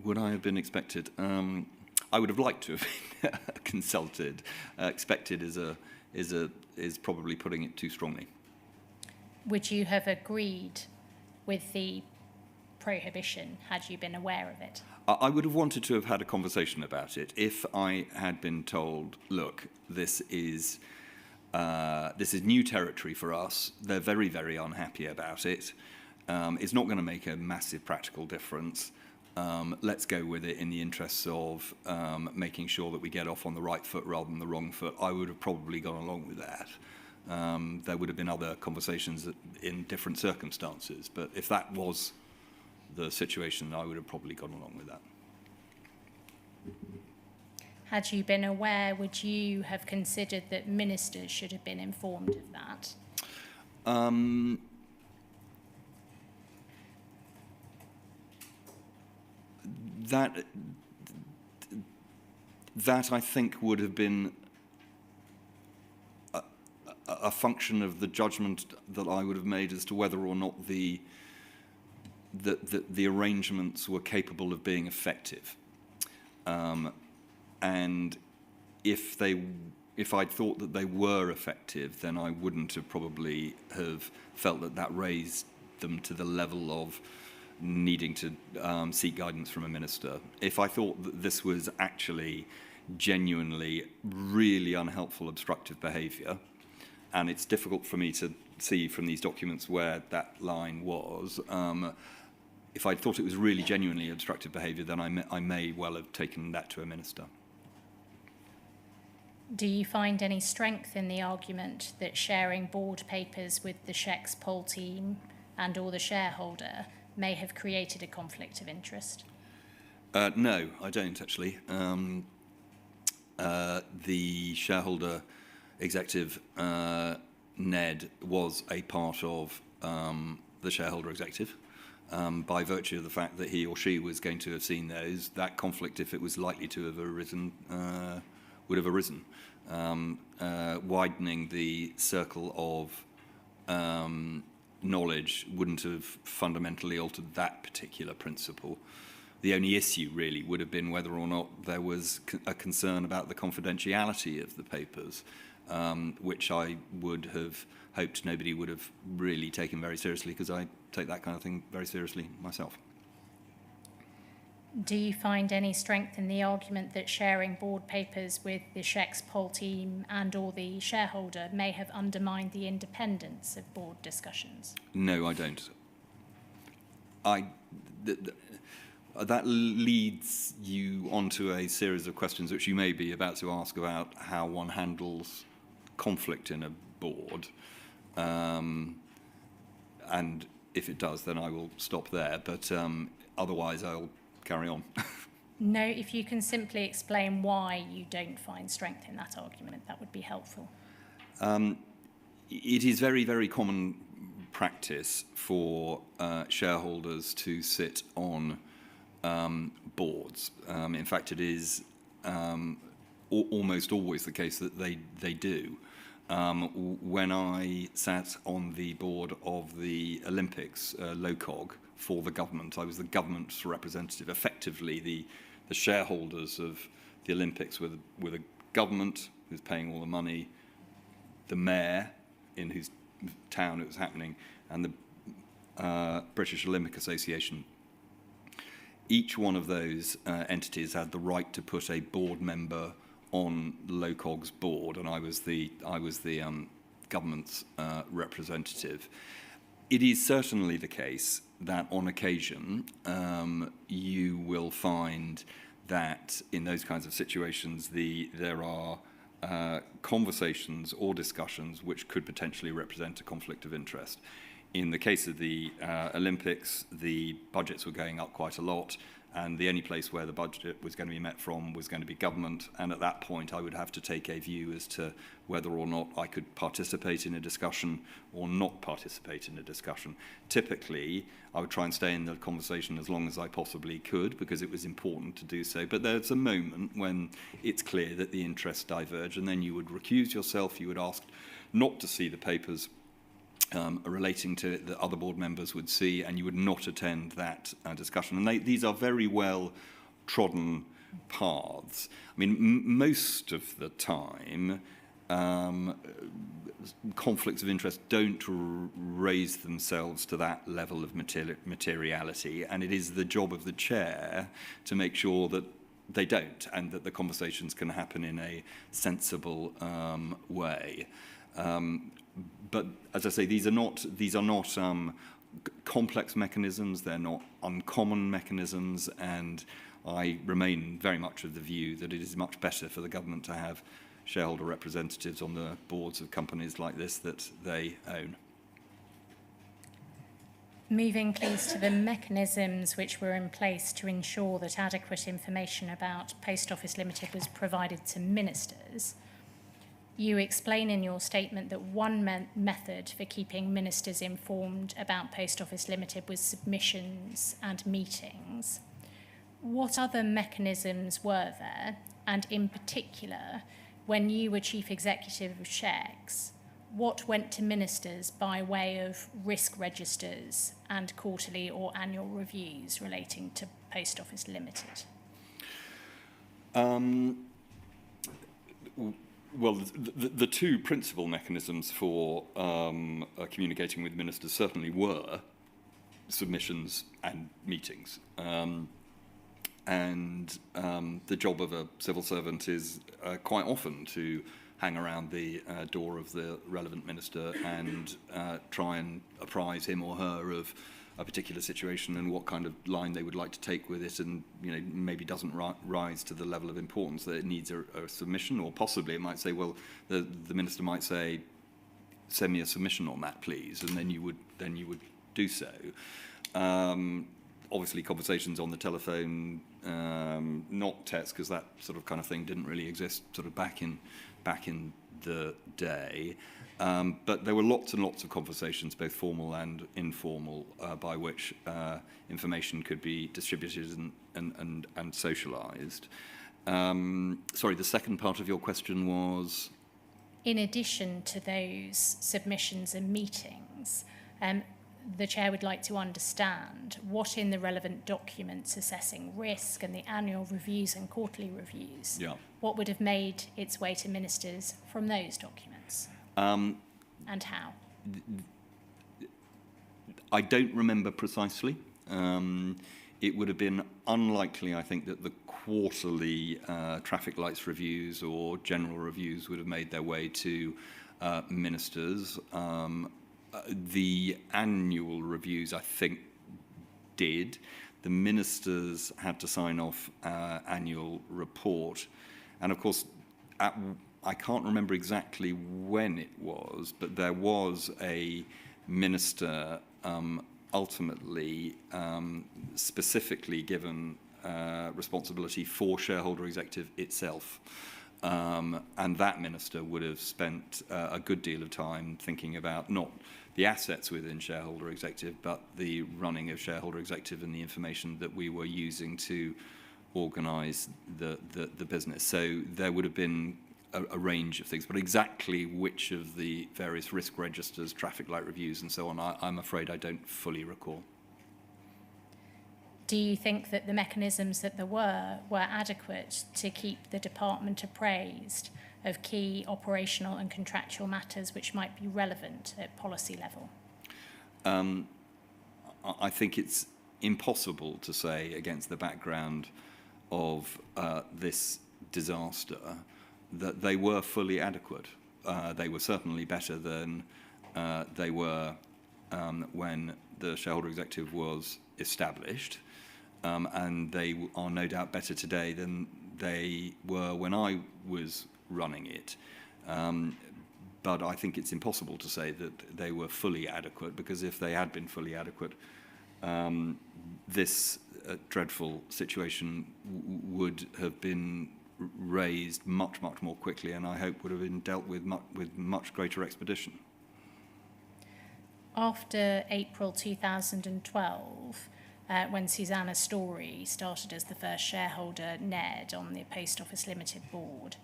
Would I have been expected? I would have liked to have been consulted. Expected is probably putting it too strongly. Would you have agreed with the prohibition had you been aware of it? I would have wanted to have had a conversation about it if I had been told, look, this is new territory for us. They're very, very unhappy about it. It's not going to make a massive practical difference. Let's go with it in the interests of making sure that we get off on the right foot rather than the wrong foot. I would have probably gone along with that. There would have been other conversations in different circumstances, but if that was the situation, I would have probably gone along with that. Had you been aware, would you have considered that ministers should have been informed of that? That I think would have been a function of the judgment that I would have made as to whether or not the arrangements were capable of being effective, and if I'd thought that they were effective, then I wouldn't have probably have felt that raised them to the level of needing to seek guidance from a minister. If I thought that this was actually genuinely really unhelpful, obstructive behaviour, and it's difficult for me to see from these documents where that line was, if I thought it was really genuinely obstructive behaviour, then I may well have taken that to a minister. Do you find any strength in the argument that sharing board papers with the SHEX poll team and or the shareholder may have created a conflict of interest? No, I don't actually. The shareholder executive, Ned, was a part of the shareholder executive. By virtue of the fact that he or she was going to have seen those, that conflict, if it was likely to have arisen, would have arisen. Widening the circle of knowledge wouldn't have fundamentally altered that particular principle. The only issue really would have been whether or not there was a concern about the confidentiality of the papers, which I would have hoped nobody would have really taken very seriously, because I take that kind of thing very seriously myself. Do you find any strength in the argument that sharing board papers with the SHEX poll team and or the shareholder may have undermined the independence of board discussions? No, I don't. That leads you onto a series of questions which you may be about to ask about how one handles conflict in a board. And if it does, then I will stop there. But otherwise, I'll carry on. No, if you can simply explain why you don't find strength in that argument, that would be helpful. It is very, very common practice for shareholders to sit on boards. In fact, it is almost always the case that they do. When I sat on the board of the Olympics, LOCOG, for the government, I was the government's representative. Effectively, the shareholders of the Olympics were the government who's paying all the money, the mayor in whose town it was happening, and the British Olympic Association. Each one of those entities had the right to put a board member on LOCOG's board, and I was the government's representative. It is certainly the case that on occasion you will find that in those kinds of situations there are conversations or discussions which could potentially represent a conflict of interest. In the case of the Olympics, the budgets were going up quite a lot, and the only place where the budget was going to be met from was going to be government, and at that point I would have to take a view as to whether or not I could participate in a discussion or not participate in a discussion. Typically, I would try and stay in the conversation as long as I possibly could because it was important to do so, but there's a moment when it's clear that the interests diverge, and then you would recuse yourself, you would ask not to see the papers relating to it that other board members would see, and you would not attend that discussion. And these are very well trodden paths. I mean, most of the time, conflicts of interest don't raise themselves to that level of materiality, and it is the job of the chair to make sure that they don't, and that the conversations can happen in a sensible way. But as I say, these are not complex mechanisms. They're not uncommon mechanisms, and I remain very much of the view that it is much better for the government to have shareholder representatives on the boards of companies like this that they own. Moving, please, to the mechanisms which were in place to ensure that adequate information about Post Office Limited was provided to ministers. You explain in your statement that one method for keeping ministers informed about Post Office Limited was submissions and meetings. What other mechanisms were there? And in particular, when you were Chief Executive of SHEX, what went to ministers by way of risk registers and quarterly or annual reviews relating to Post Office Limited? Well, the two principal mechanisms for communicating with ministers certainly were submissions and meetings. And the job of a civil servant is quite often to hang around the door of the relevant minister and try and apprise him or her of a particular situation and what kind of line they would like to take with it, and maybe doesn't rise to the level of importance that it needs a submission, or possibly it might say, well, the minister might say, send me a submission on that, please, and then you would do so. Obviously, conversations on the telephone, not text, because that sort of kind of thing didn't really exist sort of back in the day. But there were lots and lots of conversations, both formal and informal, by which information could be distributed and socialised. Sorry, the second part of your question was? In addition to those submissions and meetings, the chair would like to understand what in the relevant documents assessing risk and the annual reviews and quarterly reviews, what would have made its way to ministers from those documents? And how? I don't remember precisely. It would have been unlikely, I think, that the quarterly traffic lights reviews or general reviews would have made their way to ministers. The annual reviews, I think, did. The ministers had to sign off annual report. And, of course, I can't remember exactly when it was, but there was a minister ultimately specifically given responsibility for Shareholder Executive itself. And that minister would have spent a good deal of time thinking about not the assets within Shareholder Executive, but the running of Shareholder Executive and the information that we were using to organise the business. So there would have been a range of things, but exactly which of the various risk registers, traffic light reviews and so on, I'm afraid I don't fully recall. Do you think that the mechanisms that there were adequate to keep the department appraised of key operational and contractual matters which might be relevant at policy level? I think it's impossible to say, against the background of this disaster, that they were fully adequate. They were certainly better than they were when the Shareholder Executive was established. And they are no doubt better today than they were when I was running it. But I think it's impossible to say that they were fully adequate, because if they had been fully adequate, this dreadful situation would have been raised much, much more quickly, and I hope would have been dealt with much greater expedition. After April 2012, when Susanna Story started as the first shareholder, Ned, on the Post Office Limited board,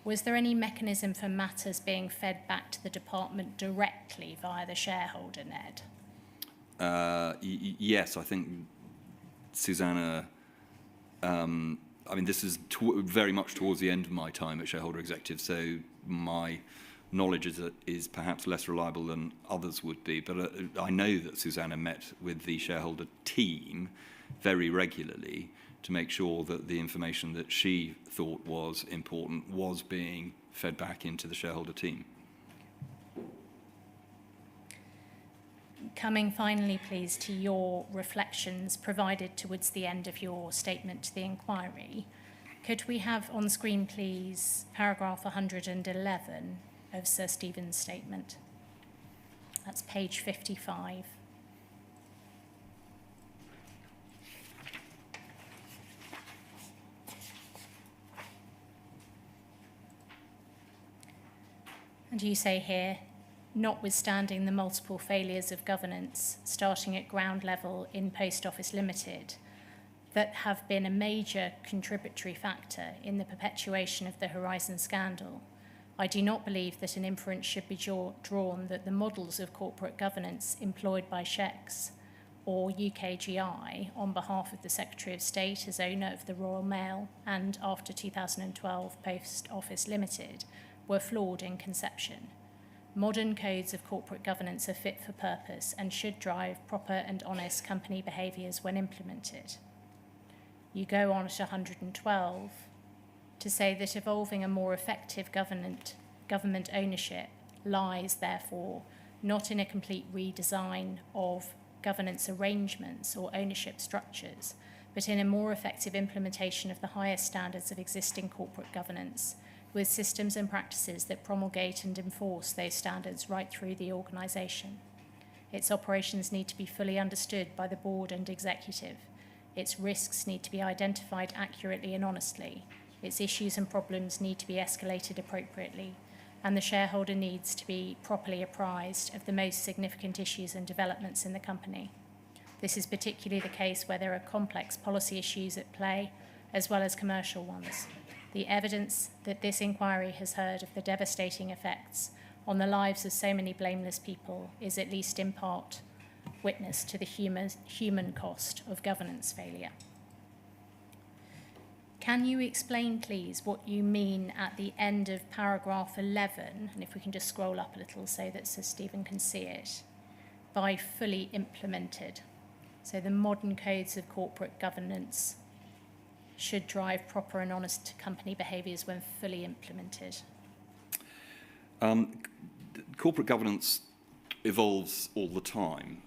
was there any mechanism for matters being fed back to the department directly via the shareholder, Ned? Yes, I think Susanna, this is very much towards the end of my time at Shareholder Executive, so my knowledge is perhaps less reliable than others would be, but I know that Susanna met with the shareholder team very regularly to make sure that the information that she thought was important was being fed back into the shareholder team. Coming finally, please, to your reflections provided towards the end of your statement to the inquiry, could we have on screen, please, paragraph 111 of Sir Stephen's statement? That's page 55. And you say here, notwithstanding the multiple failures of governance, starting at ground level in Post Office Limited, that have been a major contributory factor in the perpetuation of the Horizon scandal, I do not believe that an inference should be drawn that the models of corporate governance employed by SHEX or UKGI on behalf of the Secretary of State as owner of the Royal Mail and after 2012 Post Office Limited were flawed in conception. Modern codes of corporate governance are fit for purpose and should drive proper and honest company behaviours when implemented. You go on at 112 to say that evolving a more effective government ownership lies, therefore, not in a complete redesign of governance arrangements or ownership structures, but in a more effective implementation of the highest standards of existing corporate governance, with systems and practices that promulgate and enforce those standards right through the organisation. Its operations need to be fully understood by the board and executive. Its risks need to be identified accurately and honestly. Its issues and problems need to be escalated appropriately, and the shareholder needs to be properly apprised of the most significant issues and developments in the company. This is particularly the case where there are complex policy issues at play, as well as commercial ones. The evidence that this inquiry has heard of the devastating effects on the lives of so many blameless people is at least in part witness to the human cost of governance failure. Can you explain, please, what you mean at the end of paragraph 11, and if we can just scroll up a little so that Sir Stephen can see it, by fully implemented? So the modern codes of corporate governance should drive proper and honest company behaviours when fully implemented. Corporate governance evolves all the time.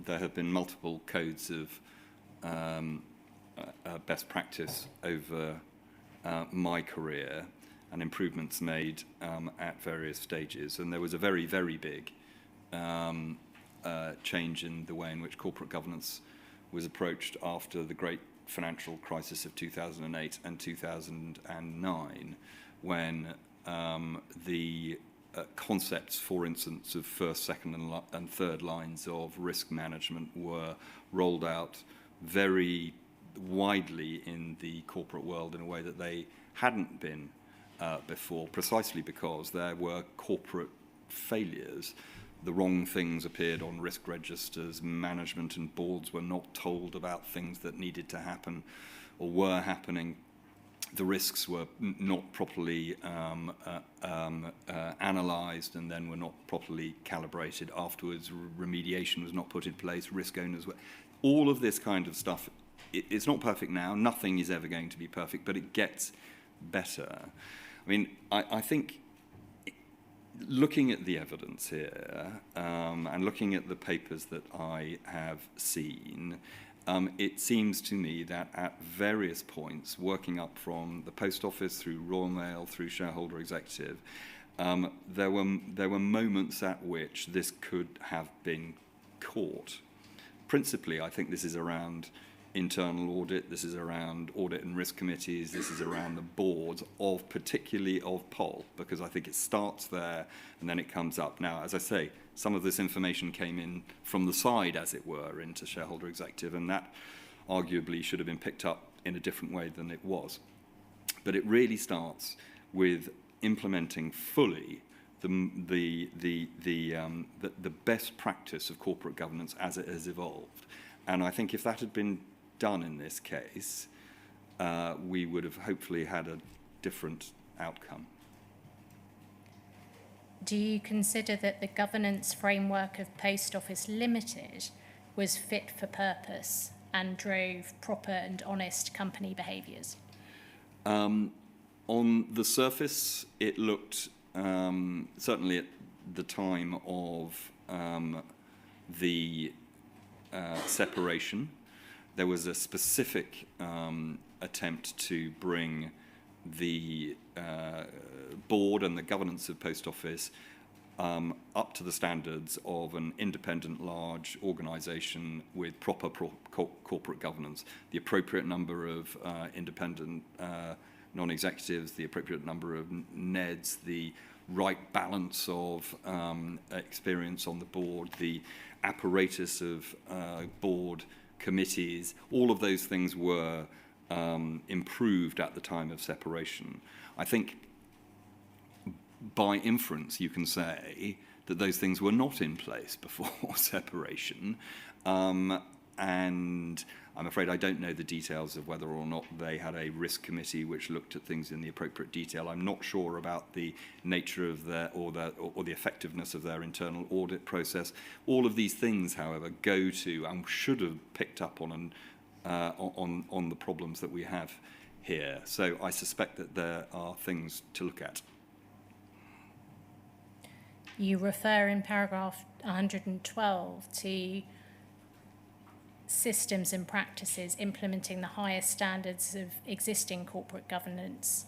There have been multiple codes of best practice over my career and improvements made at various stages. And there was a very, very big change in the way in which corporate governance was approached after the great financial crisis of 2008 and 2009, when the concepts, for instance, of first, second, and third lines of risk management were rolled out very widely in the corporate world in a way that they hadn't been before, precisely because there were corporate failures. The wrong things appeared on risk registers. Management and boards were not told about things that needed to happen or were happening. The risks were not properly analysed and then were not properly calibrated afterwards. Remediation was not put in place. Risk owners were... All of this kind of stuff, it's not perfect now. Nothing is ever going to be perfect, but it gets better. I mean, I think looking at the evidence here and looking at the papers that I have seen, it seems to me that at various points, working up from the Post Office through Royal Mail, through Shareholder Executive, there were moments at which this could have been caught. Principally, I think this is around internal audit, this is around audit and risk committees, this is around the boards, particularly of POL, because I think it starts there and then it comes up. Now, as I say, some of this information came in from the side, as it were, into Shareholder Executive, and that arguably should have been picked up in a different way than it was. But it really starts with implementing fully the best practice of corporate governance as it has evolved. And I think if that had been done in this case, we would have hopefully had a different outcome. Do you consider that the governance framework of Post Office Limited was fit for purpose and drove proper and honest company behaviours? On the surface, it looked, certainly at the time of the separation, there was a specific attempt to bring the board and the governance of Post Office up to the standards of an independent, large organisation with proper corporate governance, the appropriate number of independent non-executives, the appropriate number of NEDs, the right balance of experience on the board, the apparatus of board committees. All of those things were improved at the time of separation. I think by inference you can say that those things were not in place before separation, and I'm afraid I don't know the details of whether or not they had a risk committee which looked at things in the appropriate detail. I'm not sure about the nature of their or the effectiveness of their internal audit process. All of these things, however, go to and should have picked up on the problems that we have here. So I suspect that there are things to look at. You refer in paragraph 112 to systems and practices implementing the highest standards of existing corporate governance.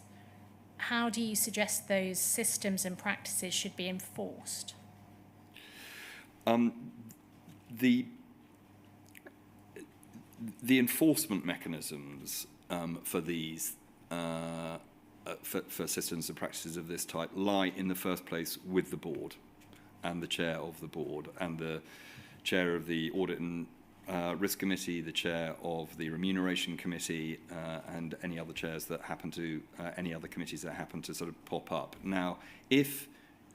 How do you suggest those systems and practices should be enforced? The enforcement mechanisms for these for systems and practices of this type lie in the first place with the board and the chair of the board and the chair of the audit and risk committee, the chair of the remuneration committee, and any other chairs that happen to any other committees that happen to sort of pop up. Now, if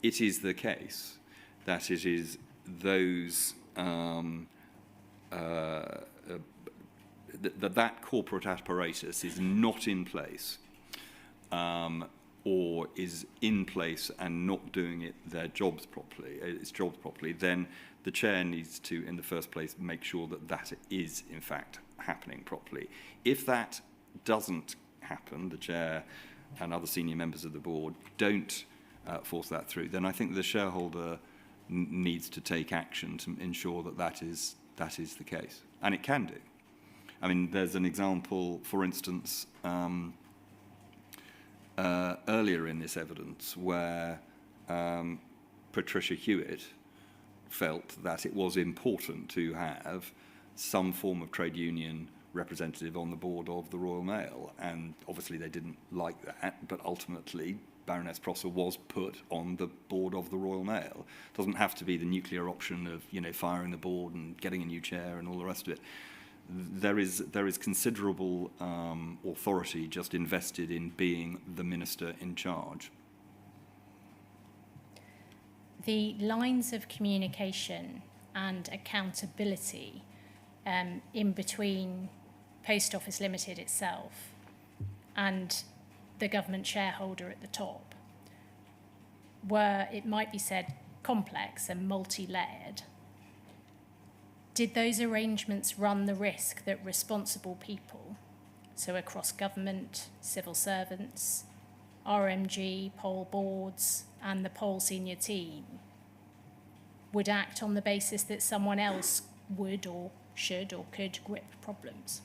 it is the case that it is those that corporate apparatus is not in place, or is in place and not doing its jobs properly, then the chair needs to, in the first place, make sure that that is, in fact, happening properly. If that doesn't happen, the chair and other senior members of the board don't force that through, then I think the shareholder needs to take action to ensure that that is the case. And it can do. I mean, there's an example, for instance, earlier in this evidence where Patricia Hewitt felt that it was important to have some form of trade union representative on the board of the Royal Mail, and obviously they didn't like that, but ultimately Baroness Prosser was put on the board of the Royal Mail. It doesn't have to be the nuclear option of, you know, firing the board and getting a new chair and all the rest of it. There is considerable authority just invested in being the minister in charge. The lines of communication and accountability in between Post Office Limited itself and the government shareholder at the top were, it might be said, complex and multi-layered. Did those arrangements run the risk that responsible people, so across government, civil servants, RMG, poll boards, and the poll senior team, would act on the basis that someone else would or should or could grip problems?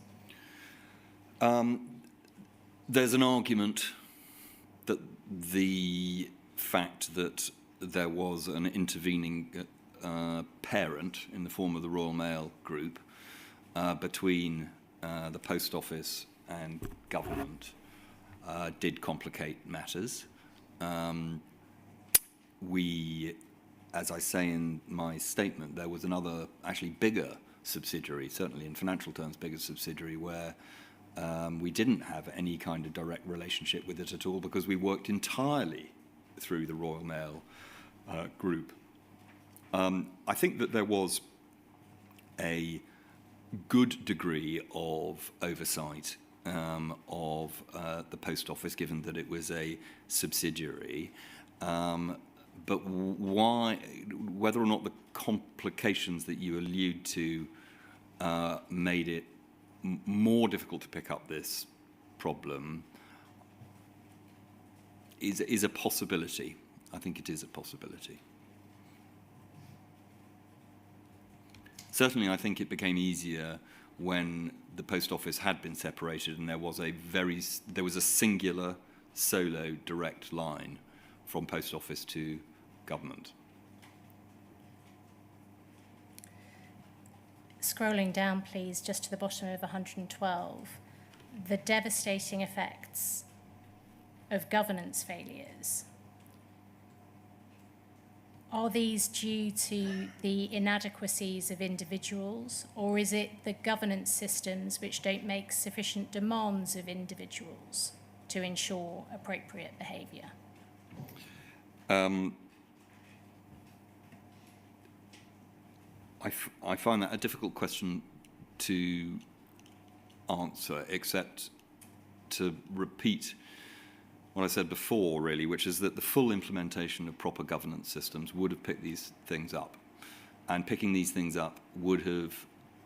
There's an argument that the fact that there was an intervening parent in the form of the Royal Mail Group between the Post Office and government did complicate matters. As I say in my statement, there was another actually bigger subsidiary, certainly in financial terms, bigger subsidiary, where we didn't have any kind of direct relationship with it at all because we worked entirely through the Royal Mail Group. I think that there was a good degree of oversight of the Post Office, given that it was a subsidiary. But whether or not the complications that you allude to made it more difficult to pick up this problem is a possibility. I think it is a possibility. Certainly, I think it became easier when the Post Office had been separated and there was a singular solo direct line from Post Office to government. Scrolling down, please, just to the bottom of 112, the devastating effects of governance failures. Are these due to the inadequacies of individuals, or is it the governance systems which don't make sufficient demands of individuals to ensure appropriate behaviour? I find that a difficult question to answer, except to repeat what I said before, really, which is that the full implementation of proper governance systems would have picked these things up. And picking these things up would have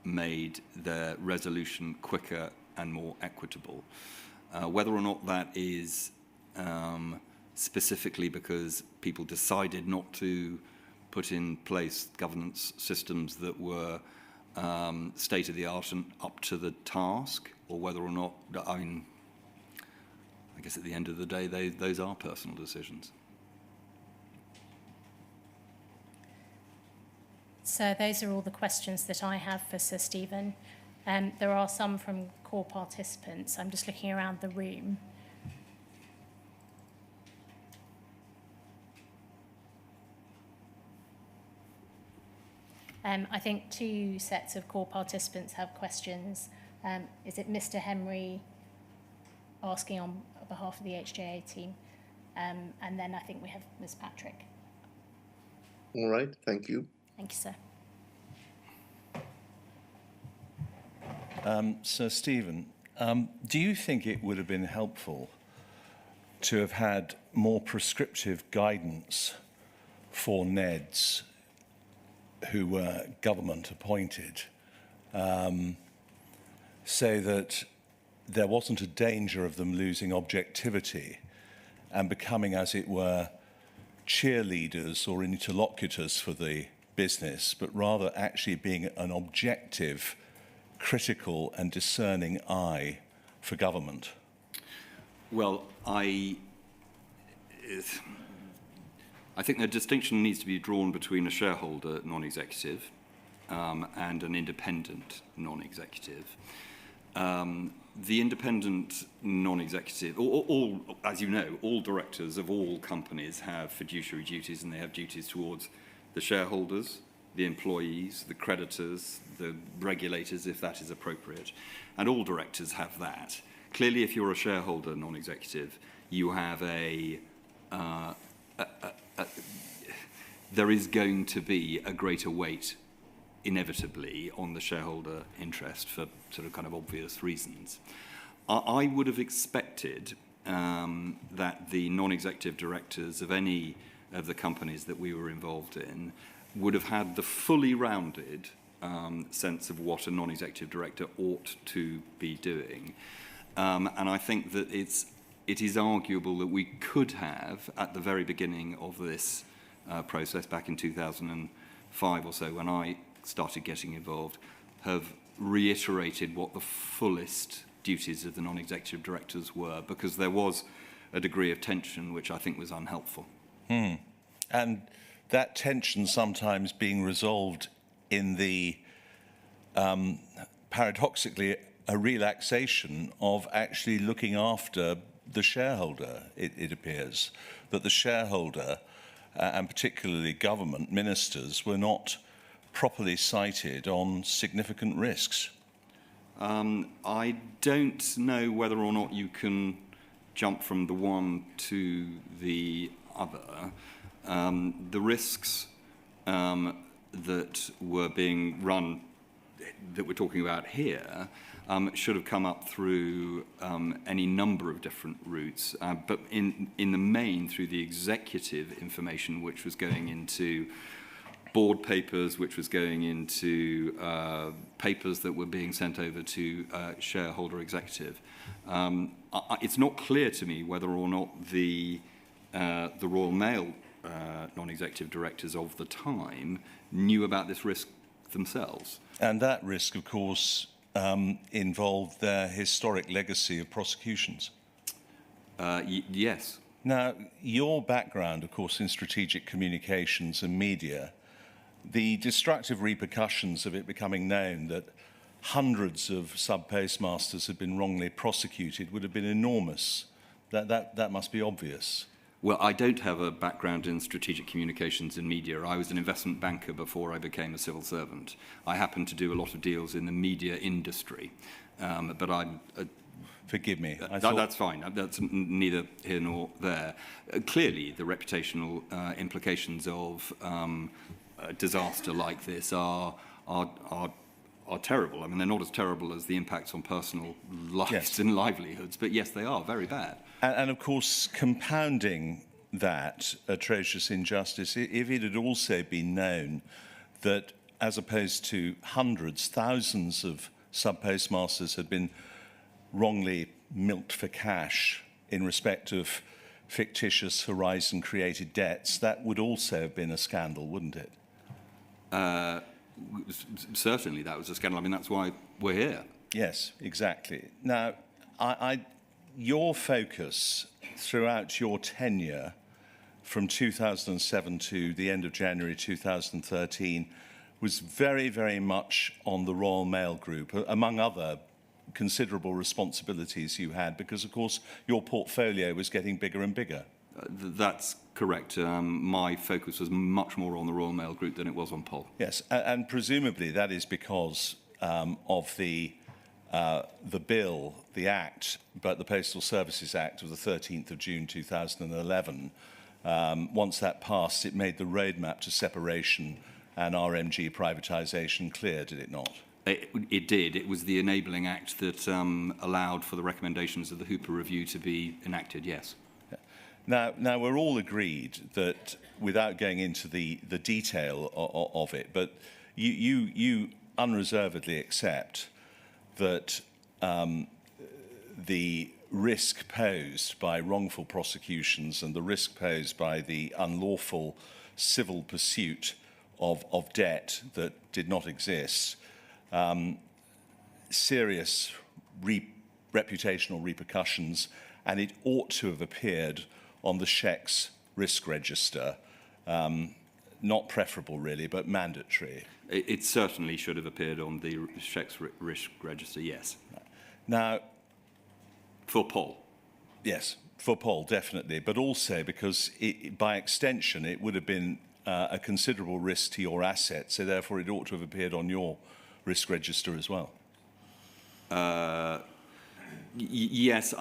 made their resolution quicker and more equitable. Whether or not that is specifically because people decided not to put in place governance systems that were state-of-the-art and up to the task, or whether or not, I guess at the end of the day, those are personal decisions. So those are all the questions that I have for Sir Stephen. There are some from core participants. I'm just looking around the room. I think two sets of core participants have questions. Is it Mr. Henry asking on behalf of the HJA team? And then I think we have Ms. Patrick. All right, thank you. Thank you, sir. Sir Stephen, do you think it would have been helpful to have had more prescriptive guidance for NEDs who were government appointed, so that there wasn't a danger of them losing objectivity and becoming, as it were, cheerleaders or interlocutors for the business, but rather actually being an objective, critical and discerning eye for government? Well, I think a distinction needs to be drawn between a shareholder non-executive and an independent non-executive. The independent non-executive, all, as you know, all directors of all companies have fiduciary duties, and they have duties towards the shareholders, the employees, the creditors, the regulators, if that is appropriate. And all directors have that. Clearly, if you're a shareholder non-executive, you have there is going to be a greater weight, inevitably, on the shareholder interest for sort of kind of obvious reasons. I would have expected that the non-executive directors of any of the companies that we were involved in would have had the fully rounded sense of what a non-executive director ought to be doing. And I think that it is arguable that we could have, at the very beginning of this process, back in 2005 or so, when I started getting involved, have reiterated what the fullest duties of the non-executive directors were, because there was a degree of tension which I think was unhelpful. And that tension sometimes being resolved in the, paradoxically, a relaxation of actually looking after the shareholder, it appears. That the shareholder, and particularly government ministers, were not properly cited on significant risks. I don't know whether or not you can jump from the one to the other. The risks that were being run, that we're talking about here, should have come up through any number of different routes, but in the main through the executive information, which was going into board papers, which was going into papers that were being sent over to Shareholder Executive. It's not clear to me whether or not the Royal Mail non-executive directors of the time knew about this risk themselves. And that risk, of course, involved their historic legacy of prosecutions. Yes. Now, your background, of course, in strategic communications and media, the destructive repercussions of it becoming known that hundreds of sub-postmasters had been wrongly prosecuted would have been enormous. That must be obvious. Well, I don't have a background in strategic communications and media. I was an investment banker before I became a civil servant. I happen to do a lot of deals in the media industry, but I'm... Forgive me. That's fine. That's neither here nor there. Clearly, the reputational implications of a disaster like this are terrible. I mean, they're not as terrible as the impacts on personal lives and livelihoods, but yes, they are very bad. And of course, compounding that atrocious injustice, if it had also been known that, as opposed to hundreds, thousands of sub-postmasters had been wrongly milked for cash in respect of fictitious Horizon-created debts, that would also have been a scandal, wouldn't it? Certainly that was a scandal. I mean, that's why we're here. Yes, exactly. Now, your focus throughout your tenure from 2007 to the end of January 2013 was very, very much on the Royal Mail Group, among other considerable responsibilities you had, because, of course, your portfolio was getting bigger and bigger. That's correct. My focus was much more on the Royal Mail Group than it was on Pol. Yes, and presumably that is because of the bill, the Act, but the Postal Services Act of the 13th of June 2011. Once that passed, it made the roadmap to separation and RMG privatization clear, did it not? It did. It was the enabling act that allowed for the recommendations of the Hooper Review to be enacted, yes. Now we're all agreed that, without going into the detail of it, but you unreservedly accept that the risk posed by wrongful prosecutions and the risk posed by the unlawful civil pursuit of debt that did not exist, serious reputational repercussions, and it ought to have appeared on the SHEC's risk register. Not preferable, really, but mandatory. It certainly should have appeared on the SHEC's risk register, yes. Now, For Paul. yes, for Paul, definitely, but also because by extension it would have been a considerable risk to your assets, so therefore it ought to have appeared on your risk register as well. Yes,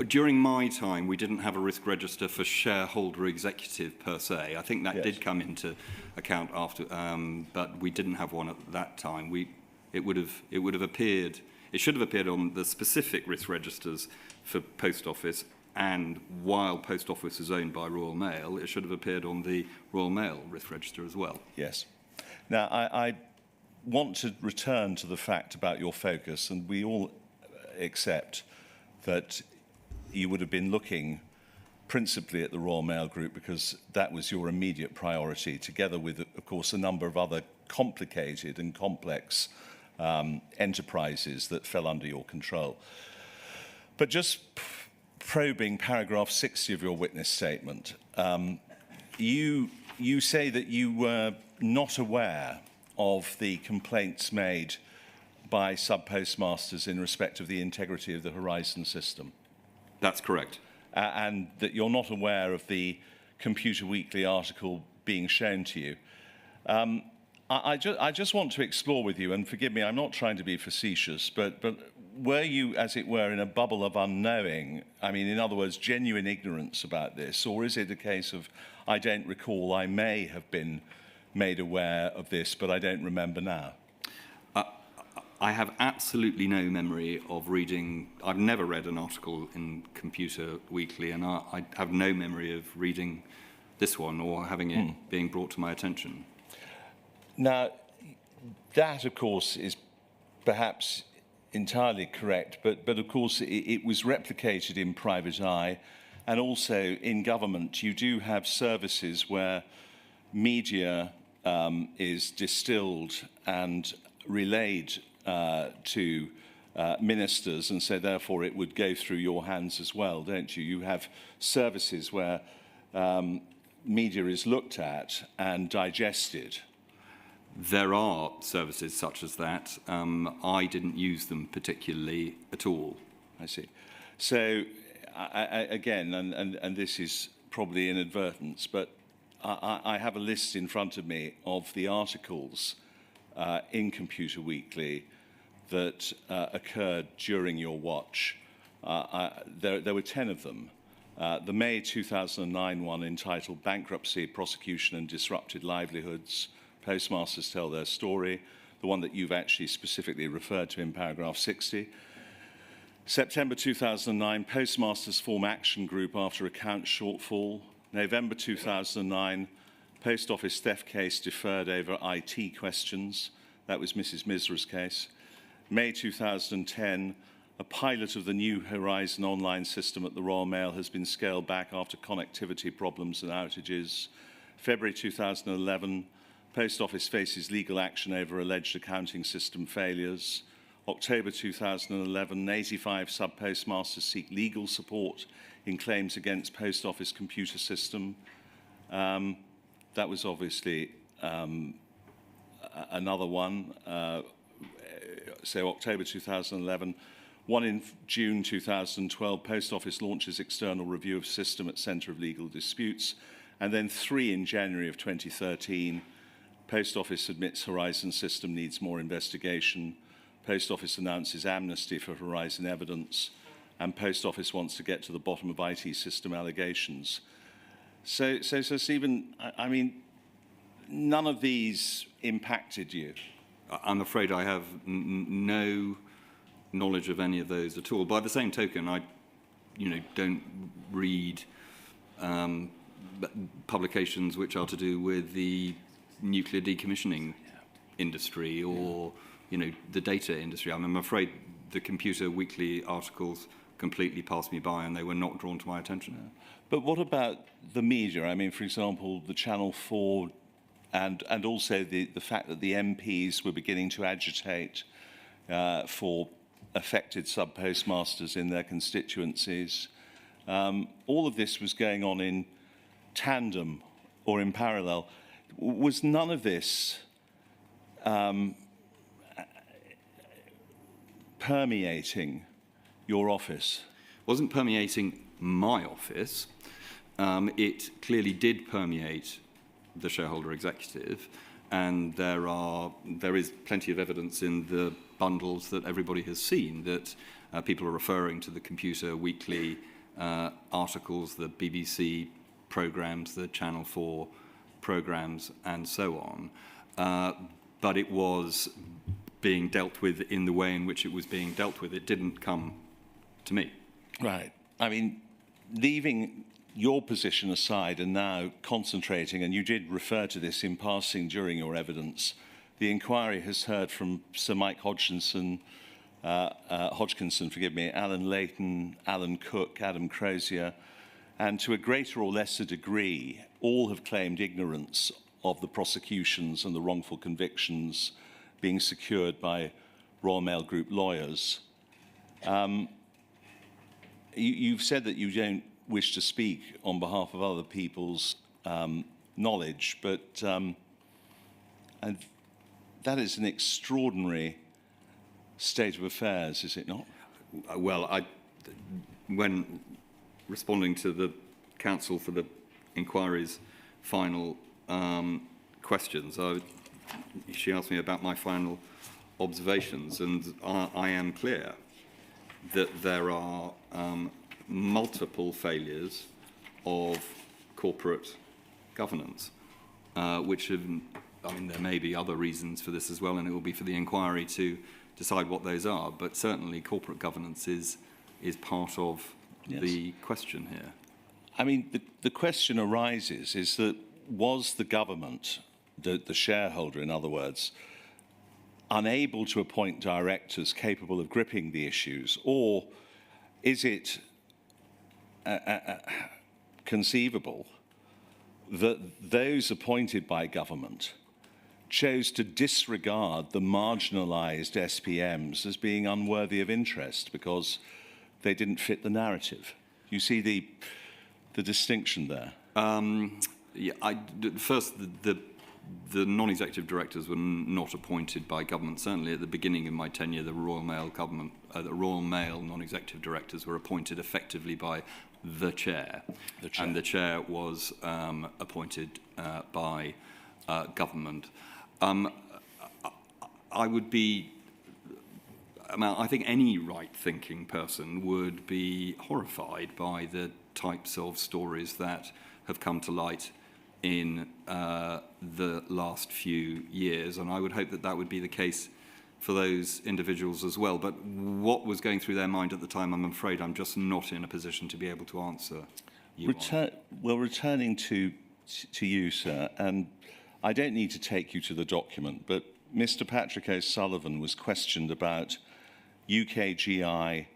during my time, we didn't have a risk register for Shareholder Executive per se. I think that Yes. did come into account after, but we didn't have one at that time. It would have appeared. It should have appeared on the specific risk registers for Post Office, and while Post Office is owned by Royal Mail, it should have appeared on the Royal Mail risk register as well. Yes. Now, I want to return to the fact about your focus, and we all accept that you would have been looking principally at the Royal Mail Group because that was your immediate priority, together with, of course, a number of other complicated and complex enterprises that fell under your control. But just probing paragraph 60 of your witness statement, you say that you were not aware of the complaints made by sub-postmasters in respect of the integrity of the Horizon system. That's correct. And that you're not aware of the Computer Weekly article being shown to you. I just want to explore with you, and forgive me, I'm not trying to be facetious, but were you, as it were, in a bubble of unknowing? I mean, in other words, genuine ignorance about this, or is it a case of, I don't recall, I may have been made aware of this, but I don't remember now? I have absolutely no memory of reading. I've never read an article in Computer Weekly, and I have no memory of reading this one or having it being brought to my attention. Now, that, of course, is perhaps entirely correct, but of course it was replicated in private eye, and also in government you do have services where media is distilled and relayed to ministers, and so therefore it would go through your hands as well, don't you? You have services where media is looked at and digested. There are services such as that. I didn't use them particularly at all. I see. So, again, and this is probably inadvertence, but I have a list in front of me of the articles in Computer Weekly that occurred during your watch. There were 10 of them. The May 2009 one entitled Bankruptcy, Prosecution and Disrupted Livelihoods, Postmasters Tell Their Story, the one that you've actually specifically referred to in paragraph 60. September 2009, Postmasters form action group after account shortfall. November 2009, Post Office theft case deferred over IT questions. That was Mrs. Misra's case. May 2010, a pilot of the new Horizon online system at the Royal Mail has been scaled back after connectivity problems and outages. February 2011, Post Office faces legal action over alleged accounting system failures. October 2011, 85 sub-postmasters seek legal support in claims against Post Office computer system. That was obviously another one. So October 2011. One in June 2012, Post Office launches external review of system at Centre of Legal Disputes. And then 3 in January of 2013, Post Office admits Horizon system needs more investigation. Post Office announces amnesty for Horizon evidence. And Post Office wants to get to the bottom of IT system allegations. So Stephen, I mean, none of these impacted you? I'm afraid I have no knowledge of any of those at all. By the same token, I, don't read publications which are to do with the nuclear decommissioning industry or, the data industry. I'm afraid the Computer Weekly articles completely passed me by and they were not drawn to my attention. Yeah. But what about the media? I mean, for example, the Channel 4 and also the fact that the MPs were beginning to agitate for affected sub-postmasters in their constituencies. All of this was going on in tandem or in parallel. Was none of this permeating your office? Wasn't permeating my office. It clearly did permeate the Shareholder Executive, and there is plenty of evidence in the bundles that everybody has seen that people are referring to the Computer Weekly articles, the BBC programmes, the Channel 4 programmes, and so on. But it was being dealt with in the way in which it was being dealt with. It didn't come to me. Right. I mean, leaving your position aside and now concentrating, and you did refer to this in passing during your evidence, the inquiry has heard from Sir Mike Hodgkinson, Alan Leighton, Alan Cook, Adam Crozier, and to a greater or lesser degree, all have claimed ignorance of the prosecutions and the wrongful convictions being secured by Royal Mail Group lawyers. You've said that you don't wish to speak on behalf of other people's knowledge, but and that is an extraordinary state of affairs, is it not? Well, when responding to the counsel for the inquiry's final questions, she asked me about my final observations, and I am clear that there are multiple failures of corporate governance, which have, I mean, there may be other reasons for this as well, and it will be for the inquiry to decide what those are, but certainly corporate governance is part of the question here. I mean, the question arises is that was the government, the shareholder in other words, unable to appoint directors capable of gripping the issues, or is it conceivable that those appointed by government chose to disregard the marginalised SPMs as being unworthy of interest because they didn't fit the narrative? You see the distinction there? First, the non-executive directors were not appointed by government. Certainly, at the beginning of my tenure, the Royal Mail non-executive directors were appointed effectively by the chair. And the chair was appointed by government. I think any right-thinking person would be horrified by the types of stories that have come to light in the last few years, and I would hope that that would be the case for those individuals as well. But what was going through their mind at the time, I'm afraid I'm just not in a position to be able to answer you. Well, returning to you, sir, and I don't need to take you to the document, but Mr. Patrick O'Sullivan was questioned about UKGI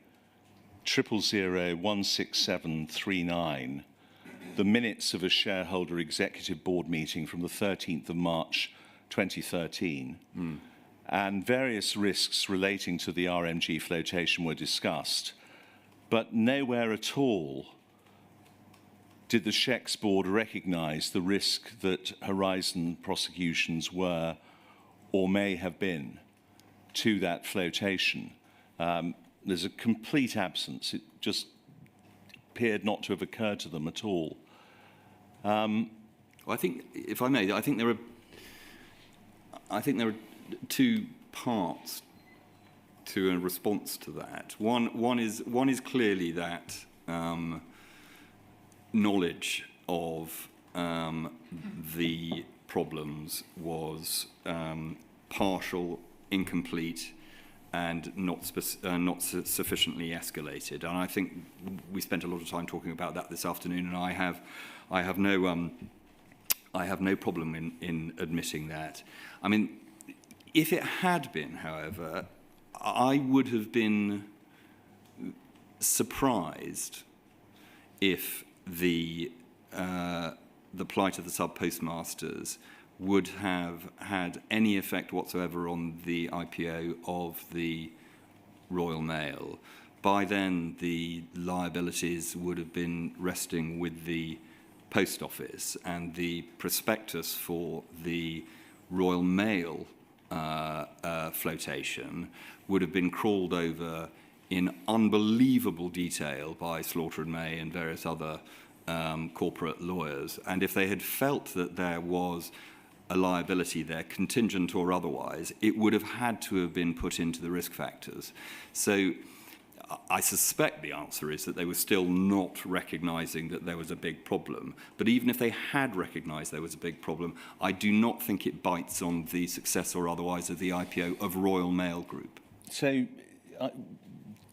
000-16739, the minutes of a shareholder executive board meeting from the 13th of March 2013, and various risks relating to the RMG flotation were discussed, but nowhere at all did the SHEX board recognise the risk that Horizon prosecutions were or may have been to that flotation. There's a complete absence. It just appeared not to have occurred to them at all. Well, I think, if I may, I think there are two parts to a response to that. One is clearly that knowledge of the problems was partial, incomplete, and not sufficiently escalated. And I think we spent a lot of time talking about that this afternoon, and I have no problem in admitting that. I mean, if it had been, however, I would have been surprised if the plight of the sub-postmasters would have had any effect whatsoever on the IPO of the Royal Mail. By then, the liabilities would have been resting with the Post Office, and the prospectus for the Royal Mail flotation would have been crawled over in unbelievable detail by Slaughter and May and various other corporate lawyers. And if they had felt that there was a liability there, contingent or otherwise, it would have had to have been put into the risk factors. So I suspect the answer is that they were still not recognising that there was a big problem. But even if they had recognised there was a big problem, I do not think it bites on the success or otherwise of the IPO of Royal Mail Group. So,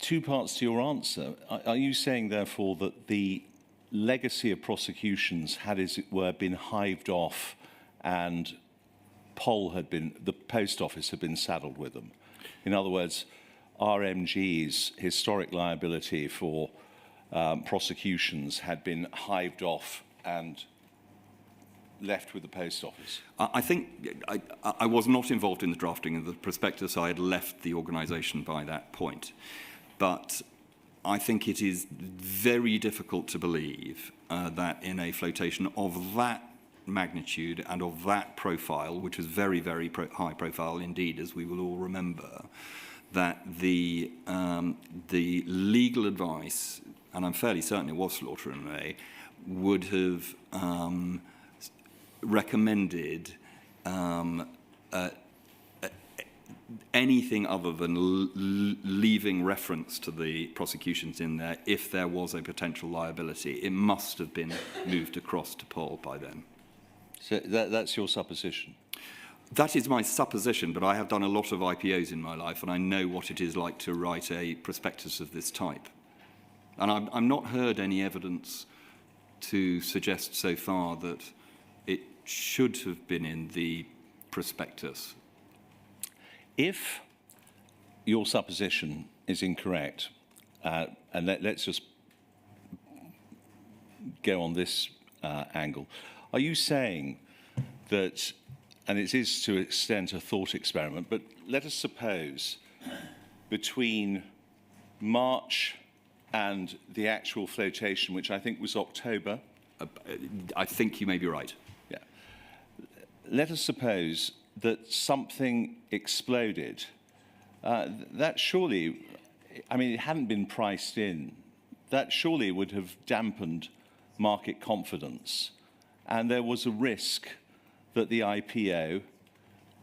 two parts to your answer. Are you saying, therefore, that the legacy of prosecutions had, as it were, been hived off and the post office had been saddled with them? In other words, RMG's historic liability for prosecutions had been hived off and left with the post office? I think I was not involved in the drafting of the prospectus. I had left the organisation by that point. But I think it is very difficult to believe that in a flotation of that magnitude and of that profile, which was very, very high profile indeed, as we will all remember, that the legal advice, and I'm fairly certain it was Slaughter and May, would have recommended anything other than leaving reference to the prosecutions in there if there was a potential liability. It must have been moved across to Paul by then. So that's your supposition? That is my supposition, but I have done a lot of IPOs in my life, and I know what it is like to write a prospectus of this type. And I've not heard any evidence to suggest so far that it should have been in the prospectus. If your supposition is incorrect, and let's just go on this angle, are you saying that, and it is to extend a thought experiment, but let us suppose between March and the actual flotation, which I think was October? I think you may be right. Yeah. Let us suppose that something exploded. That surely, I mean, it hadn't been priced in. That surely would have dampened market confidence. And there was a risk that the IPO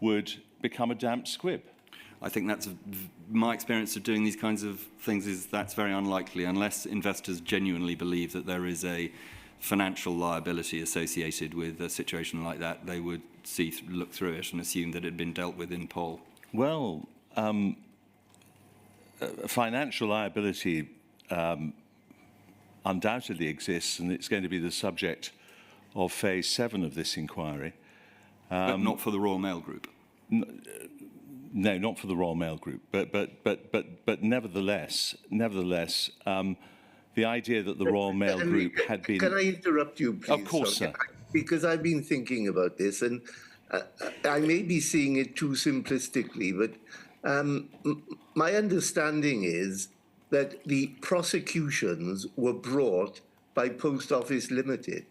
would become a damp squib. I think that's my experience of doing these kinds of things is that's very unlikely unless investors genuinely believe that there is a financial liability associated with a situation like that. They would look through it and assume that it had been dealt with in Pol. Well, financial liability undoubtedly exists, and it's going to be the subject of phase 7 of this inquiry. But not for the Royal Mail Group. No, not for the Royal Mail Group. But nevertheless, the idea that the Royal Mail Group had been. Can I interrupt you, please? Of course, sir. Because I've been thinking about this, and I may be seeing it too simplistically, but my understanding is that the prosecutions were brought by Post Office Limited.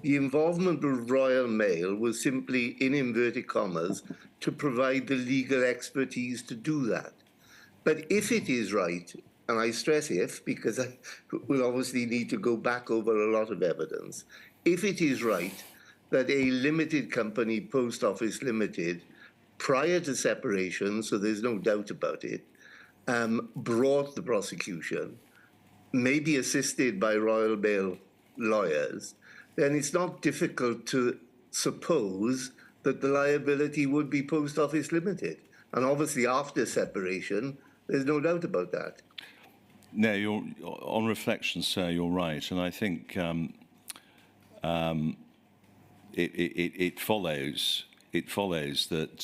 The involvement of Royal Mail was simply, in inverted commas, to provide the legal expertise to do that. But if it is right, and I stress if, because I will obviously need to go back over a lot of evidence, if it is right that a limited company, Post Office Limited, prior to separation, so there's no doubt about it, brought the prosecution, maybe assisted by Royal Mail lawyers, then it's not difficult to suppose that the liability would be Post Office Limited. And obviously after separation, there's no doubt about that. No, on reflection, sir, you're right. And I think it follows that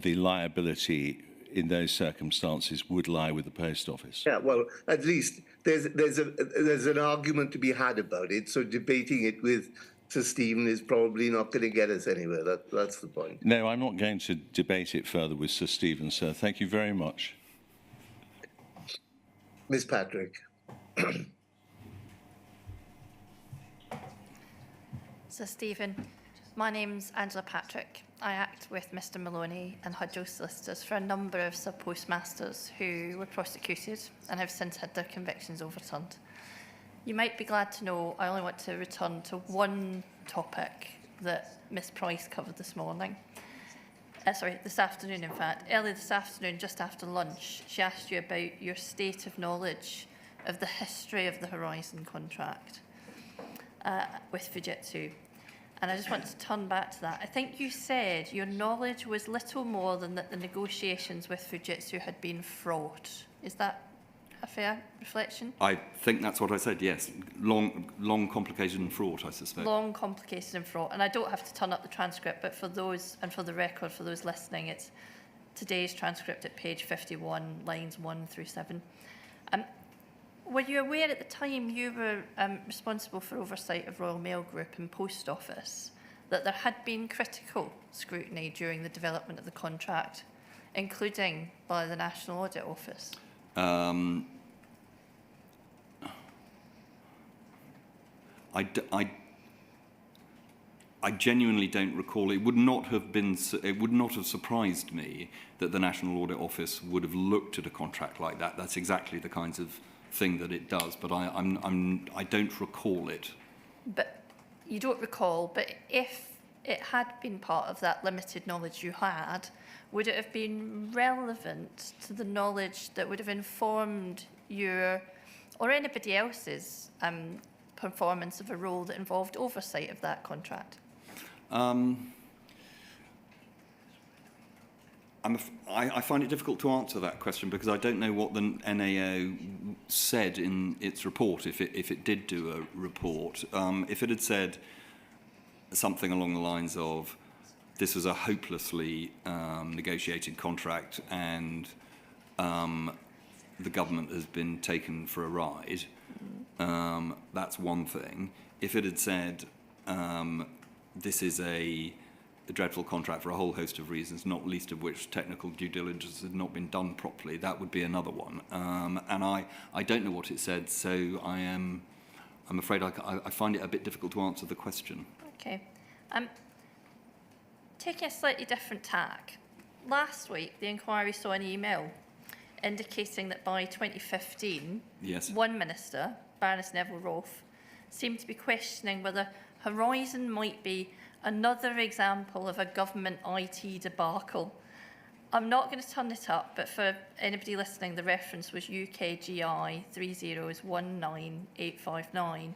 the liability in those circumstances would lie with the Post Office. Yeah, well, at least there's an argument to be had about it. So debating it with Sir Stephen is probably not going to get us anywhere. That's the point. No, I'm not going to debate it further with Sir Stephen, sir. Thank you very much. Ms. Patrick. Sir Stephen, My name's Angela Patrick. I act with Mr Maloney and Hudgell solicitors for a number of sub-postmasters who were prosecuted and have since had their convictions overturned. You might be glad to know I only want to return to one topic that Miss Price covered this morning. This afternoon, in fact. Earlier this afternoon, just after lunch, she asked you about your state of knowledge of the history of the Horizon contract with Fujitsu. And I just want to turn back to that. I think you said your knowledge was little more than that the negotiations with Fujitsu had been fraught. Is that a fair reflection? I think that's what I said, yes. Long, complicated and fraught, I suspect. Long, complicated and fraught. And I don't have to turn up the transcript, but for those, and for the record, for those listening, it's today's transcript at page 51, lines 1 through 7. Were you aware at the time you were responsible for oversight of Royal Mail Group and Post Office that there had been critical scrutiny during the development of the contract, including by the National Audit Office? I genuinely don't recall. It would not have surprised me that the National Audit Office would have looked at a contract like that. That's exactly the kinds of thing that it does, but I don't recall it. But you don't recall, but if it had been part of that limited knowledge you had, would it have been relevant to the knowledge that would have informed your or anybody else's performance of a role that involved oversight of that contract? I find it difficult to answer that question because I don't know what the NAO said in its report, if it did do a report. If it had said something along the lines of, this was a hopelessly negotiated contract and the government has been taken for a ride, that's one thing. If it had said, this is a dreadful contract for a whole host of reasons, not least of which technical due diligence has not been done properly, that would be another one. And I don't know what it said, so I'm afraid I find it a bit difficult to answer the question. Okay. Taking a slightly different tack, last week the inquiry saw an email indicating that by 2015, yes, one minister, Baroness Neville-Rolfe, seemed to be questioning whether Horizon might be another example of a government IT debacle. I'm not going to turn it up, but for anybody listening, the reference was UKGI 3019859.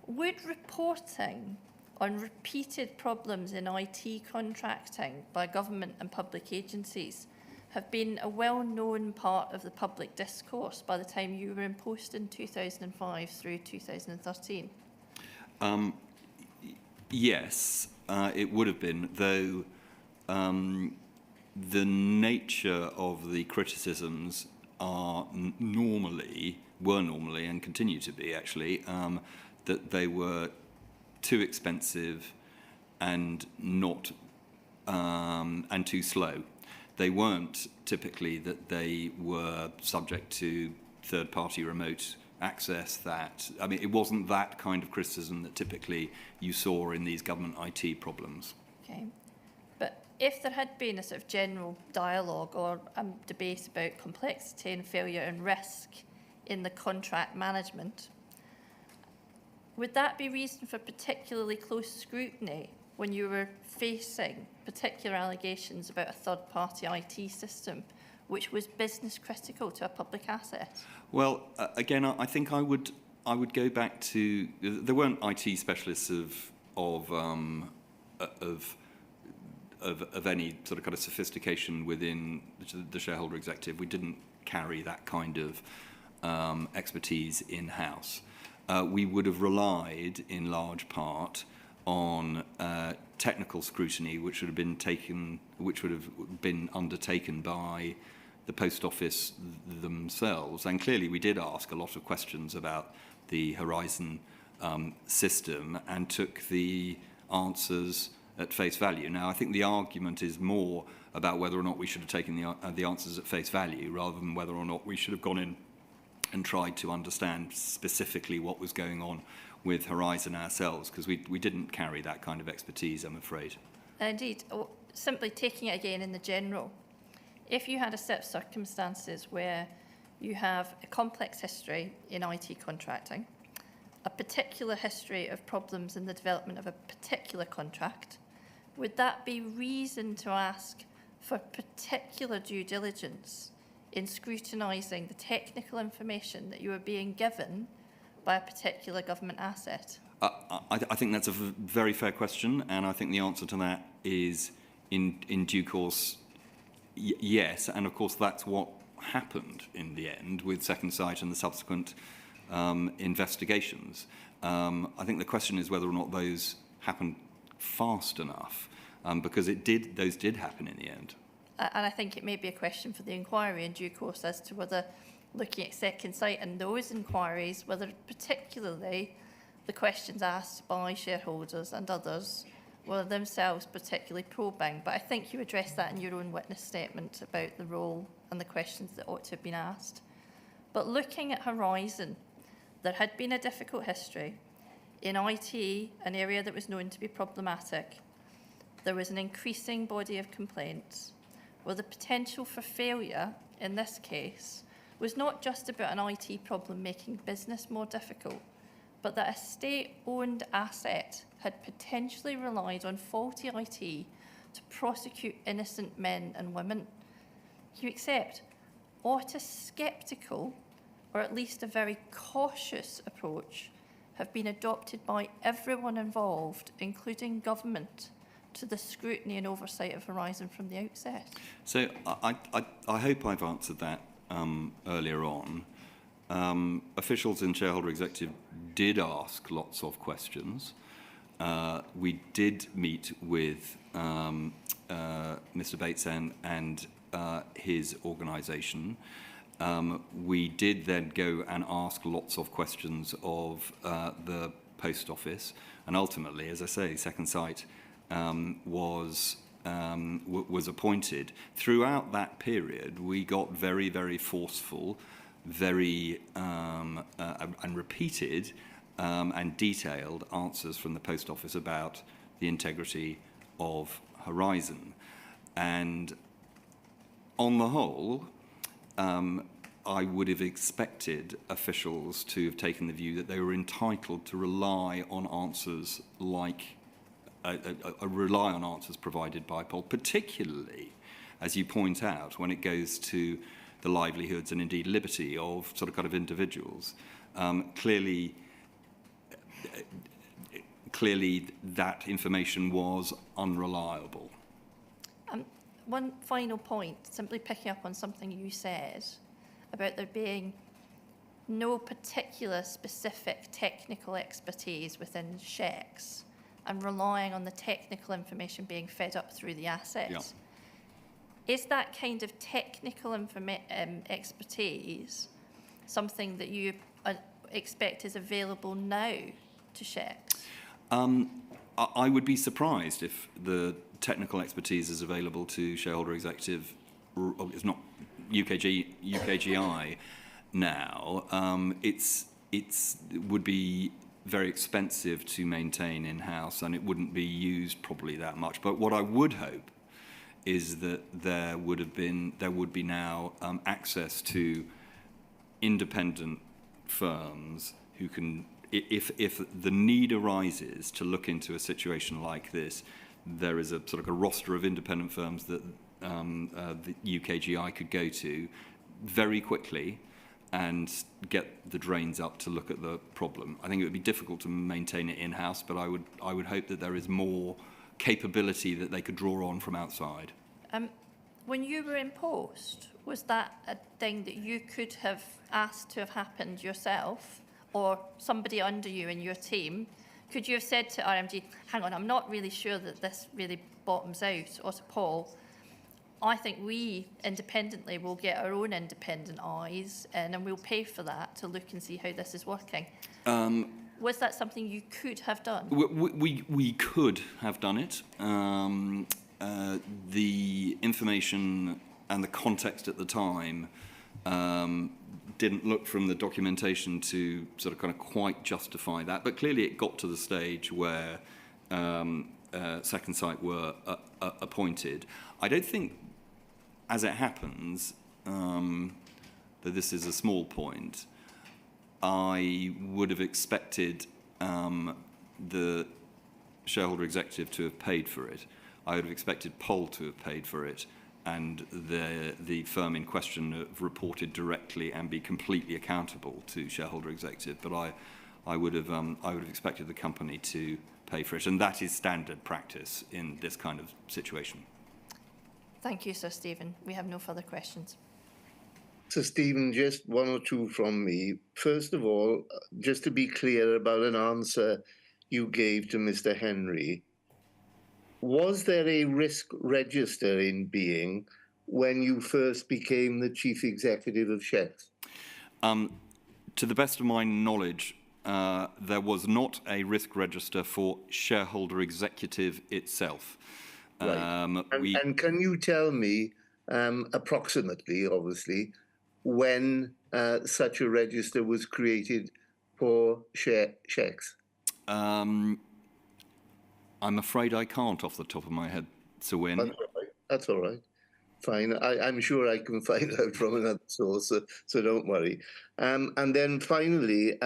Would reporting on repeated problems in IT contracting by government and public agencies have been a well-known part of the public discourse by the time you were in post in 2005 through 2013? Yes, it would have been, though the nature of the criticisms were normally, and continue to be actually, that they were too expensive and not and too slow. They weren't typically that they were subject to third-party remote access. It wasn't that kind of criticism that typically you saw in these government IT problems. Okay. But if there had been a sort of general dialogue or debate about complexity and failure and risk in the contract management, would that be reason for particularly close scrutiny when you were facing particular allegations about a third-party IT system which was business critical to a public asset? Well, again, I think I would go back to, there weren't IT specialists of any sort of kind of sophistication within the Shareholder Executive. We didn't carry that kind of expertise in-house. We would have relied in large part on technical scrutiny, which would have been undertaken by the Post Office themselves. And clearly we did ask a lot of questions about the Horizon system and took the answers at face value. Now, I think the argument is more about whether or not we should have taken the answers at face value rather than whether or not we should have gone in and tried to understand specifically what was going on with Horizon ourselves, because we didn't carry that kind of expertise, I'm afraid. Indeed, simply taking it again in the general, if you had a set of circumstances where you have a complex history in IT contracting, a particular history of problems in the development of a particular contract, would that be reason to ask for particular due diligence in scrutinising the technical information that you are being given by a particular government asset? I think that's a very fair question, and I think the answer to that is in due course, yes. And of course, that's what happened in the end with Second Sight and the subsequent investigations. I think the question is whether or not those happened fast enough, because those did happen in the end. And I think it may be a question for the inquiry in due course as to whether, looking at Second Sight and those inquiries, whether particularly the questions asked by shareholders and others were themselves particularly probing. But I think you addressed that in your own witness statement about the role and the questions that ought to have been asked. But looking at Horizon, there had been a difficult history. In IT, an area that was known to be problematic, there was an increasing body of complaints, where the potential for failure in this case was not just about an IT problem making business more difficult, but that a state-owned asset had potentially relied on faulty IT to prosecute innocent men and women. You accept, ought a sceptical, or at least a very cautious approach, have been adopted by everyone involved, including government, to the scrutiny and oversight of Horizon from the outset? So I hope I've answered that earlier on. Officials in Shareholder Executive did ask lots of questions. We did meet with Mr. Bates and his organisation. We did then go and ask lots of questions of the Post Office, and ultimately, as I say, Second Sight was appointed. Throughout that period, we got very, very forceful, very and repeated and detailed answers from the Post Office about the integrity of Horizon. And on the whole, I would have expected officials to have taken the view that they were entitled to rely on answers like rely on answers provided by Paul, particularly, as you point out, when it goes to the livelihoods and indeed liberty of kind of individuals. Clearly, that information was unreliable. One final point, simply picking up on something you said about there being no particular specific technical expertise within SHEX and relying on the technical information being fed up through the assets. Yeah. Is that kind of technical expertise something that you expect is available now to SHEX? I would be surprised if the technical expertise is available to Shareholder Executive. It's not UKGI now. It would be very expensive to maintain in-house, and it wouldn't be used probably that much. But what I would hope is that there would be now access to independent firms who can, if the need arises to look into a situation like this, there is a sort of a roster of independent firms that the UKGI could go to very quickly and get the drains up to look at the problem. I think it would be difficult to maintain it in-house, but I would hope that there is more capability that they could draw on from outside. When you were in post, was that a thing that you could have asked to have happened yourself, or somebody under you in your team? Could you have said to RMG, hang on, I'm not really sure that this really bottoms out, or to Paul, I think we independently will get our own independent eyes and we'll pay for that to look and see how this is working. Was that something you could have done? We could have done it. The information and the context at the time didn't look from the documentation to sort of kind of quite justify that, but clearly it got to the stage where Second Sight were appointed. I don't think, as it happens, that this is a small point. I would have expected the shareholder executive to have paid for it. I would have expected Poll to have paid for it, and the firm in question have reported directly and be completely accountable to shareholder executive. But I would have expected the company to pay for it, and that is standard practice in this kind of situation. Thank you, Sir Stephen. We have no further questions. So, Stephen, just one or two from me. First of all, just to be clear about an answer you gave to Mr. Henry, was there a risk register in being when you first became the chief executive of SHEX? To the best of my knowledge, there was not a risk register for shareholder executive itself. Right. And can you tell me, approximately, obviously, when such a register was created for SHEX? I'm afraid I can't off the top of my head, Sir Wynne. That's all right. Fine. I'm sure I can find out from another source, so don't worry. And then finally,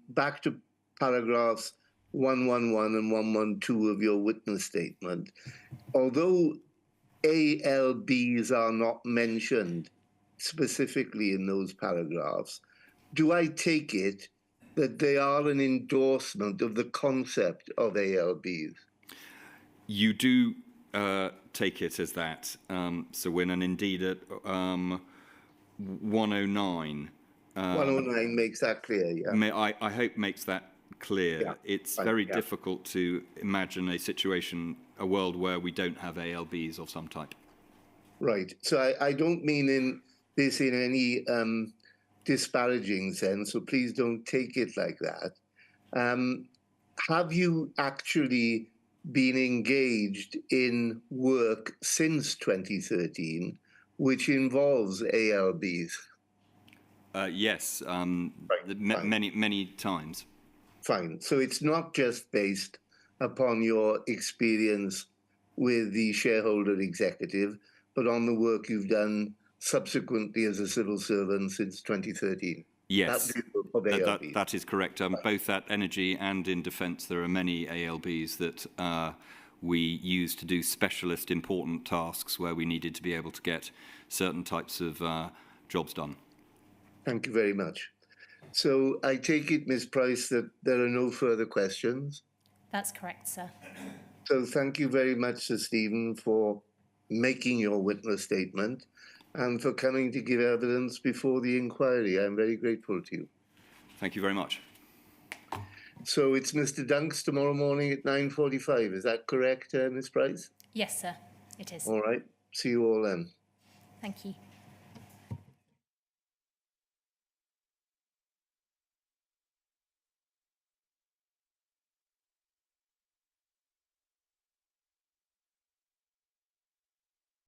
back to paragraphs 111 and 112 of your witness statement. Although ALBs are not mentioned specifically in those paragraphs, do I take it that they are an endorsement of the concept of ALBs? You do take it as that, Sir Wynne, and indeed at 109. 109 makes that clear, yeah. I hope makes that clear. Yeah, it's very difficult to imagine a world where we don't have ALBs of some type. Right. So I don't mean this in any disparaging sense, so please don't take it like that. Have you actually been engaged in work since 2013 which involves ALBs? Yes, many times. Fine. So it's not just based upon your experience with the shareholder executive, but on the work you've done subsequently as a civil servant since 2013. Yes, that is correct. Both at Energy and in Defence, there are many ALBs that we use to do specialist important tasks where we needed to be able to get certain types of jobs done. Thank you very much. So I take it, Ms. Price, that there are no further questions? That's correct, sir. So thank you very much, Sir Stephen, for making your witness statement and for coming to give evidence before the inquiry. I'm very grateful to you. Thank you very much. So it's Mr. Dunks tomorrow morning at 9:45. Is that correct, Ms. Price? Yes, sir, it is. All right. See you all then. Thank you.